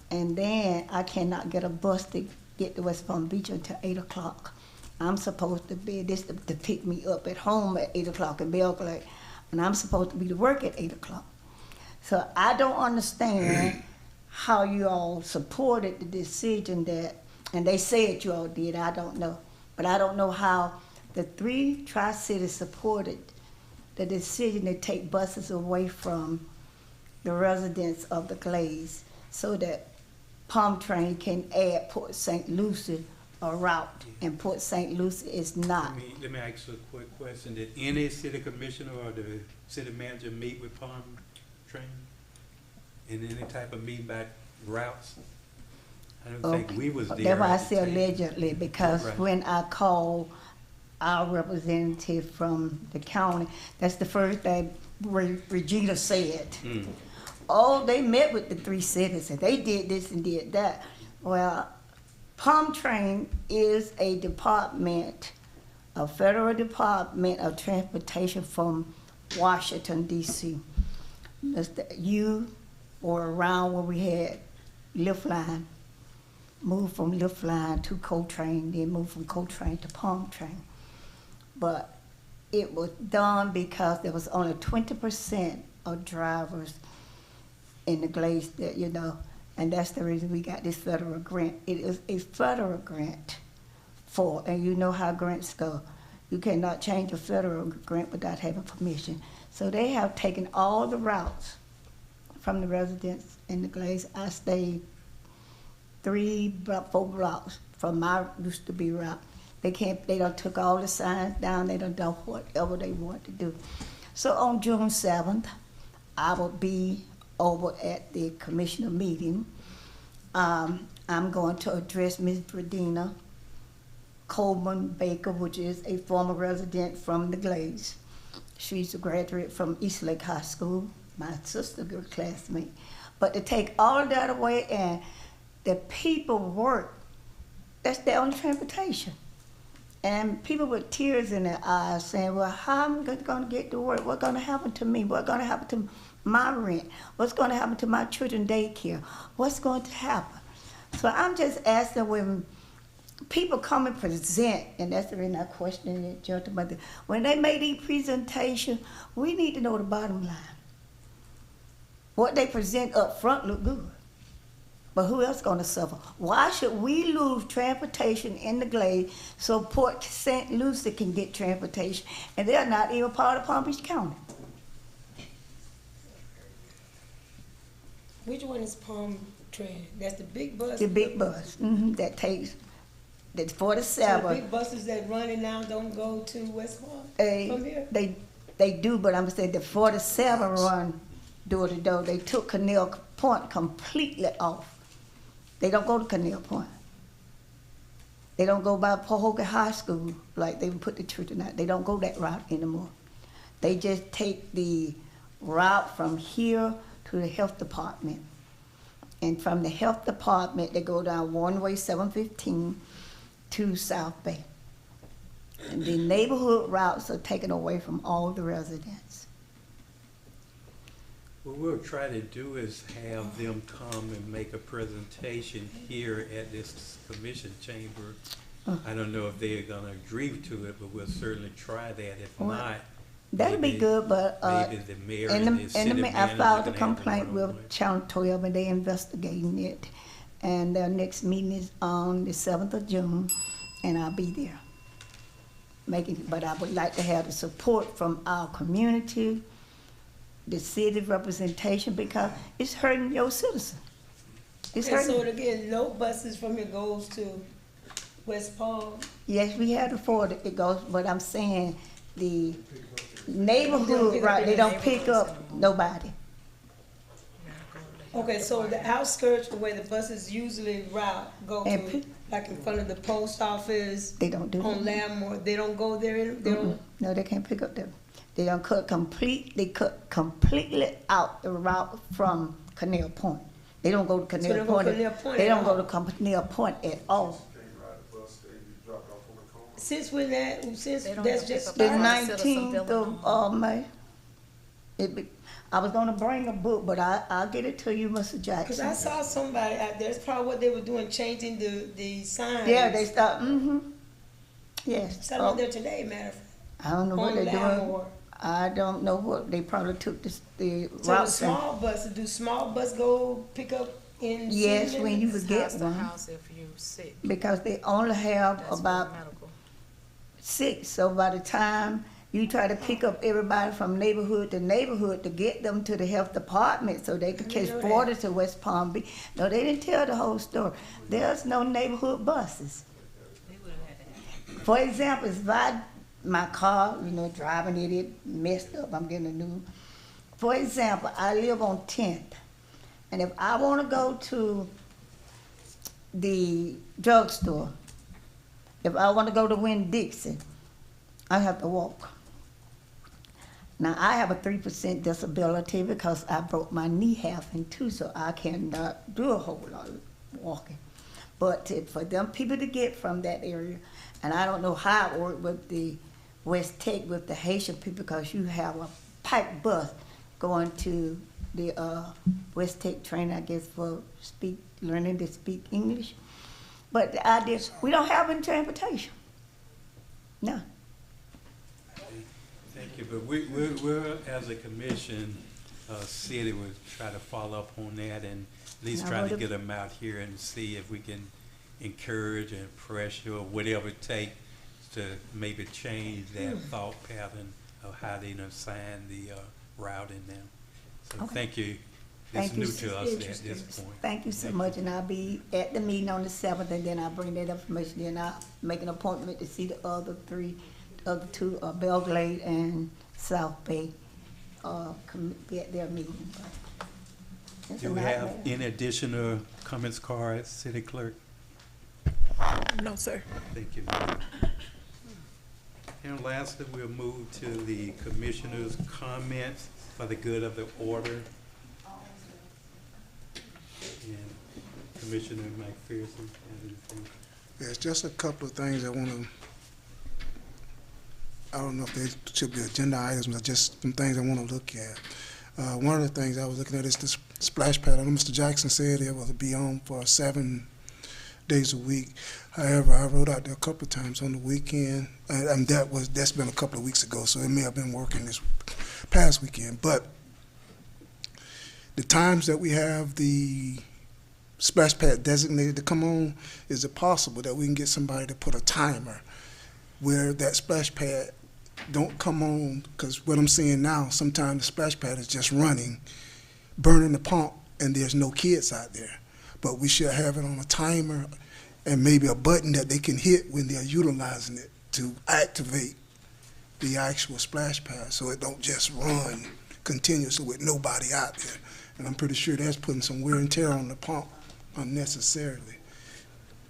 And then I cannot get a bus to get to West Palm Beach until 8 o'clock. I'm supposed to be this to pick me up at home at 8 o'clock in Belgrade, and I'm supposed to be to work at 8 o'clock. So I don't understand how you all supported the decision that, and they said you all did, I don't know. But I don't know how the 3 Tri-Cities supported the decision to take buses away from the residents of the Glaze so that Palm Train can add Port St. Lucie a route, and Port St. Lucie is not. Let me ask you a quick question. Did any city commissioner or the city manager meet with Palm Train in any type of meeting about routes? I don't think we was there. That's why I at the say time. allegedly, because Right. when I called our representative from the county, that's the first thing Regina said. Mm. Oh, they met with the 3 cities and they did this and did that. Well, Palm Train is a department, a federal department of transportation from Washington, D.C. You were around when we had Lift Line, moved from Lift Line to Coltrane, then moved from Coltrane to Palm Train. But it was done because there was only 20% of drivers in the Glaze that, you know, and that's the reason we got this federal grant. It is a federal grant for, and you know how grants go. You cannot change a federal grant without having permission. So they have taken all the routes from the residents in the Glaze. I stayed 4 blocks from my used to be route. They done took all the signs down, they done whatever they want to do. So on June 7th, I will be over at the commissioner meeting. I'm going to address Ms. Bradina Coleman Baker, which is a former resident from the Glaze. She's a graduate from Eastlake High School, my sister, good classmate. But to take all of that away and the people work, that's their only transportation. And people with tears in their eyes saying, well, how am I going to get to work? What's going to happen to me? What's going to happen to my rent? What's going to happen to my children's daycare? What's going to happen? So I'm just asking when people come and present, and that's the reason I question it, gentlemen. When they make these presentations, we need to know the bottom line. What they present up front look good. But who else gonna suffer? Why should we lose transportation in the Glade so Port St. Lucie can get transportation, and they're not even part of Palm Beach County? Which one is Palm Train? That's the big bus? The big bus, that takes, that's 47. So the big buses that running now don't go to West Palm from here? They do, but I'm saying the 47 run door to door. They took Canal Point completely off. They don't go to Canal Point. They don't go by Pahokee High School like they would put the children out. They don't go that route anymore. They just take the route from here to the health department. And from the health department, they go down one-way 715 to South Bay. And the neighborhood routes are taken away from all the residents. What we'll try to do is have them come and make a presentation here at this commission chamber. I don't know if they're gonna agree to it, but we'll certainly try that. If not, That'd be good, but maybe the mayor and the city manager I filed a can have complaint one-on-one. with Channel 12 and they investigating it. And their next meeting is on the 7th of June, and I'll be there. But I would like to have the support from our community, the city representation, because it's hurting your citizens. It's And hurting. so again, no buses from here goes to West Palm? Yes, we had afforded it goes, but I'm saying the neighborhood, right, they don't pick up nobody. Okay, so the outskirts where the buses usually route go to like in front of the post office, They don't do on that. Lamb, they don't go there, they don't, No, they can't pick up them. They don't cut completely out the route from Canal Point. They don't go to they Canal don't go Point. to Canal Point They at don't go all. to Canal Point at all. since when that, since They don't that's even just pick up The started. Citizen 19th Bill of May. I was gonna bring a book, but I'll get it to you, Mr. Cause I Jackson. saw somebody out there, it's probably what they were doing, changing the signs. Yeah, they start, yes. Saw them there today, matter of fact. I don't know what on they're doing. Lammermoor. I don't know what, they probably took the So the routes. and- small buses, do small bus go pick up in? Yes, city when you limits? could get House to one, house if you sick. because they only have That's for about medical. 6, so by the time you try to pick up everybody from neighborhood to neighborhood to get them to the health department so they could I catch didn't know 40 to West Palm Beach. No, they didn't tell the whole story. There's no neighborhood buses. For example, if my car, driving it messed up, I'm getting a new. For example, I live on 10th, and if I want to go to the drugstore, if I want to go to Winn-Dixie, I have to walk. Now, I have a 3% disability because I broke my knee half in two, so I cannot do a whole lot of walking. But for them people to get from that area, and I don't know how it worked with the West Tech with the Haitian people, because you have a pipe bus going to the West Tech training, I guess, for learning to speak English. But the idea, we don't have any transportation. No. Thank you, but we're, as a commission, city would try to follow up on that and at least Now, try what to if- get them out here and see if we can encourage and pressure or whatever it takes to maybe change that thought pattern of how they assign the routing now. So Okay. thank you. Thank It's you. new to us at this point. Thank you so much, and I'll be at the meeting on the 7th, and then I'll bring that information, then I'll make an appointment to see the other two, Belgrade and South Bay, be at their meeting. It's a Do we have nightmare. any additional comments, cards, city clerk? No, sir. Thank you, ma'am. And lastly, we'll move to the commissioner's comments for the good of the order. And Commissioner McPherson, have anything? There's just a couple of things I don't know if they should be agenda items, but just some things I want to look at. One of the things I was looking at is the splash pad. I know Mr. Jackson said it will be on for 7 days a week. However, I rode out there a couple of times on the weekend, and that's been a couple of weeks ago, so it may have been working this past weekend. But the times that we have the splash pad designated to come on, is it possible that we can get somebody to put a timer where that splash pad don't come on? Because what I'm seeing now, sometimes the splash pad is just running, burning the pump, and there's no kids out there. But we should have it on a timer and maybe a button that they can hit when they're utilizing it to activate the actual splash pad, so it don't just run continuously with nobody out there. And I'm pretty sure that's putting some wear and tear on the pump unnecessarily,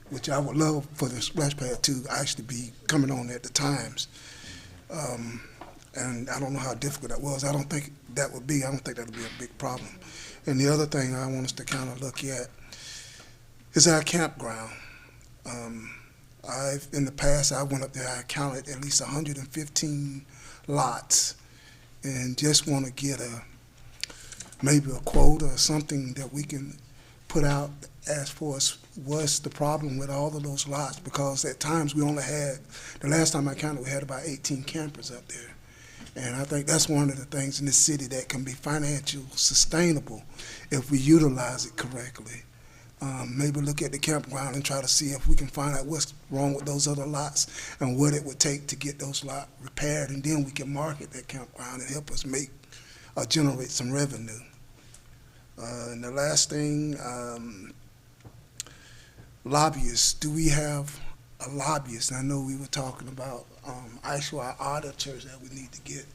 which I would love for the splash pad to actually be coming on at the times. And I don't know how difficult that was. I don't think that'll be a big problem. And the other thing I want us to kind of look at is our campground. In the past, I went up there, I counted at least 115 lots, and just want to get maybe a quote or something that we can put out as far as what's the problem with all of those lots, because at times we only had, the last time I counted, we had about 18 campers up there. And I think that's one of the things in this city that can be financially sustainable if we utilize it correctly. Maybe look at the campground and try to see if we can find out what's wrong with those other lots and what it would take to get those lots repaired, and then we can market that campground and help us generate some revenue. And the last thing, lobbyists. Do we have a lobbyist? I know we were talking about actually our auditors that we need to get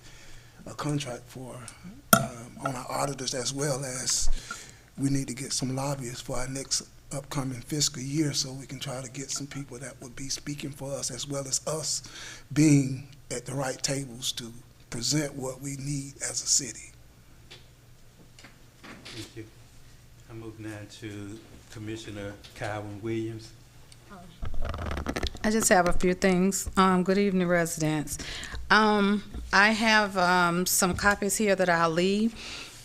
a contract for on our auditors, as well as we need to get some lobbyists for our next upcoming fiscal year so we can try to get some people that would be speaking for us, as well as us being at the right tables to present what we need as a city. Thank you. I move now to Commissioner Calvin Williams. I just have a few things. Good evening, residents. I have some copies here that I'll leave.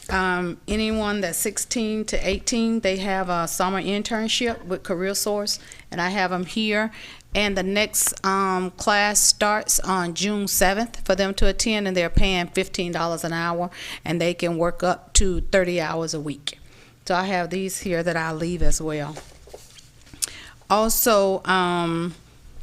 Anyone that's 16 to 18, they have a summer internship with Career Source, and I have them here. And the next class starts on June 7th for them to attend, and they're paying $15 an hour, and they can work up to 30 hours a week. So I have these here that I'll leave as well. Also,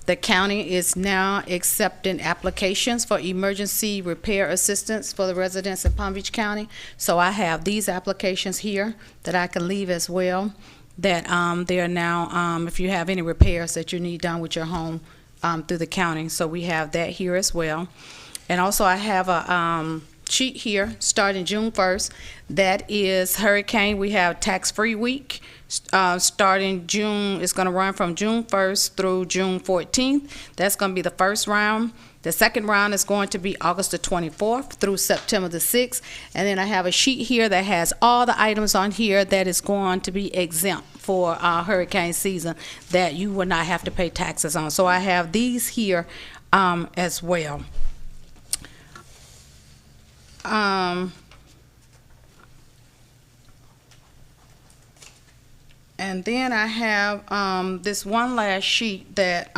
the county is now accepting applications for emergency repair assistance for the residents in Palm Beach County. So I have these applications here that I can leave as well, that they are now, if you have any repairs that you need done with your home through the county. So we have that here as well. And also I have a sheet here starting June 1st. That is hurricane. We have tax-free week. Starting June, it's going to run from June 1st through June 14th. That's going to be the first round. The second round is going to be August the 24th through September the 6th. And then I have a sheet here that has all the items on here that is going to be exempt for hurricane season that you will not have to pay taxes on. So I have these here as well. And then I have this one last sheet that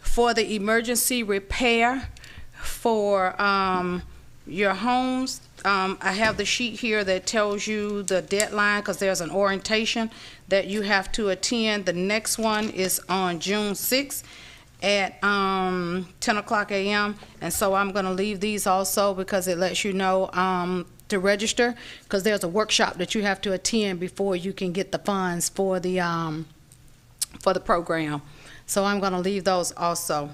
for the emergency repair for your homes. I have the sheet here that tells you the deadline, because there's an orientation that you have to attend. The next one is on June 6th at 10 o'clock a.m. And so I'm going to leave these also because it lets you know to register, because there's a workshop that you have to attend before you can get the funds for the program. So I'm going to leave those also.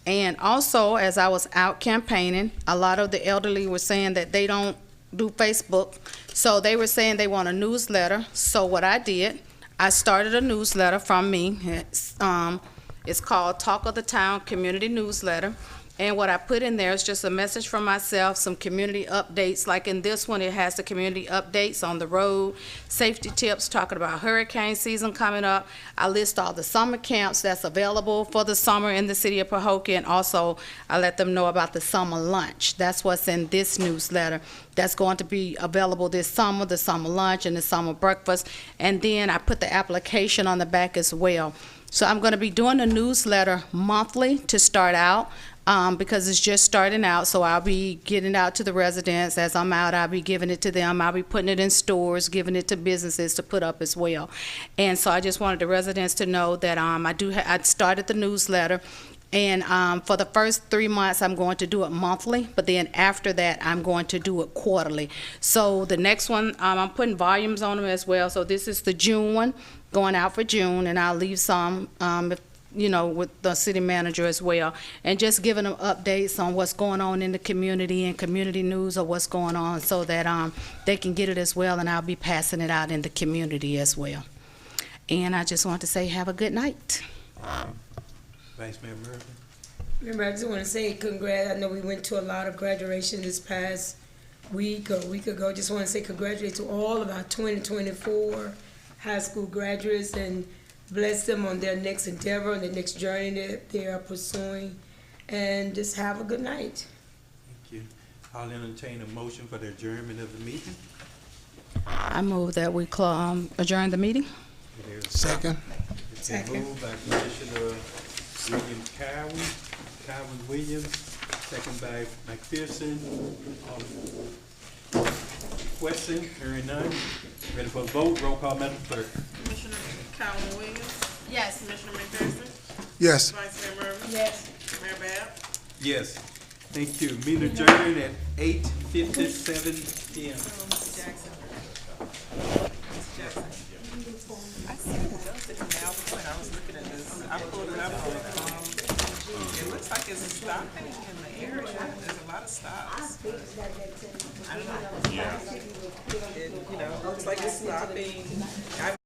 And also, as I was out campaigning, a lot of the elderly were saying that they don't do Facebook. So they were saying they want a newsletter. So what I did, I started a newsletter from me. It's called Talk of the Town Community Newsletter. And what I put in there is just a message from myself, some community updates. Like in this one, it has the community updates on the road, safety tips, talking about hurricane season coming up. I list all the summer camps that's available for the summer in the city of Pahokee, and also I let them know about the summer lunch. That's what's in this newsletter. That's going to be available this summer, the summer lunch and the summer breakfast. And then I put the application on the back as well. So I'm going to be doing a newsletter monthly to start out. Because it's just starting out, so I'll be getting it out to the residents. As I'm out, I'll be giving it to them. I'll be putting it in stores, giving it to businesses to put up as well. And so I just wanted the residents to know that I started the newsletter, and for the first 3 months, I'm going to do it monthly, but then after that, I'm going to do it quarterly. So the next one, I'm putting volumes on them as well. So this is the June one, going out for June, and I'll leave some with the city manager as well, and just giving them updates on what's going on in the community and community news of what's going on, so that they can get it as well, and I'll be passing it out in the community as well. And I just want to say have a good night. Vice Mayor Murphy. Remember, I just want to say congrats. I know we went to a lot of graduation this past week or a week ago. Just want to say congratulations to all of our 2024 high school graduates, and bless them on their next endeavor, on their next journey that they are pursuing, and just have a good night. Thank you. I'll entertain a motion for the adjournment of the meeting. I move that we adjourn the meeting. Second. It's been moved by Commissioner Calvin Williams, second by McPherson. Question, hearing none. Ready for a vote? Roll call, Madam Clerk. Commissioner Calvin Williams? Yes. Commissioner McPherson? Yes. Vice Mayor Murphy? Yes. Mayor Bab? Yes. Thank you. Meeting adjourned at 8:57 p.m. Mr. Jackson. Mr. Jackson. I see it. I was looking at this. I pulled it up. It looks like it's stopping in the area. There's a lot of stops. I don't know. Yeah. It, looks like it's stopping.